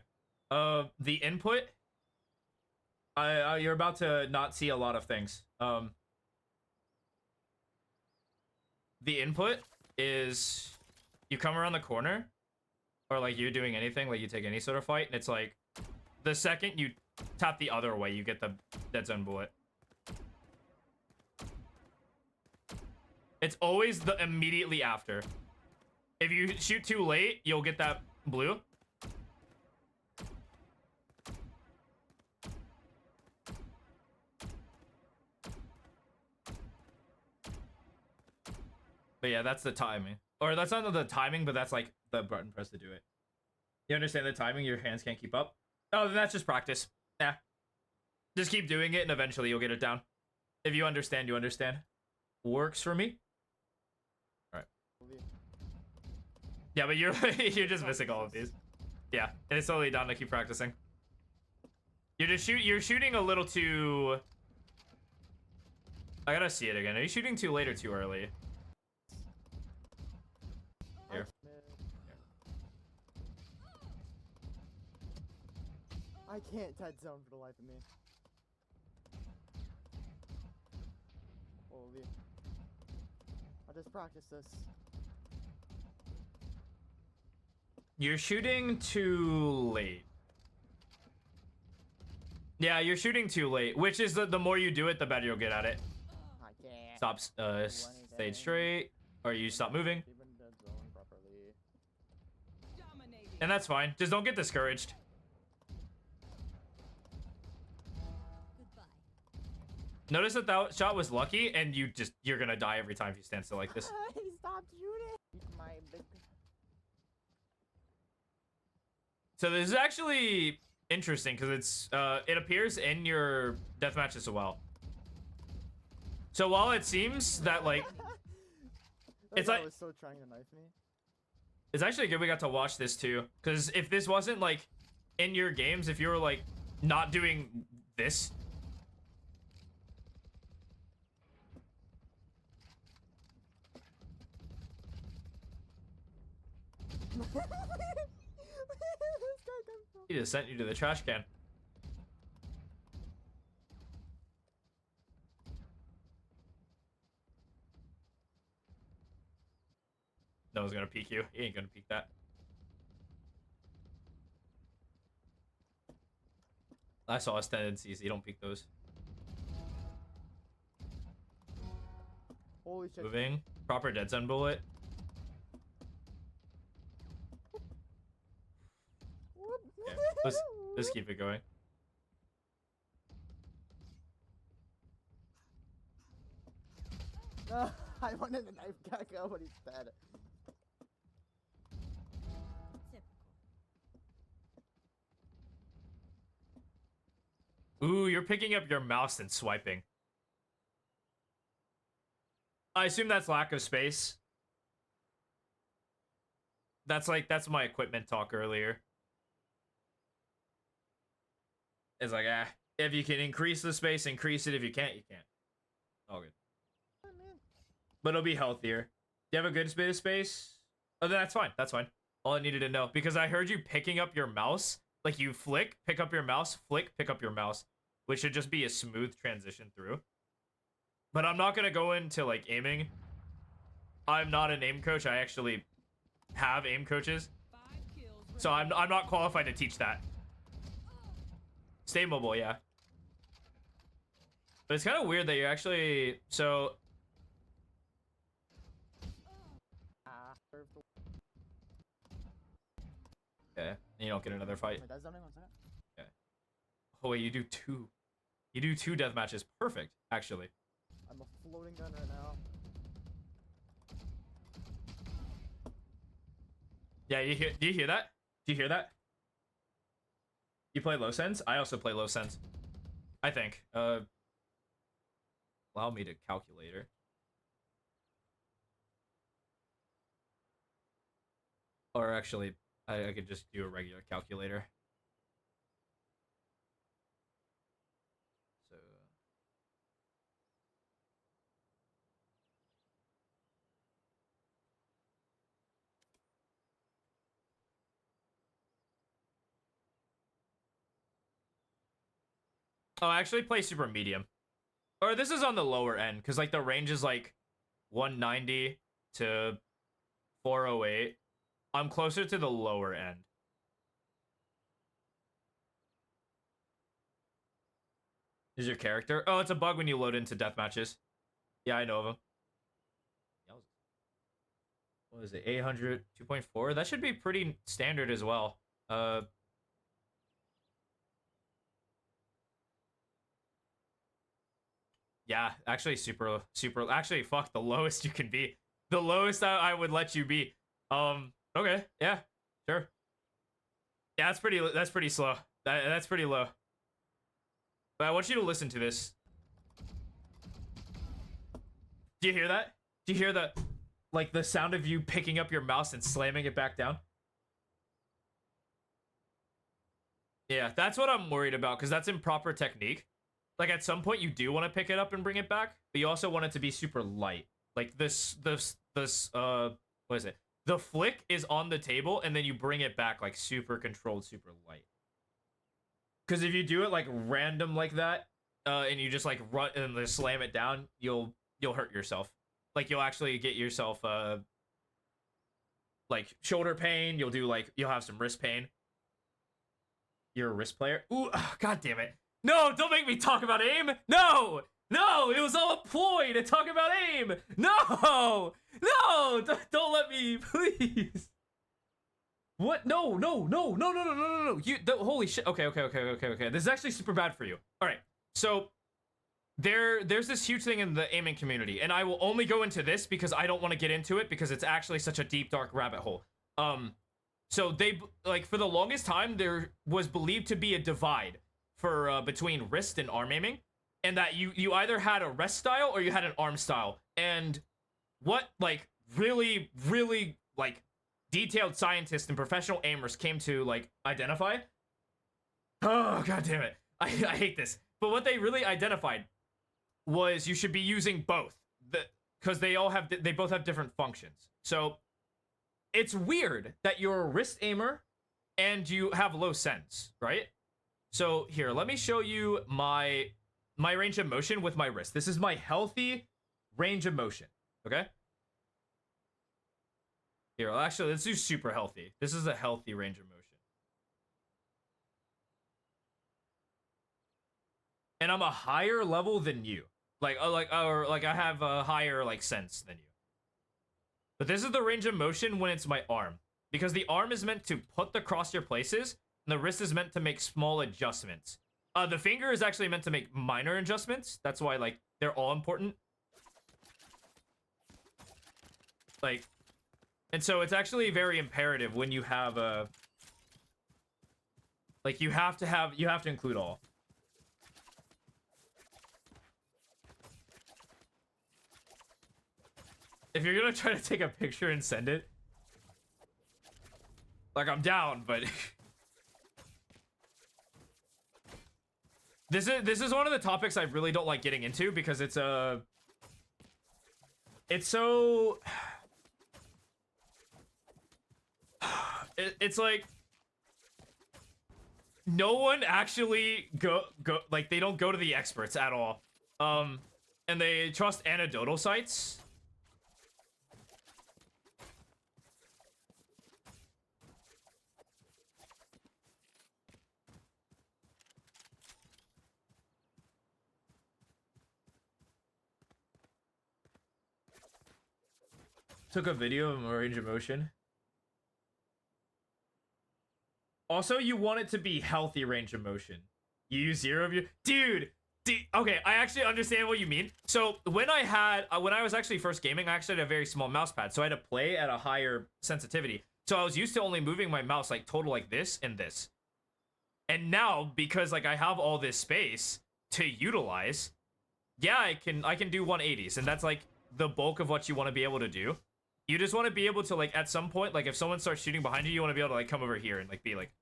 [SPEAKER 1] The input. You're about to not see a lot of things. The input is you come around the corner or like you're doing anything, like you take any sort of fight, and it's like the second you tap the other way, you get the dead zone bullet. It's always the immediately after. If you shoot too late, you'll get that blue. But yeah, that's the timing. Or that's not the timing, but that's like the button press to do it. You understand the timing? Your hands can't keep up? Oh, then that's just practice. Yeah. Just keep doing it and eventually you'll get it down. If you understand, you understand. Works for me. Alright. Yeah, but you're you're just missing all of these. Yeah, and it's totally down to keep practicing. You're shooting a little too... I gotta see it again. Are you shooting too late or too early? Here.
[SPEAKER 4] I can't dead zone for the life of me. Holy. I'll just practice this.
[SPEAKER 1] You're shooting too late. Yeah, you're shooting too late, which is the more you do it, the better you'll get at it.
[SPEAKER 4] I can't.
[SPEAKER 1] Stop, stay straight, or you stop moving.
[SPEAKER 4] Even dead zone properly.
[SPEAKER 5] Dominating.
[SPEAKER 1] And that's fine. Just don't get discouraged. Notice that that shot was lucky, and you're gonna die every time if you stand still like this.
[SPEAKER 4] He stopped shooting. My big...
[SPEAKER 1] So this is actually interesting because it's it appears in your deathmatch as well. So while it seems that like it's like
[SPEAKER 4] was so trying to knife me.
[SPEAKER 1] it's actually good we got to watch this too, because if this wasn't like in your games, if you were like not doing this. He just sent you to the trash can. No one's gonna peek you. He ain't gonna peek that. I saw his tendencies. He don't peek those.
[SPEAKER 4] Holy shit.
[SPEAKER 1] Moving. Proper dead zone bullet. Yeah, let's keep it going.
[SPEAKER 4] I wanted a knife Gecko, but he's dead.
[SPEAKER 1] Ooh, you're picking up your mouse and swiping. I assume that's lack of space. That's my equipment talk earlier. It's like, if you can increase the space, increase it. If you can't, you can't. All good. But it'll be healthier. Do you have a good bit of space? Oh, then that's fine. That's fine. All I needed to know. Because I heard you picking up your mouse. Like, you flick, pick up your mouse, flick, pick up your mouse. Which should just be a smooth transition through. But I'm not going to go into, like, aiming. I'm not an aim coach. I actually have aim coaches. So I'm not qualified to teach that. Stay mobile, yeah. But it's kind of weird that you're actually... So... Okay, you don't get another fight.
[SPEAKER 4] Wait, that's zoning 1 second.
[SPEAKER 1] Okay. Oh wait, you do 2. You do 2 death matches. Perfect, actually.
[SPEAKER 4] I'm a floating gun right now.
[SPEAKER 1] Yeah, do you hear that? Do you hear that? You play low sense? I also play low sense. I think. Allow me to calculator. Or actually, I could just do a regular calculator. So... Oh, I actually play super medium. Or this is on the lower end, because like the range is like 190 to 408. I'm closer to the lower end. Is your character? Oh, it's a bug when you load into death matches. Yeah, I know of them. What is it? 800, 2.4? That should be pretty standard as well. Yeah, actually super, actually, fuck, the lowest you can be. The lowest I would let you be. Okay, yeah, sure. Yeah, that's pretty slow. That's pretty low. But I want you to listen to this. Do you hear that? Do you hear the, like, the sound of you picking up your mouse and slamming it back down? Yeah, that's what I'm worried about, because that's improper technique. Like, at some point, you do want to pick it up and bring it back, but you also want it to be super light. Like, this, what is it? The flick is on the table, and then you bring it back, like, super controlled, super light. Because if you do it, like, random like that, and you just, like, run and just slam it down, you'll hurt yourself. Like, you'll actually get yourself, like, shoulder pain. You'll have some wrist pain. You're a wrist player? Ooh, god damn it. No, don't make me talk about aim. No, no, it was all a ploy to talk about aim. No, no, don't let me, please. What? No. Holy shit. Okay. This is actually super bad for you. All right. So there's this huge thing in the aiming community, and I will only go into this because I don't want to get into it because it's actually such a deep, dark rabbit hole. So they, like, for the longest time, there was believed to be a divide for between wrist and arm aiming, and that you either had a rest style or you had an arm style. And what, like, really like detailed scientists and professional aimers came to, like, identify, oh god damn it, I hate this, but what they really identified was you should be using both, because they both have different functions. So it's weird that you're a wrist aimer and you have low sense, right? So here, let me show you my range of motion with my wrist. This is my healthy range of motion, okay? Here, actually, let's do super healthy. This is a healthy range of motion. And I'm a higher level than you. Like I have a higher, like, sense than you. But this is the range of motion when it's my arm. Because the arm is meant to put the crosshair places, and the wrist is meant to make small adjustments. The finger is actually meant to make minor adjustments. That's why, like, they're all important. Like, and so it's actually very imperative when you have a, like, you have to include all. you're gonna try to take a picture and send it, like, I'm down, but this is one of the topics I really don't like getting into because it's so it's like no one actually go like they don't go to the experts at all, and they trust anecdotal sites. Took a video of my range of motion. Also, you want it to be healthy range of motion. You use 0 of your... Dude! Okay, I actually understand what you mean. So, when I was actually first gaming, I actually had a very small mouse pad. So, I had to play at a higher sensitivity. So, I was used to only moving my mouse, like, total like this and this. And now, because, like, I have all this space to utilize, yeah, I can do 180s. And that's, like, the bulk of what you want to be able to do. You just want to be able to, like, at some point, like, if someone starts shooting behind you, you want to be able to, like, come over here and, like, be, like...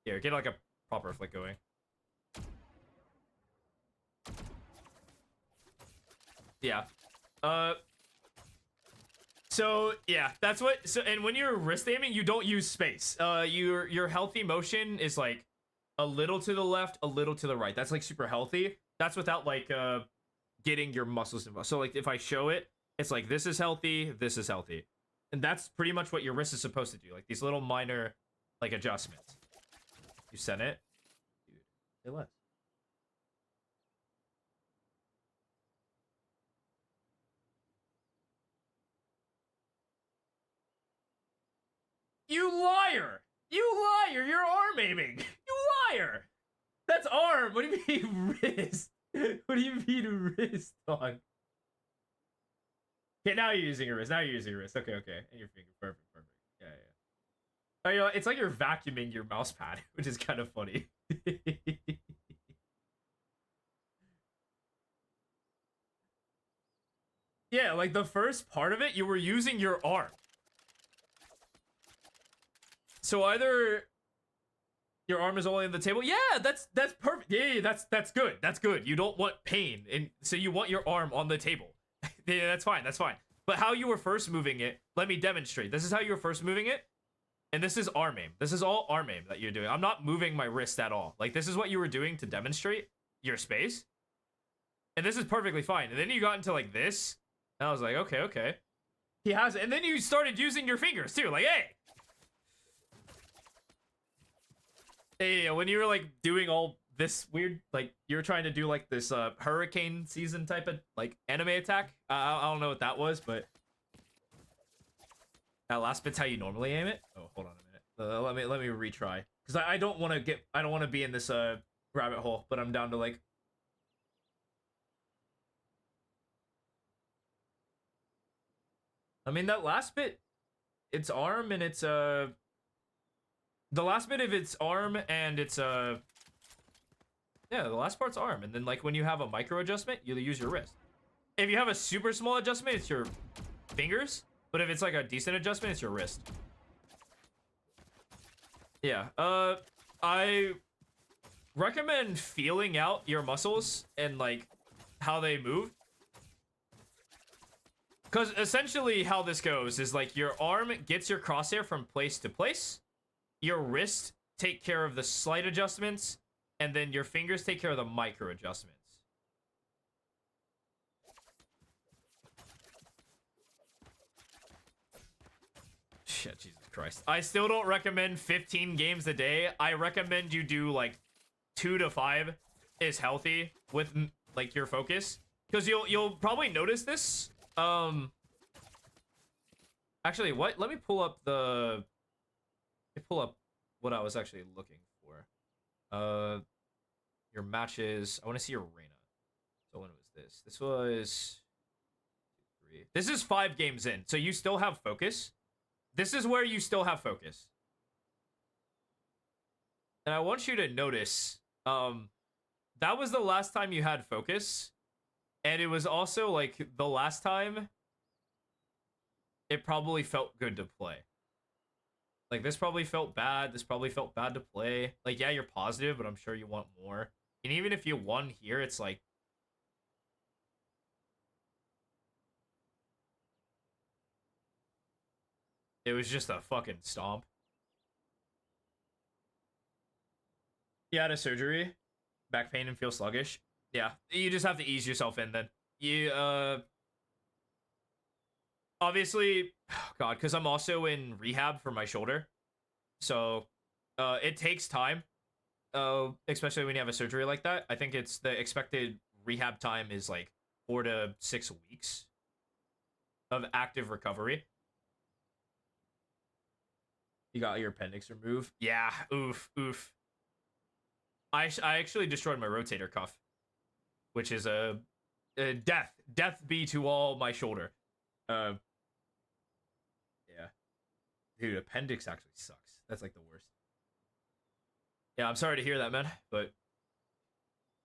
[SPEAKER 1] Here, get, like, a proper flick going. Yeah. So, yeah, that's what... So, and when you're wrist aiming, you don't use space. Your healthy motion is, like, a little to the left, a little to the right. That's, like, super healthy. That's without, like, getting your muscles involved. So, like, if I show it, it's like, this is healthy, this is healthy. And that's pretty much what your wrist is supposed to do. Like, these little minor, like, adjustments. You sent it? Dude, say less. You liar! You liar! You're arm aiming! You liar! That's arm! What do you mean wrist? What do you mean wrist, dog? Okay, now you're using your wrist. Now you're using your wrist. Okay, okay. And your finger. Perfect, perfect. Yeah, yeah. Oh, you know, it's like you're vacuuming your mouse pad, which is kind of funny. Yeah, like the first part of it, you were using your arm. So either your arm is only on the table. Yeah, that's perfect. Yeah, that's good. That's good. You don't want pain, and so you want your arm on the table. Yeah, that's fine. That's fine. But how you were first moving it, let me demonstrate. This is how you were first moving it. And this is arm aim. This is all arm aim that you're doing. I'm not moving my wrist at all. Like, this is what you were doing to demonstrate your space. And this is perfectly fine. And then you got into, like, this. And I was like, okay, okay. He has it. And then you started using your fingers, too. Like, hey. Hey, when you were, like, doing all this weird, like, you were trying to do, like, this hurricane season type of, like, anime attack. I don't know what that was, but... That last bit's how you normally aim it? Oh, hold on a minute. Let me retry. Because I don't want to be in this, rabbit hole, but I'm down to, like... I mean, that last bit, it's arm and it's, the last bit of it's arm and it's, yeah, the last part's arm. And then, like, when you have a micro adjustment, you use your wrist. If you have a super small adjustment, it's your fingers. But if it's, like, a decent adjustment, it's your wrist. Yeah, I recommend feeling out your muscles and, like, how they move. Because essentially how this goes is, like, your arm gets your crosshair from place to place. Your wrist take care of the slight adjustments. And then your fingers take care of the micro adjustments. Shit, Jesus Christ. I still don't recommend 15 games a day. I recommend you do, like, 2 to 5 is healthy with, like, your focus. Because you'll probably notice this. Actually, what? Let me pull up what I was actually looking for. Your matches. I want to see your arena. So when was this? This was 3. This is 5 games in. So you still have focus. This is where you still have focus. And I want you to notice, that was the last time you had focus. And it was also, like, the last time it probably felt good to play. Like, this probably felt bad. This probably felt bad to play. Like, yeah, you're positive, but I'm sure you want more. And even if you won here, it's like... It was just a fucking stomp. You had a surgery, back pain and feel sluggish. Yeah, you just have to ease yourself in then. You, obviously, oh God, because I'm also in rehab for my shoulder. So, it takes time, especially when you have a surgery like that. I think it's the expected rehab time is like 4 to 6 weeks of active recovery. You got your appendix removed? Yeah, oof, oof. I actually destroyed my rotator cuff, which is a death be to all my shoulder. Yeah, dude, appendix actually sucks. That's like the worst. Yeah, I'm sorry to hear that, man, but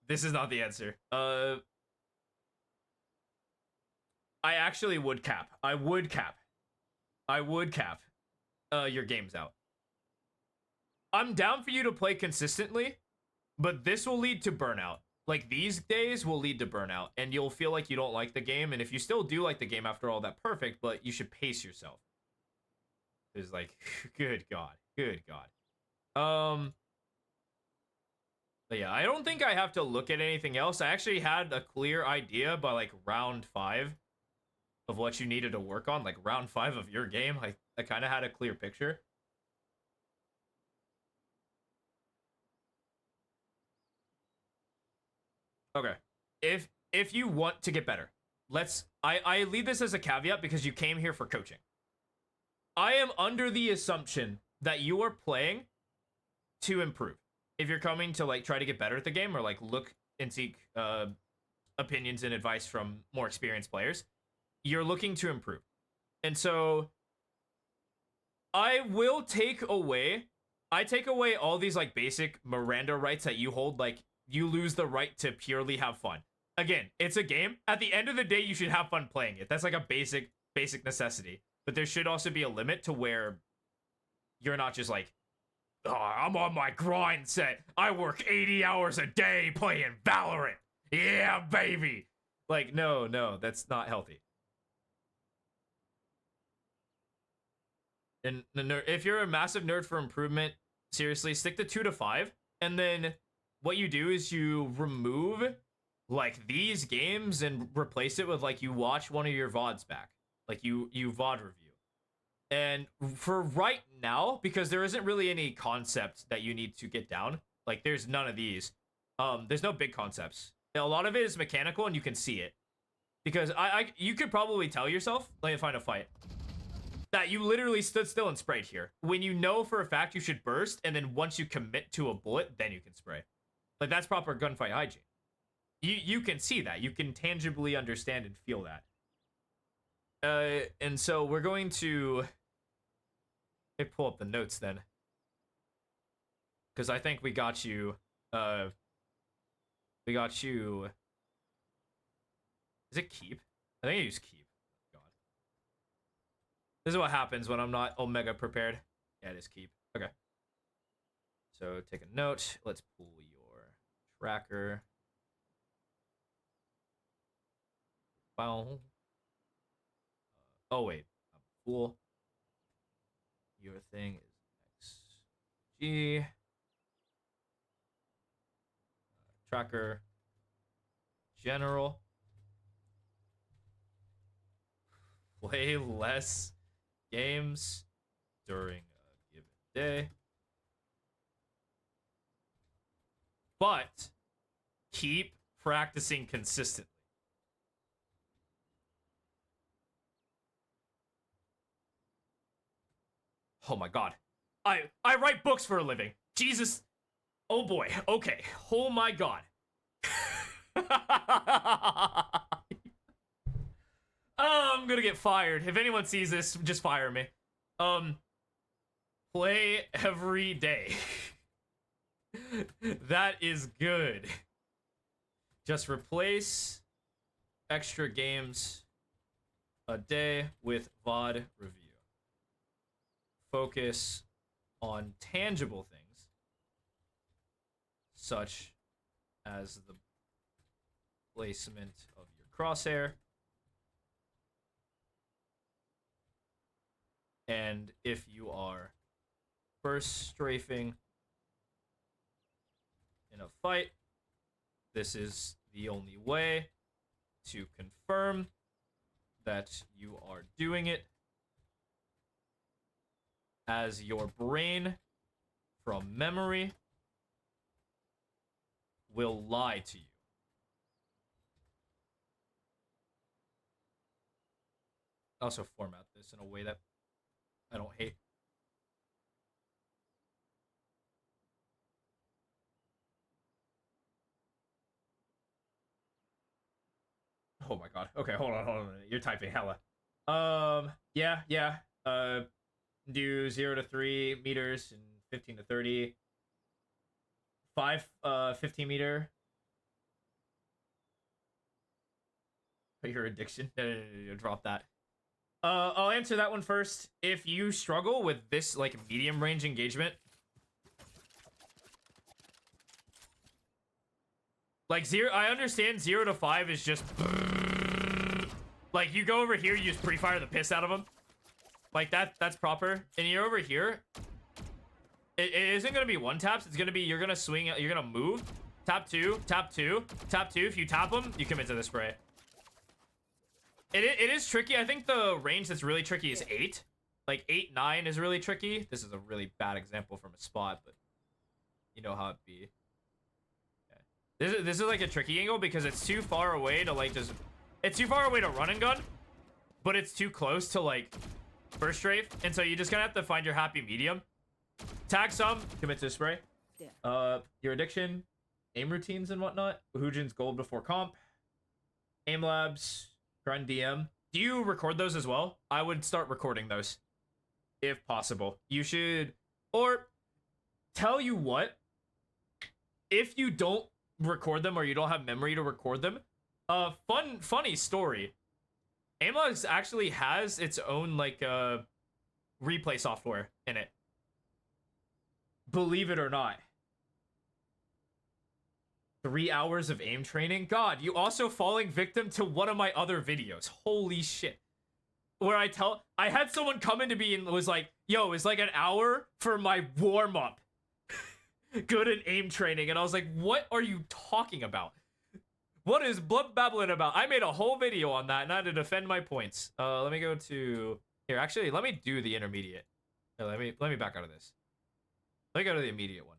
[SPEAKER 1] this is not the answer. I actually would cap. I would cap your games out. I'm down for you to play consistently, but this will lead to burnout. Like, these days will lead to burnout, and you'll feel like you don't like the game, and if you still do like the game after all, that perfect, but you should pace yourself. It's like, good God. But yeah, I don't think I have to look at anything else. I actually had a clear idea by, like, round 5 of what you needed to work on. Like, round 5 of your game, I kind of had a clear picture. Okay. If you want to get better, I leave this as a caveat because you came here for coaching. I am under the assumption that you are playing to improve. If you're coming to, like, try to get better at the game or, like, look and seek opinions and advice from more experienced players, you're looking to improve. And so I take away all these, like, basic Miranda rights that you hold. Like, you lose the right to purely have fun. Again, it's a game. At the end of the day, you should have fun playing it. That's like a basic necessity. But there should also be a limit to where you're not just like, oh, I'm on my grind set. I work 80 hours a day playing Valorant. Yeah, baby. Like, no, that's not healthy. And if you're a massive nerd for improvement, seriously, stick to 2 to 5. And then what you do is you remove, like, these games and replace it with, like, you watch one of your VODs back. Like, you VOD review. And for right now, because there isn't really any concept that you need to get down, like, there's none of these. There's no big concepts. A lot of it is mechanical, and you can see it. Because you could probably tell yourself, let me find a fight, that you literally stood still and sprayed here. When you know for a fact you should burst, and then once you commit to a bullet, then you can spray. Like, that's proper gunfight hygiene. You can see that. You can tangibly understand and feel that. And so we're going to... Let me pull up the notes then. Because I think we got you... Is it keep? I think I use keep. God. This is what happens when I'm not Omega prepared. Yeah, it is keep. Okay. So take a note. Let's pull your tracker. Wow. Oh, wait. I'm a fool. Your thing is XG. Tracker. General. Play less games during a given day. But keep practicing consistently. Oh my God. I write books for a living. Jesus. Oh boy. Okay. Oh my God. Oh, I'm gonna get fired. If anyone sees this, just fire me. Play every day. That is good. Just replace extra games a day with VOD review. Focus on tangible things, such as the placement of your crosshair. And if you are burst strafing in a fight, this is the only way to confirm that you are doing it, as your brain from memory will lie to you. Also format this in a way that I don't hate. Oh my god. Okay, hold on. You're typing hella. Yeah. Do 0 to 3 meters and 15 to 30. 15 meter. Your addiction. No, drop that. I'll answer that one first. If you struggle with this, like, medium range engagement, like, I understand 0 to 5 is just, like, you go over here, you just pre-fire the piss out of them. Like, that's proper. And you're over here, it isn't gonna be one taps. It's gonna be, you're gonna swing, you're gonna move, tap two, tap two, tap two. If you tap them, you commit to the spray. It is tricky. I think the range that's really tricky is 8. Like 8, 9 is really tricky. This is a really bad example from a spot, but you know how it be. Okay. This is like a tricky angle because it's too far away to like just, it's too far away to run and gun, but it's too close to like burst strafe, and so you just gonna have to find your happy medium. Tag some, commit to spray. Your addiction, aim routines and whatnot. Hujin's gold before comp, aim labs. Grind DM. Do you record those as well? I would start recording those, if possible. You should, or tell you what, if you don't record them or you don't have memory to record them, funny story. Aimlabs actually has its own like replay software in it. Believe it or not. 3 hours of aim training? God, you also falling victim to one of my other videos. Holy shit. Where I had someone come into me and was like, yo, it's like an hour for my warm-up. Good at aim training. And I was like, what are you talking about? What is blood babbling about? I made a whole video on that and I had to defend my points. Let me go to here. Actually, let me do the intermediate. Here, let me back out of this. Let me go to the immediate one.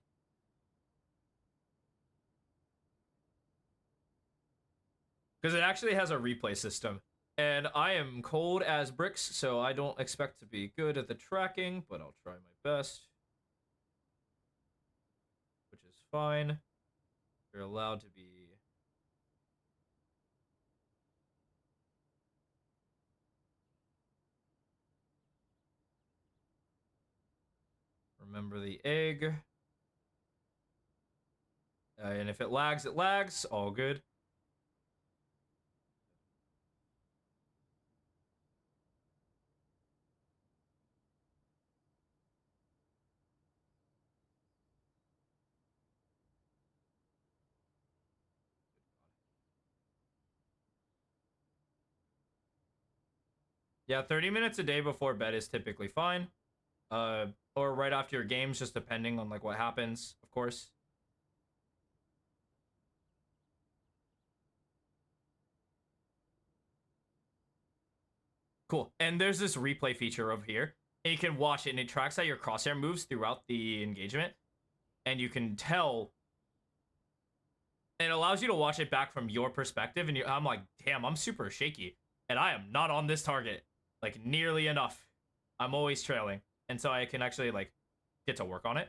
[SPEAKER 1] Because it actually has a replay system. And I am cold as bricks, so I don't expect to be good at the tracking, but I'll try my best. Which is fine. You're allowed to be... Remember the egg. And if it lags, it lags. All good. Yeah, 30 minutes a day before bed is typically fine. Or right after your games, just depending on like what happens, of course. Cool. And there's this replay feature over here. And you can watch it, and it tracks how your crosshair moves throughout the engagement. And you can tell. And it allows you to watch it back from your perspective. And I'm like, damn, I'm super shaky. And I am not on this target. Like, nearly enough. I'm always trailing. And so I can actually, like, get to work on it.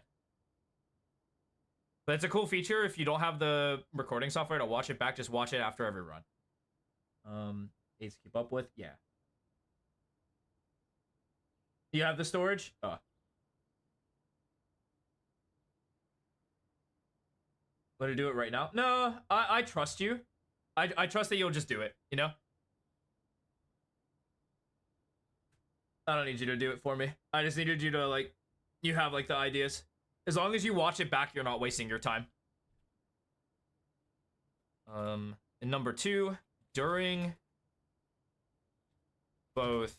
[SPEAKER 1] But it's a cool feature. If you don't have the recording software to watch it back, just watch it after every run. Aids to keep up with? Yeah. You have the storage? Oh. Want to do it right now? No, I trust you. I trust that you'll just do it, you know? I don't need you to do it for me. I just needed you to, like, you have, like, the ideas. As long as you watch it back, you're not wasting your time. And number 2, during both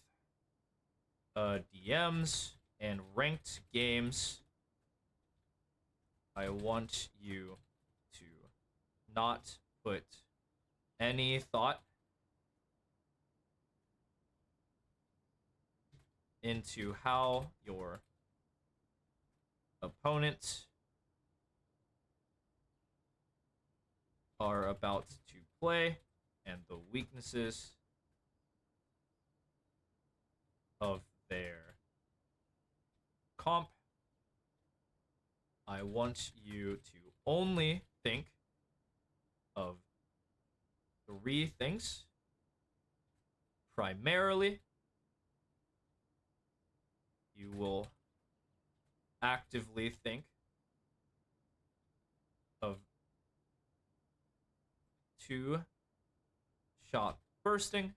[SPEAKER 1] DMs and ranked games, I want you to not put any thought into how your opponents are about to play and the weaknesses of their comp. I want you to only think of 3 things. Primarily, you will actively think of 2 shot bursting,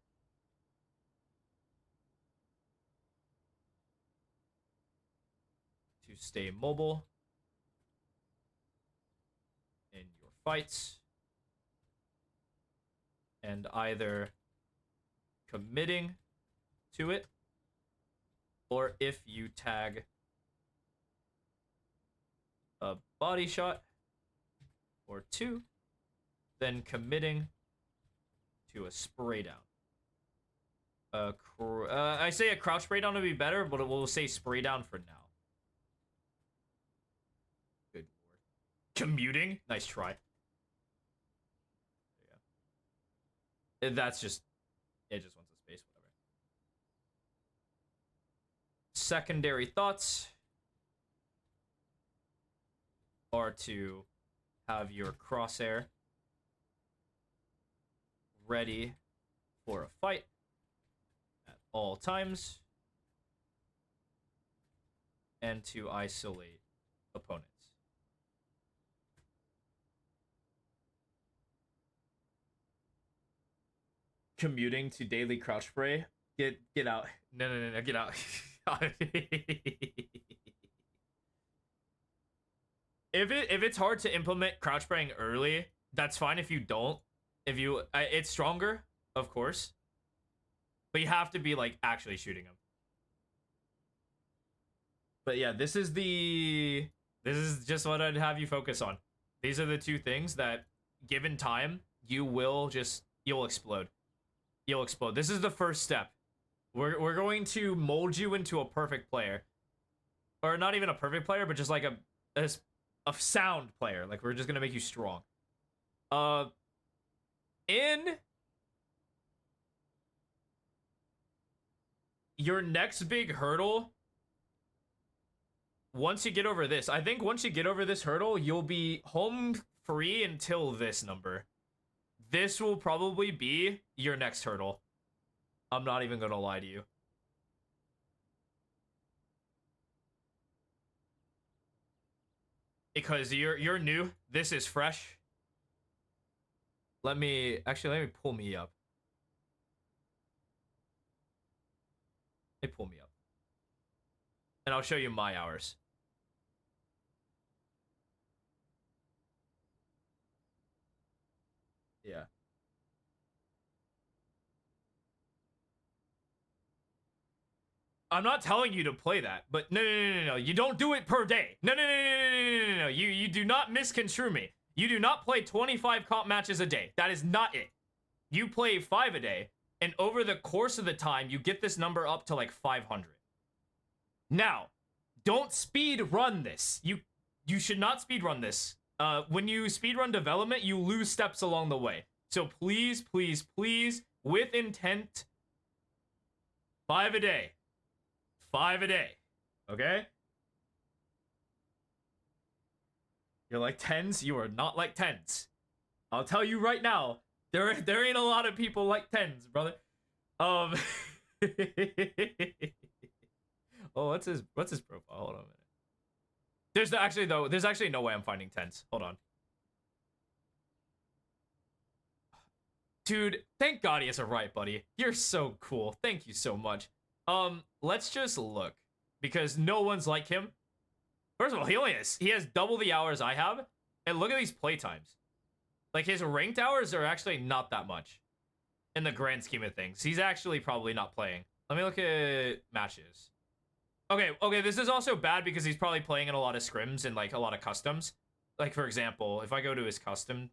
[SPEAKER 1] to stay mobile in your fights, and either committing to it, or if you tag a body shot or 2, then committing to a spray down. I say a crouch spray down would be better, but it will say spray down for now. Good lord. Commuting? Nice try. Yeah. That's just... It just wants a space, whatever. Secondary thoughts are to have your crosshair ready for a fight at all times, and to isolate opponents. Commuting to daily crouch spray? Get out. No, get out. If it's hard to implement crouch spraying early, that's fine if you don't. If you, it's stronger, of course. But you have to be, like, actually shooting them. But yeah, this is just what I'd have you focus on. These are the 2 things that, given time, you'll explode. You'll explode. This is the first step. We're going to mold you into a perfect player. Or not even a perfect player, but just like a sound player. Like, we're just gonna make you strong. In your next big hurdle, once you get over this, I think once you get over this hurdle, you'll be home free until this number. This will probably be your next hurdle. I'm not even gonna lie to you. Because you're new. This is fresh. Let me pull me up. Let me pull me up. And I'll show you my hours. Yeah. I'm not telling you to play that, but no. You don't do it per day. No. You do not misconstrue me. You do not play 25 comp matches a day. That is not it. You play 5 a day, and over the course of the time, you get this number up to like 500. Now, don't speed run this. You should not speed run this. When you speed run development, you lose steps along the way. So please, with intent, 5 a day. 5 a day. Okay? You're like 10s? You are not like 10s. I'll tell you right now, there ain't a lot of people like 10s, brother. Oh, what's his profile? Hold on a minute. There's actually no way I'm finding 10s. Hold on. Dude, thank God he has a right, buddy. You're so cool. Thank you so much. Let's just look because no one's like him. First of all, he has double the hours I have, and look at these play times. Like his ranked hours are actually not that much in the grand scheme of things. He's actually probably not playing. Let me look at matches. Okay, this is also bad because he's probably playing in a lot of scrims and like a lot of customs. Like for example, if I go to his custom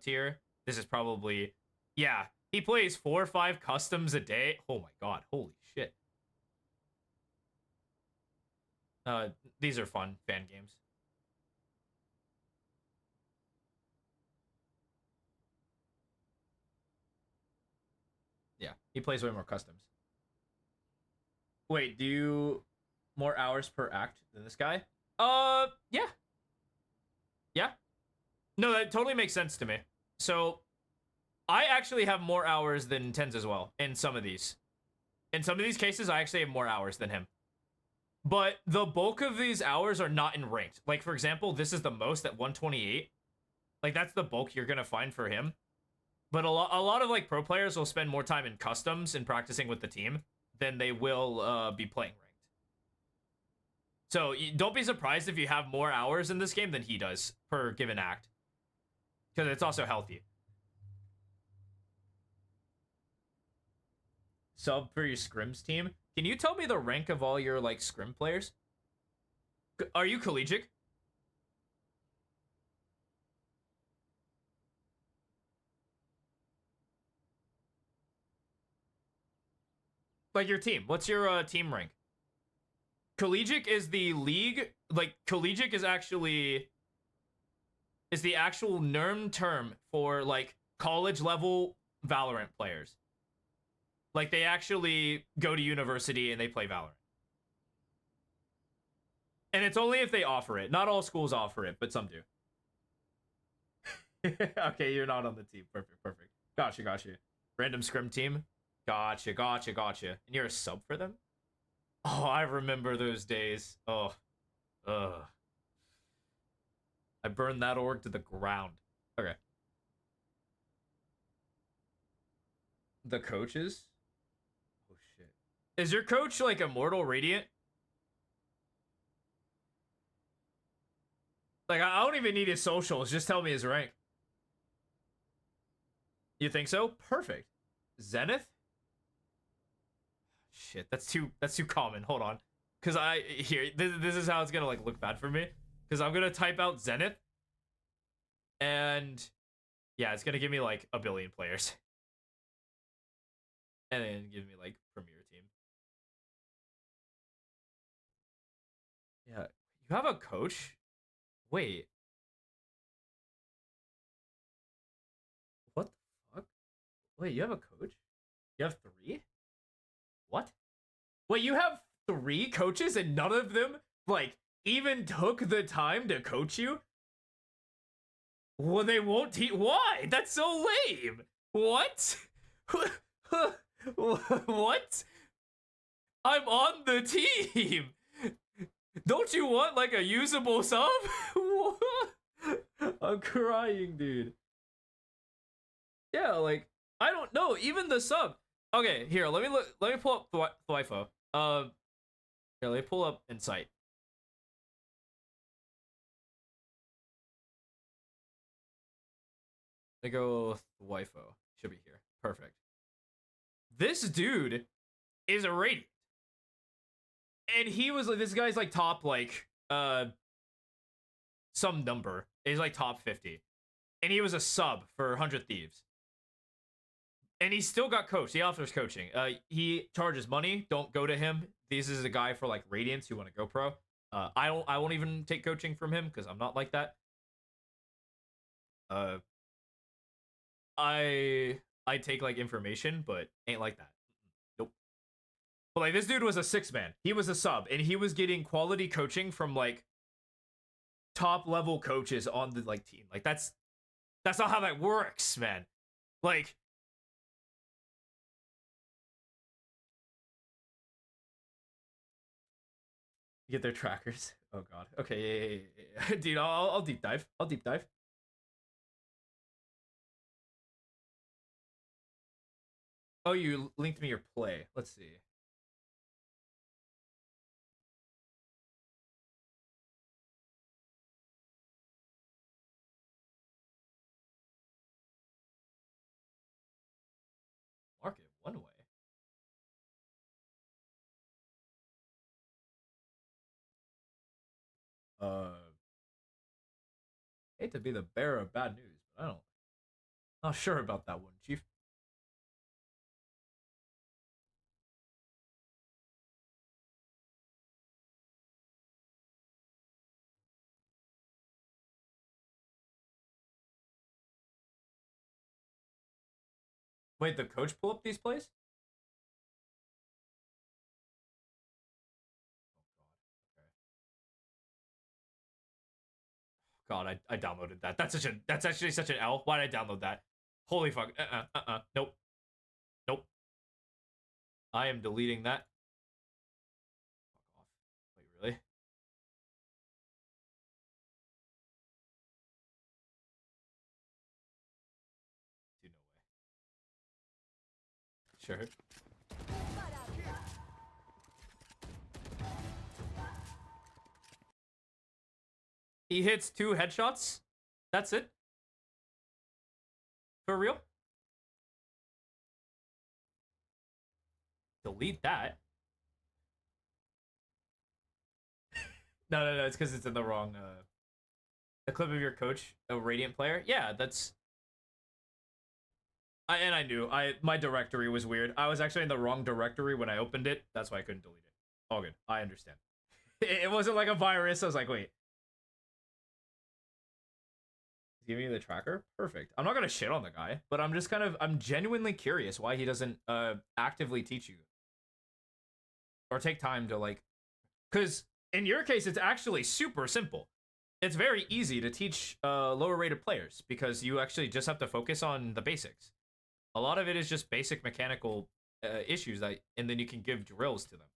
[SPEAKER 1] tier, this is probably, yeah, he plays 4 or 5 customs a day. Oh my god, holy shit. These are fun fan games. Yeah, he plays way more customs. Wait, do you more hours per act than this guy? Yeah. Yeah. No, that totally makes sense to me. So, I actually have more hours than Tens as well in some of these. In some of these cases, I actually have more hours than him. But the bulk of these hours are not in ranked. Like, for example, this is the most at 128. Like, that's the bulk you're going to find for him. But a lot of, like, pro players will spend more time in customs and practicing with the team than they will be playing ranked. So, don't be surprised if you have more hours in this game than he does per given act. Because it's also healthy. Sub for your scrims team. Can you tell me the rank of all your, like, scrim players? Are you collegiate? Like, your team. What's your team rank? Collegiate is the league. Like, collegiate is actually... is the actual NERM term for, like, college-level Valorant players. Like, they actually go to university and they play Valorant. And it's only if they offer it. Not all schools offer it, but some do. Okay, you're not on the team. Perfect. Gotcha. Random scrim team. Gotcha. And you're a sub for them? Oh, I remember those days. Oh. Ugh. I burned that org to the ground. Okay. The coaches? Oh, shit. Is your coach, like, Immortal Radiant? Like, I don't even need his socials. Just tell me his rank. You think so? Perfect. Zenith? Shit, that's too common. Hold on. Because this is how it's gonna, like, look bad for me. Because I'm gonna type out Zenith. And yeah, it's gonna give me, like, a billion players. And then give me, like, Premier Team. Yeah. You have a coach? Wait. What the fuck? Wait, you have a coach? You have 3? What? Wait, you have 3 coaches and none of them, like, even took the time to coach you? Well, they won't teach. Why? That's so lame. What? What? I'm on the team. Don't you want, like, a usable sub? I'm crying, dude. Yeah, like, I don't know. Even the sub. Okay, here, let me pull up Thwifo. Here, let me pull up Insight. Let me go Thwifo. Should be here. Perfect. This dude is a Radiant. And he was like, this guy's like top, like, some number. He's like top 50. And he was a sub for 100 Thieves. And he still got coached. He offers coaching. He charges money. Don't go to him. This is a guy for, like, Radiants who want to go pro. I won't even take coaching from him because I'm not like that. I take, like, information, but ain't like that. Nope. But, like, this dude was a 6-man. He was a sub, and he was getting quality coaching from, like, top level coaches on the, like, team. Like, that's not how that works, man. Like, get their trackers. Oh god. Okay, yeah. Dude, I'll deep dive. I'll deep dive. Oh, you linked me your play. Let's see. Hate to be the bearer of bad news, but I don't. Not sure about that one, Chief. Wait, the coach pull up these plays? God, I downloaded that. That's actually such an L. Why did I download that? Holy fuck. Nope. Nope. I am deleting that. Fuck off. Wait, really? Dude, no way. Sure. He hits 2 headshots. That's it. For real? Delete that. No. It's because it's in the wrong. The clip of your coach, a Radiant player. Yeah, that's. I knew my directory was weird. I was actually in the wrong directory when I opened it. That's why I couldn't delete it. All good. I understand. It wasn't like a virus. I was like, wait. He's giving you the tracker? Perfect. I'm not gonna shit on the guy, but I'm genuinely curious why he doesn't actively teach you. Or take time to like, because in your case, it's actually super simple. It's very easy to teach lower rated players because you actually just have to focus on the basics. A lot of it is just basic mechanical issues and then you can give drills to them.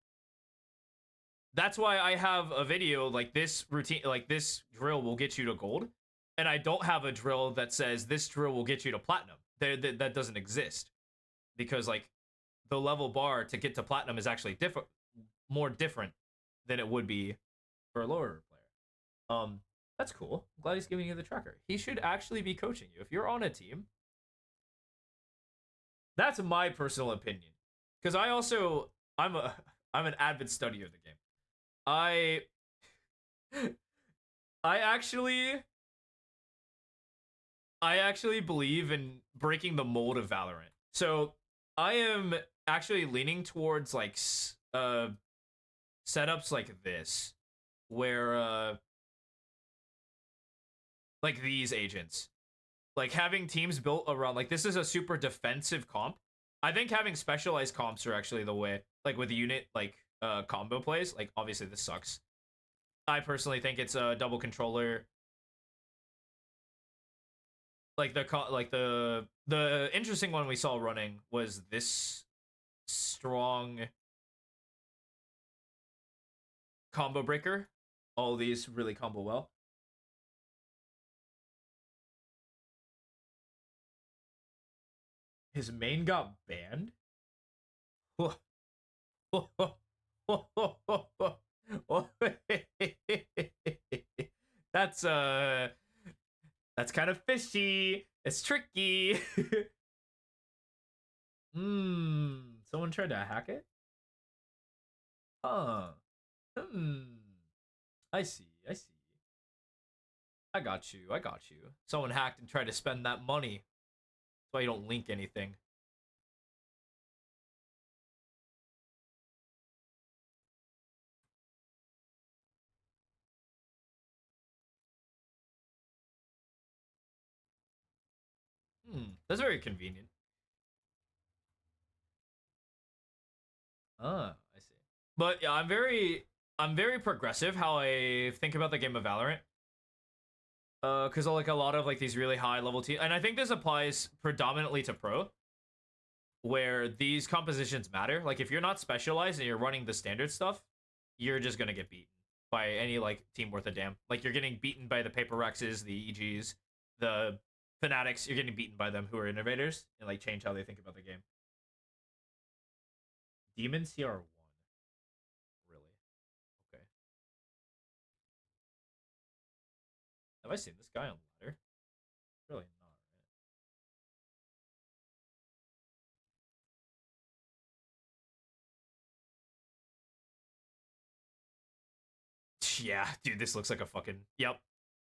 [SPEAKER 1] That's why I have a video like this routine, like this drill will get you to gold, and I don't have a drill that says this drill will get you to platinum. That doesn't exist because like the level bar to get to platinum is actually more different than it would be for a lower player. That's cool. I'm glad he's giving you the tracker. He should actually be coaching you. If you're on a team, that's my personal opinion. Because I'm an avid studier of the game. I actually believe in breaking the mold of Valorant. So I am actually leaning towards like setups like this, where like these agents, like having teams built around like this is a super defensive comp. I think having specialized comps are actually the way, like with unit like combo plays. Like obviously this sucks. I personally think it's a double controller. Like the interesting one we saw running was this strong combo breaker. All these really combo well. His main got banned. That's kind of fishy. It's tricky. Someone tried to hack it? Huh. I see. I got you. Someone hacked and tried to spend that money. That's why you don't link anything. That's very convenient. I see. But yeah, I'm very progressive how I think about the game of Valorant. Because like a lot of like these really high level teams, and I think this applies predominantly to pro, where these compositions matter. Like if you're not specialized and you're running the standard stuff, you're just gonna get beaten by any like team worth a damn. Like you're getting beaten by the Paper Rexes, the EGs, the Fanatics. You're getting beaten by them who are innovators and like change how they think about the game. Demon CR1. Really? Okay. Have I seen this guy on ladder? Really not, right? Yeah, dude, this looks like a fucking... Yep.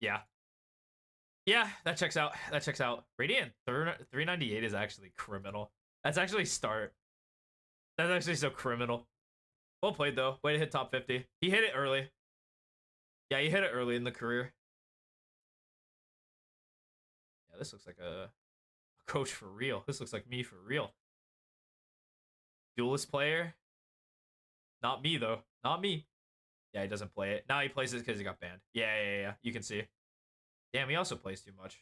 [SPEAKER 1] Yeah. Yeah, that checks out. That checks out. Radiant 398 is actually criminal. That's actually start. That's actually so criminal. Well played, though. Way to hit top 50. He hit it early. Yeah, he hit it early in the career. Yeah, this looks like a coach for real. This looks like me for real. Duelist player. Not me, though. Not me. Yeah, he doesn't play it. Now he plays it because he got banned. Yeah. You can see. Damn, he also plays too much.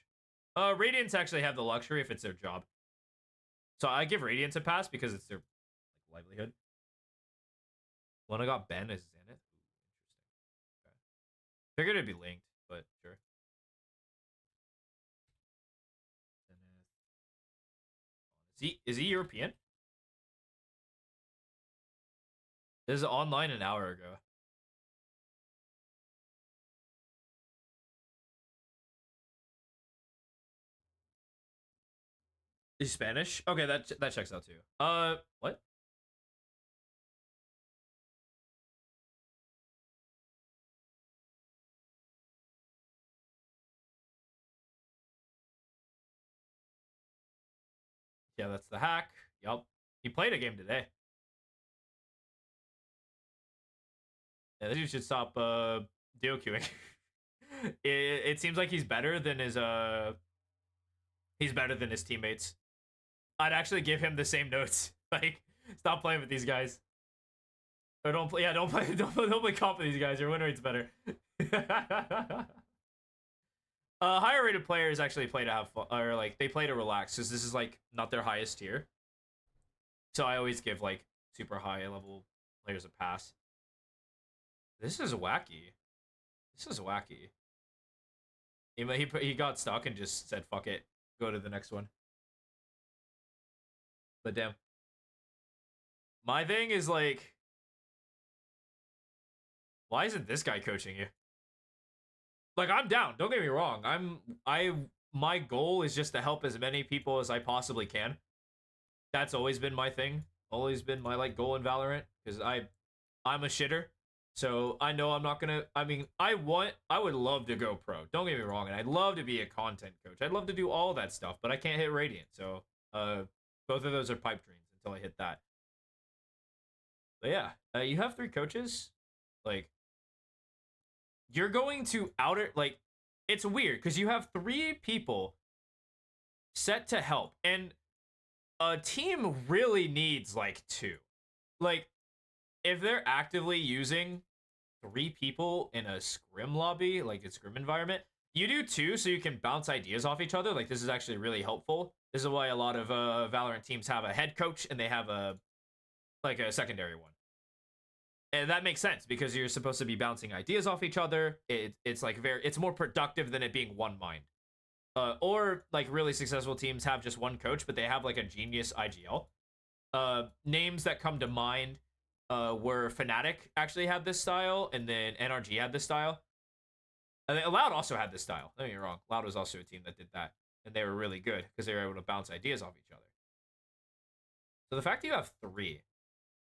[SPEAKER 1] Radiants actually have the luxury if it's their job. So I give Radiants a pass because it's their livelihood. One I got banned is Zenith. Ooh, interesting. Okay. Figured it'd be linked, but sure. Is he European? This is online an hour ago. Is Spanish? Okay, that checks out too. What? Yeah, that's the hack. Yup. He played a game today. Yeah, this dude should stop deal queuing. It seems like he's better than his teammates. I'd actually give him the same notes. Like, stop playing with these guys. Or don't play. Yeah, don't play. Don't play comp with these guys. Your win rate's better. Higher rated players actually play to have fun, or like they play to relax, because this is like not their highest tier. So I always give like super high level players a pass. This is wacky. This is wacky. He got stuck and just said fuck it, go to the next one. But damn. My thing is like, why isn't this guy coaching you? Like, I'm down. Don't get me wrong. My goal is just to help as many people as I possibly can. That's always been my thing. Always been my like goal in Valorant, because I'm a shitter. So I know I'm not gonna. I mean, I would love to go pro. Don't get me wrong, and I'd love to be a content coach. I'd love to do all that stuff, but I can't hit Radiant. So both of those are pipe dreams until I hit that. But yeah, you have 3 coaches. Like, you're going to outer, like, it's weird because you have 3 people set to help, and a team really needs like 2. Like, if they're actively using 3 people in a scrim lobby, like a scrim environment, you do 2 so you can bounce ideas off each other. Like, this is actually really helpful. This is why a lot of Valorant teams have a head coach and they have a secondary one. And that makes sense because you're supposed to be bouncing ideas off each other. It's like it's more productive than it being one mind. Or like really successful teams have just one coach, but they have like a genius IGL. Names that come to mind were Fnatic actually had this style, and then NRG had this style. And then Loud also had this style. Don't get me wrong. Loud was also a team that did that, and they were really good because they were able to bounce ideas off each other. So the fact that you have 3,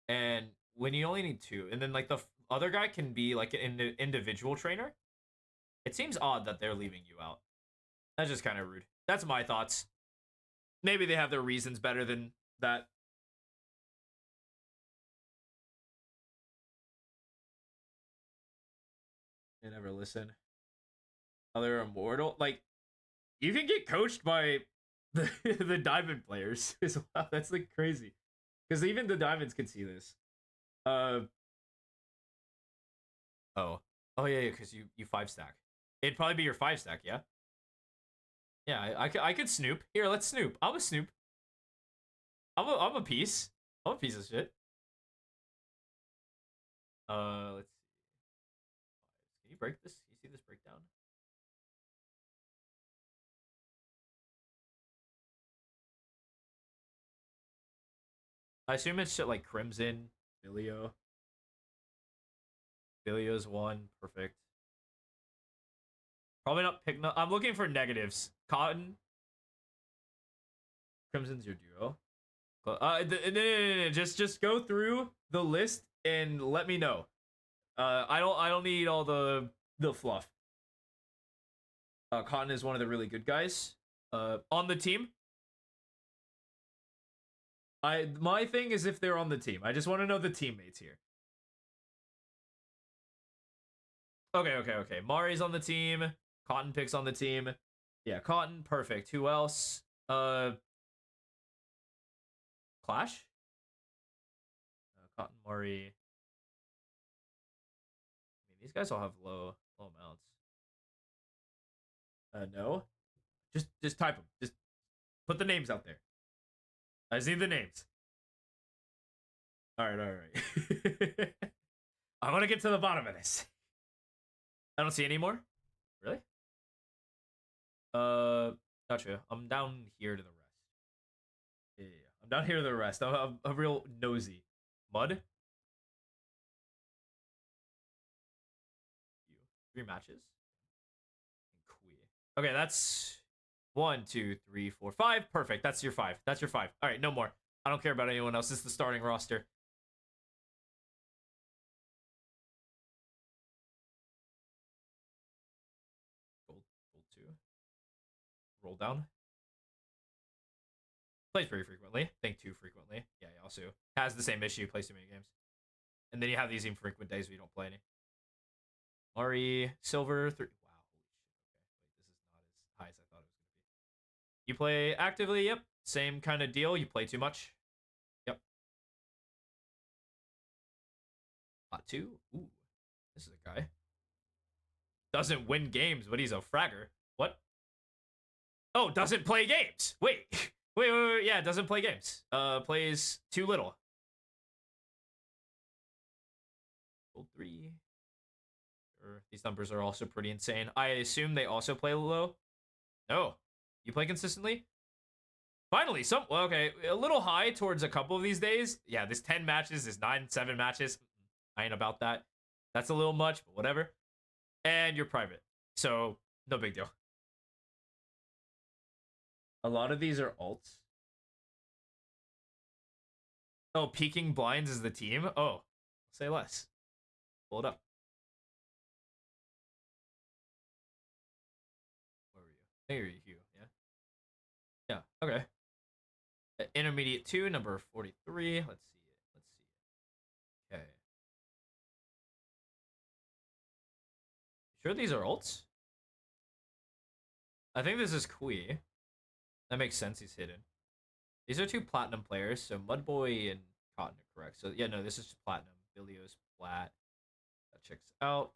[SPEAKER 1] and when you only need 2, and then like the other guy can be like an individual trainer, it seems odd that they're leaving you out. That's just kind of rude. That's my thoughts. Maybe they have their reasons better than that. They never listen. Other Immortal, like, you can get coached by the Diamond players as well. That's like crazy, because even the Diamonds can see this. Oh yeah, because you 5-stack. It'd probably be your 5-stack, yeah. Yeah, I could snoop. Here, let's snoop. I'm a snoop. I'm a piece. I'm a piece of shit. Let's see. Can you break this? Can you see this breakdown? I assume it's shit like Crimson, Filio. Filio's 1, perfect. Probably not pick. No, I'm looking for negatives. Cotton. Crimson's your duo. No. Just go through the list and let me know. I don't need all the fluff. Cotton is one of the really good guys on the team. My thing is if they're on the team. I just want to know the teammates here. Okay. Mari's on the team. Cotton Pick's on the team. Yeah, Cotton, perfect. Who else? Clash? Cotton, Mari. I mean, these guys all have low amounts. No. Just type them. Just put the names out there. I see the names. All right. I want to get to the bottom of this. I don't see any more. Really? Gotcha. I'm down here to the rest. Yeah. I'm down here to the rest. I'm a real nosy. Mud? 3 matches? Okay, that's 1, 2, 3, 4, 5. Perfect. That's your 5. That's your 5. All right, no more. I don't care about anyone else. This is the starting roster. Gold 2. Roll down. Plays pretty frequently. Think too frequently. Yeah, he also has the same issue. Plays too many games. And then you have these infrequent days where you don't play any. Mari, silver 3. Wow, holy shit. Okay, wait, this is not as high as I thought it was going to be. You play actively. Yep. Same kind of deal. You play too much. Yep. Hot 2. Ooh, this is a guy. Doesn't win games, but he's a fragger. What? Oh, doesn't play games. Wait. Wait. Yeah, doesn't play games. Plays too little. Gold 3. Sure. These numbers are also pretty insane. I assume they also play low. No. You play consistently? Finally, well, okay, a little high towards a couple of these days. Yeah, this 10 matches, this 9, 7 matches. I ain't about that. That's a little much, but whatever. And you're private, so no big deal. A lot of these are alts. Oh, peeking blinds is the team? Oh, say less. Pull it up. Where were you? There you, yeah. Yeah, okay. Intermediate 2, number 43. Let's see it. Okay. Sure these are alts? I think this is Kui. That makes sense, he's hidden. These are 2 platinum players, so Mudboy and Cotton are correct. So yeah, no, this is just platinum. Bilio's flat. That checks out.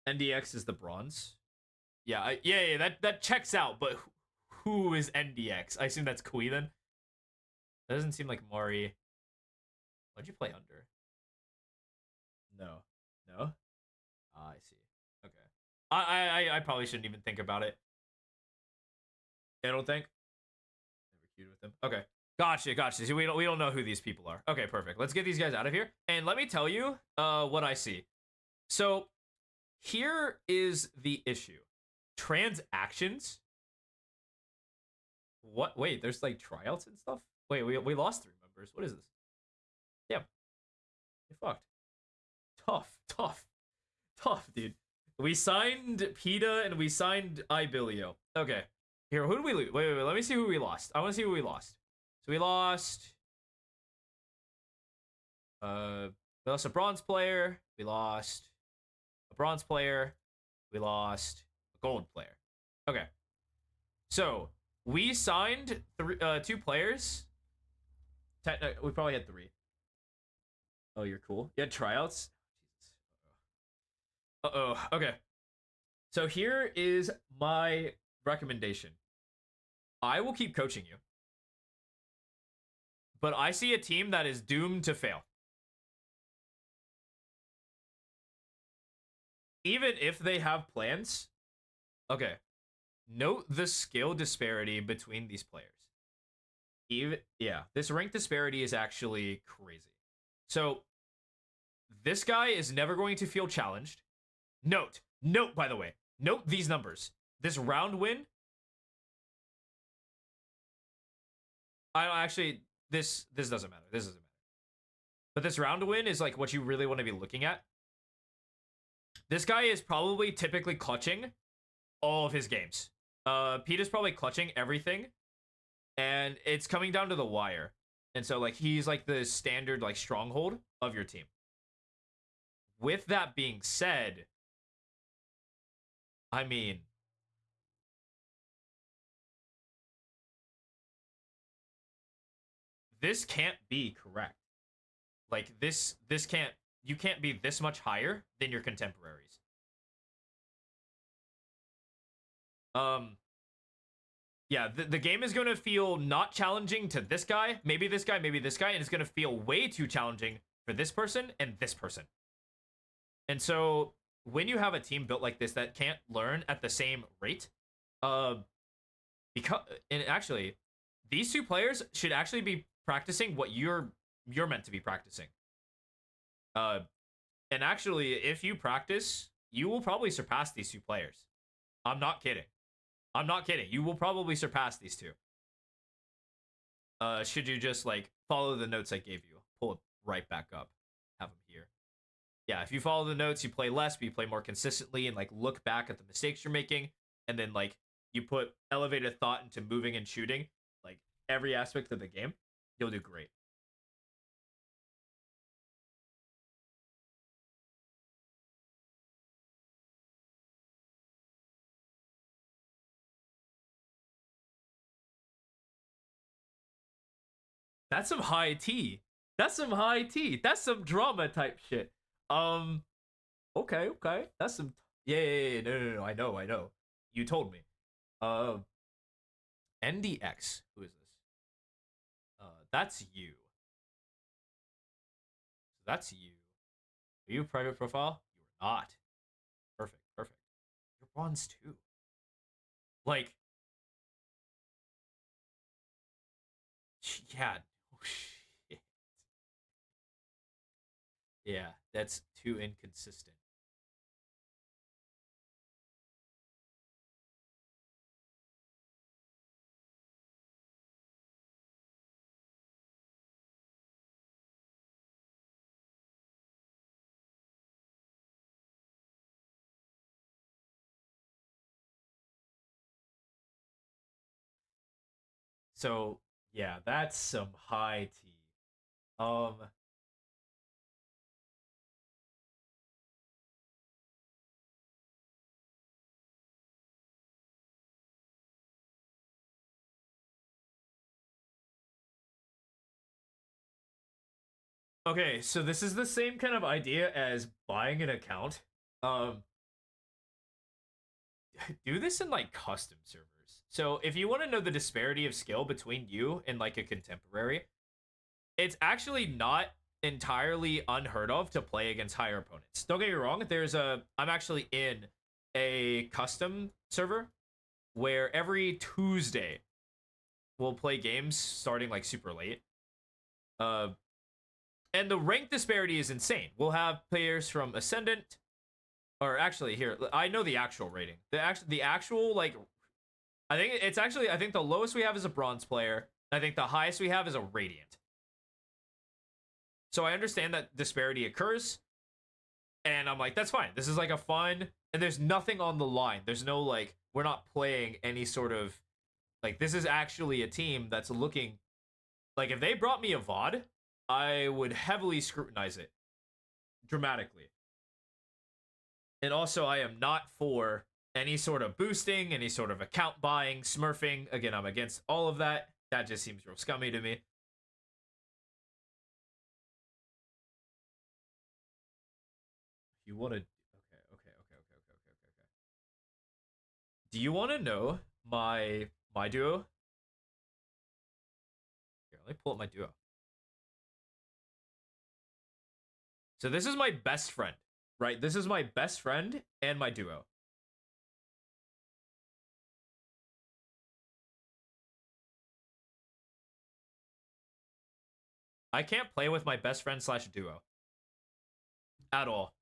[SPEAKER 1] NDX is the bronze. Yeah, yeah, that checks out, but who is NDX? I assume that's Kui then? That doesn't seem like Mari. Why'd you play under? No? Ah, I see. Okay. I probably shouldn't even think about it. I don't think. Never queued with them. Okay. Gotcha. So we don't know who these people are. Okay, perfect. Let's get these guys out of here. And let me tell you what I see. So here is the issue. Transactions. What? Wait, there's like tryouts and stuff? Wait, we lost 3 members. What is this? Yeah. You're fucked. Tough, dude. We signed PETA and we signed Ibilio. Okay. Here, who did we lose? Wait. Let me see who we lost. I want to see who we lost. So we lost a bronze player. We lost a bronze player. We lost a gold player. Okay. So we signed 2 players. We probably had 3. Oh, you're cool. You had tryouts? Uh-oh. Okay. So here is my recommendation. I will keep coaching you. But I see a team that is doomed to fail. Even if they have plans. Okay. Note the skill disparity between these players. This rank disparity is actually crazy. So, this guy is never going to feel challenged. Note, by the way, Note these numbers. This round win. I don't actually. This doesn't matter. This doesn't matter. But this round win is like what you really want to be looking at. This guy is probably typically clutching all of his games. Pete is probably clutching everything, and it's coming down to the wire. And so like he's like the standard like stronghold of your team. With that being said, I mean, this can't be correct. Like this can't, you can't be this much higher than your contemporaries. Yeah, the game is going to feel not challenging to this guy, maybe this guy, maybe this guy, and it's going to feel way too challenging for this person and this person. And so when you have a team built like this that can't learn at the same rate, because and actually these two players should actually be practicing what you're meant to be practicing. And actually, if you practice, you will probably surpass these two players. I'm not kidding. I'm not kidding. You will probably surpass these two. Should you just like follow the notes I gave you? Pull it right back up. Have them here. Yeah, if you follow the notes, you play less, but you play more consistently and like look back at the mistakes you're making, and then like you put elevated thought into moving and shooting, like every aspect of the game, you'll do great. That's some high tea. That's some high tea. That's some drama type shit. Okay, okay. That's some. Yeah. No. I know. You told me. NDX. Who is this? That's you. That's you. Are you a private profile? You are not. Perfect. You're bronze too. Like, yeah. Oh, shit. Yeah, that's too inconsistent. So yeah, that's some high tea. Um, okay, so this is the same kind of idea as buying an account. Um, do this in like custom servers. So if you want to know the disparity of skill between you and like a contemporary, it's actually not entirely unheard of to play against higher opponents. Don't get me wrong, I'm actually in a custom server where every Tuesday we'll play games starting like super late. And the rank disparity is insane. We'll have players from Ascendant, or actually here, I know the actual rating. The actual like, I think the lowest we have is a bronze player. I think the highest we have is a Radiant. So I understand that disparity occurs, and I'm like, that's fine. This is like a fun, and there's nothing on the line. There's no like, we're not playing any sort of, like, this is actually a team that's looking, like, if they brought me a VOD, I would heavily scrutinize it dramatically. And also, I am not for any sort of boosting, any sort of account buying, smurfing. Again, I'm against all of that. That just seems real scummy to me. You want to... Okay. Do you want to know my duo? Here, let me pull up my duo. So this is my best friend, right? This is my best friend and my duo. I can't play with my best friend slash duo at all.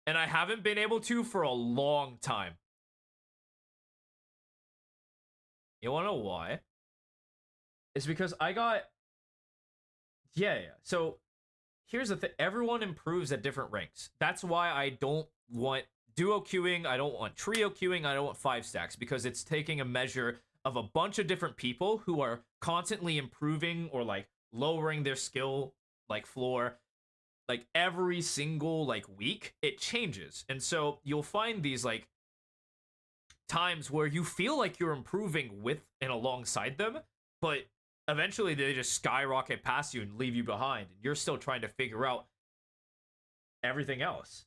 [SPEAKER 1] And I haven't been able to for a long time. You wanna know why? It's because I got... Yeah. So, here's the thing. Everyone improves at different ranks. That's why I don't want duo queuing, I don't want trio queuing, I don't want 5 stacks, because it's taking a measure of a bunch of different people who are constantly improving or like lowering their skill like floor like every single like week. It changes, and so you'll find these like times where you feel like you're improving with and alongside them, but eventually they just skyrocket past you and leave you behind, and you're still trying to figure out everything else.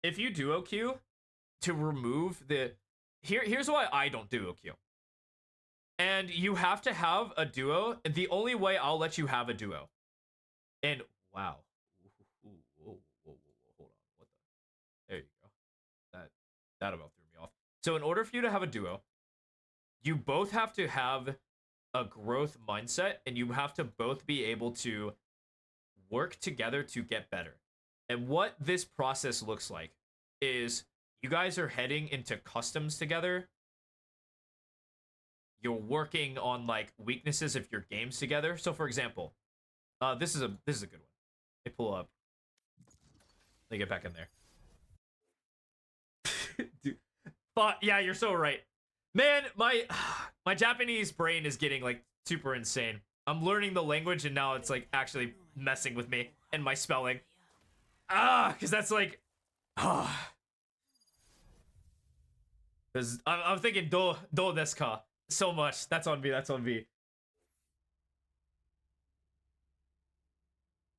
[SPEAKER 1] If you duo queue to remove the... Here's why I don't duo queue. And you have to have a duo. The only way I'll let you have a duo. And wow. Ooh, whoa, hold on. What the? There you go. That about threw me off. So in order for you to have a duo, you both have to have a growth mindset, and you have to both be able to work together to get better. And what this process looks like is you guys are heading into customs together. You're working on like weaknesses of your games together. So for example, this is a good one. Let me pull up. Let me get back in there. Dude. But yeah, you're so right. Man, my Japanese brain is getting like super insane. I'm learning the language, and now it's like actually messing with me and my spelling. Because that's like, because I'm thinking do desu ka so much. That's on me. That's on me.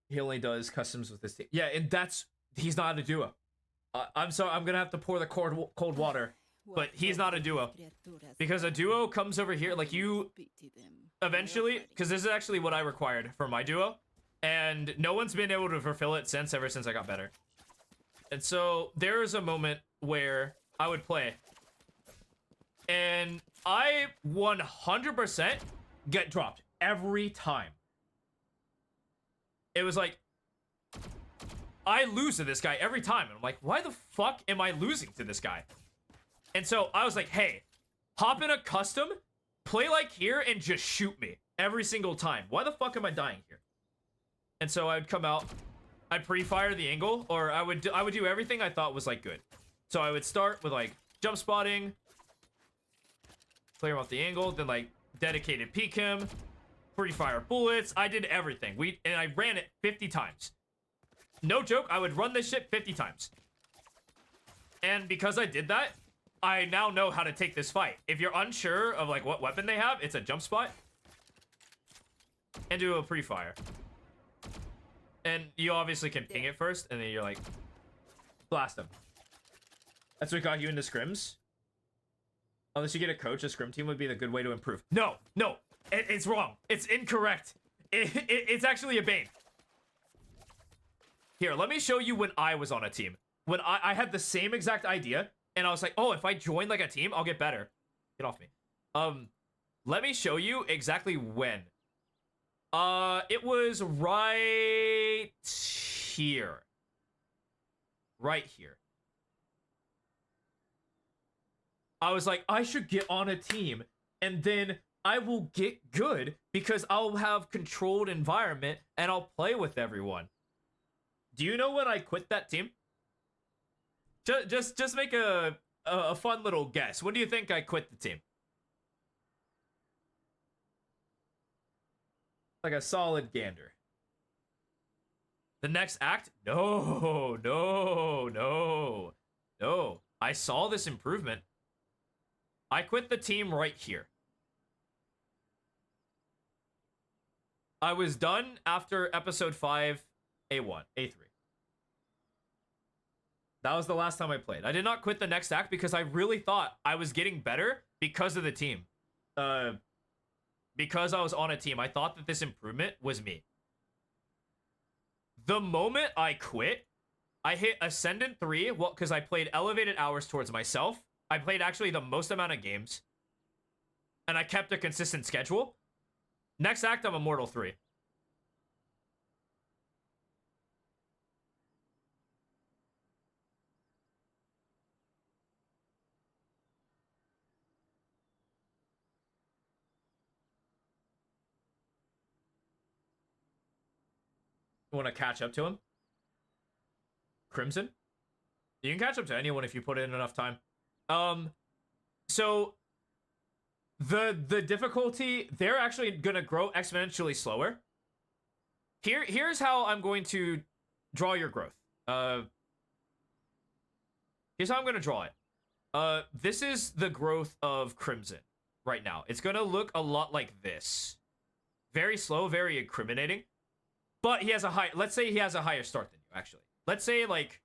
[SPEAKER 1] He only does customs with this team. Yeah, and he's not a duo. I'm sorry. I'm gonna have to pour the cold water, but he's not a duo, because a duo comes over here like you. Eventually, because this is actually what I required for my duo, and no one's been able to fulfill it ever since I got better. And so there is a moment where I would play, and I 100% get dropped every time. It was like, I lose to this guy every time. And I'm like, why the fuck am I losing to this guy? And so I was like, hey, hop in a custom, play like here, and just shoot me every single time. Why the fuck am I dying here? And so I would come out, I'd pre-fire the angle, or I would do everything I thought was like good. So I would start with like jump spotting, clear him off the angle, then like dedicated peek him, pre-fire bullets. I did everything. And I ran it 50 times. No joke, I would run this shit 50 times. And because I did that, I now know how to take this fight. If you're unsure of like what weapon they have, it's a jump spot and do a pre-fire. And you obviously can ping it first, and then you're like, blast them. That's what got you into scrims? Unless you get a coach, a scrim team would be the good way to improve. No, it's wrong. It's incorrect. It's actually a bane. Here, let me show you when I was on a team. When I had the same exact idea, and I was like, oh, if I join like a team, I'll get better. Get off me. Let me show you exactly when. It was right here. Right here. I was like, I should get on a team, and then I will get good because I'll have controlled environment and I'll play with everyone. Do you know when I quit that team? Just make a fun little guess. When do you think I quit the team? Like a solid gander. The next act? No. I saw this improvement. I quit the team right here. I was done after episode 5, A1, A3. That was the last time I played. I did not quit the next act because I really thought I was getting better because of the team. Because I was on a team, I thought that this improvement was me. The moment I quit, I hit Ascendant 3, well, because I played elevated hours towards myself. I played actually the most amount of games. and I kept a consistent schedule, next act I'm Immortal 3. You want to catch up to him? Crimson? You can catch up to anyone if you put in enough time. So the difficulty, they're actually gonna grow exponentially slower. Here's how I'm going to draw your growth. Here's how I'm gonna draw it. This is the growth of Crimson right now. It's gonna look a lot like this. Very slow, very incriminating. But he has a high, let's say he has a higher start than you, actually. Let's say, like,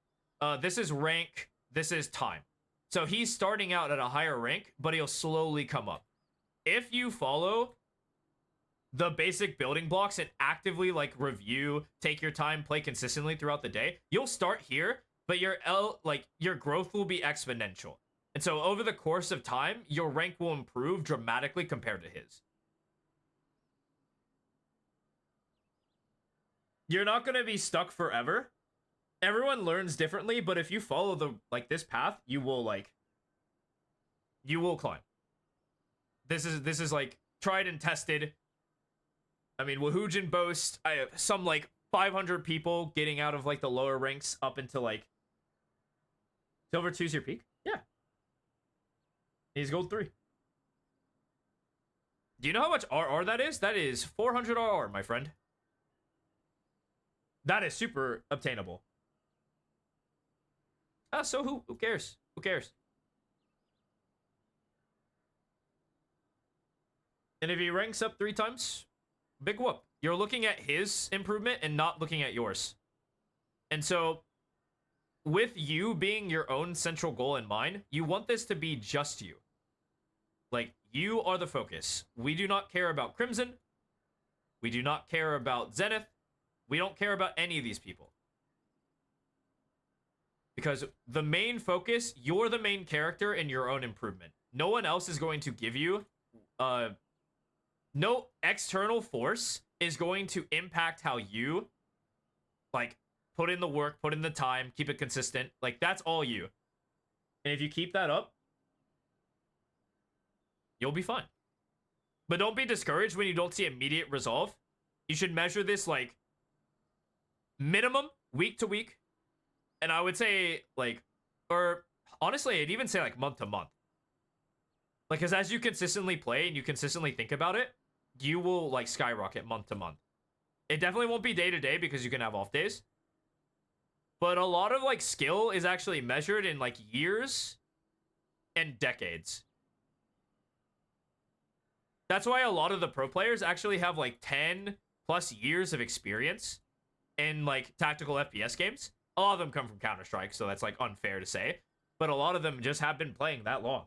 [SPEAKER 1] this is rank, this is time. So he's starting out at a higher rank, but he'll slowly come up. If you follow the basic building blocks and actively, like, review, take your time, play consistently throughout the day, you'll start here, but your growth will be exponential. And so over the course of time, your rank will improve dramatically compared to his. You're not going to be stuck forever. Everyone learns differently, but if you follow this path, you will climb. This is like tried and tested. I mean, Wahujin boasts some like 500 people getting out of like the lower ranks up into like Silver 2's your peak. Yeah. He's gold 3. Do you know how much RR that is? That is 400 RR, my friend. That is super obtainable. So who cares? Who cares? And if he ranks up 3 times, big whoop. You're looking at his improvement and not looking at yours. And so, with you being your own central goal in mind, you want this to be just you. Like, you are the focus. We do not care about Crimson. We do not care about Zenith. We don't care about any of these people. Because the main focus, you're the main character in your own improvement. No one else is going to give you, no external force is going to impact how you, like, put in the work, put in the time, keep it consistent. Like, that's all you. And if you keep that up, you'll be fine. But don't be discouraged when you don't see immediate resolve. You should measure this, like, minimum week to week. And I would say, like, or honestly, I'd even say, like, month to month. Like, because as you consistently play and you consistently think about it, you will, like, skyrocket month to month. It definitely won't be day to day because you can have off days. But a lot of, like, skill is actually measured in, like, years and decades. That's why a lot of the pro players actually have, like, 10 plus years of experience in, like, tactical FPS games. A lot of them come from Counter-Strike, so that's, like, unfair to say. But a lot of them just have been playing that long.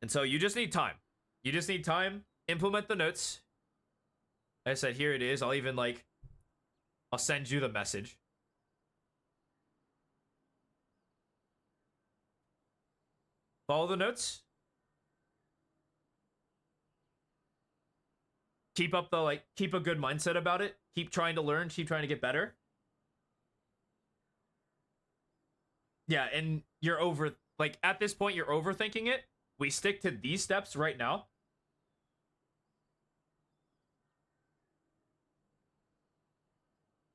[SPEAKER 1] And so you just need time. You just need time. Implement the notes. Like I said, here it is. I'll even, like, I'll send you the message. Follow the notes. Keep up the, like, keep a good mindset about it. Keep trying to learn. Keep trying to get better. Yeah, and you're over, like, at this point, you're overthinking it. We stick to these steps right now.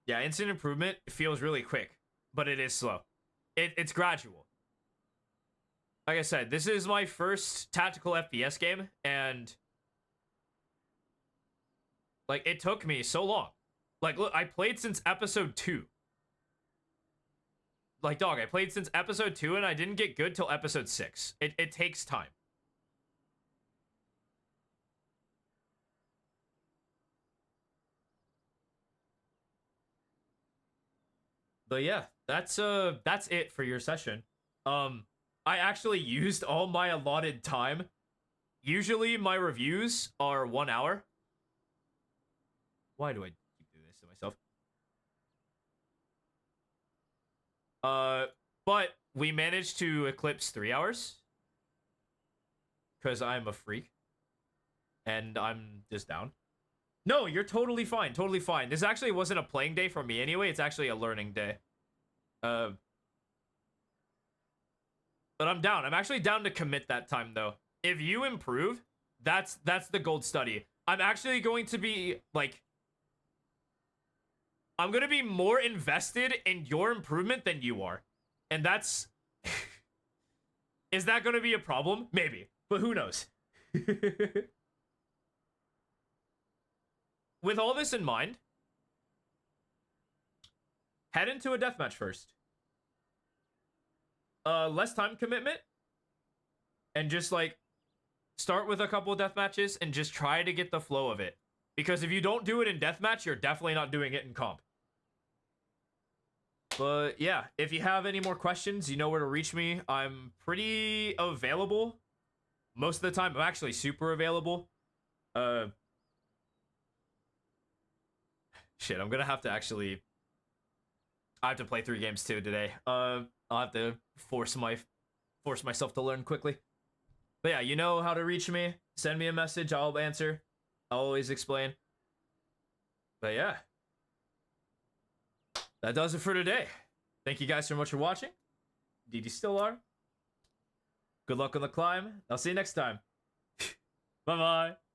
[SPEAKER 1] Yeah, instant improvement feels really quick, but it is slow. It's gradual. Like I said, this is my first tactical FPS game, and, like, it took me so long. Like, look, I played since episode 2. Like, dog, I played since episode 2, and I didn't get good till episode 6. It takes time. But yeah, that's it for your session. I actually used all my allotted time. Usually my reviews are 1 hour. Why do I keep doing this to myself? But we managed to eclipse 3 hours. because I'm a freak. And I'm just down. No, you're totally fine. Totally fine. This actually wasn't a playing day for me anyway. It's actually a learning day. But I'm down. I'm actually down to commit that time, though. If you improve, that's the gold study. I'm actually going to be, like... I'm going to be more invested in your improvement than you are. And that's... Is that going to be a problem? Maybe. But who knows? With all this in mind, head into a deathmatch first. Less time commitment. And just, like, start with a couple of deathmatches and just try to get the flow of it. Because if you don't do it in deathmatch, you're definitely not doing it in comp. But yeah, if you have any more questions, you know where to reach me. I'm pretty available. Most of the time, I'm actually super available. Shit, I'm gonna have to actually... I have to play 3 games too today. I'll have to force myself to learn quickly. But yeah, you know how to reach me. Send me a message, I'll answer. I'll always explain. But yeah. That does it for today. Thank you guys so much for watching. DD still are. Good luck on the climb. I'll see you next time. Bye-bye.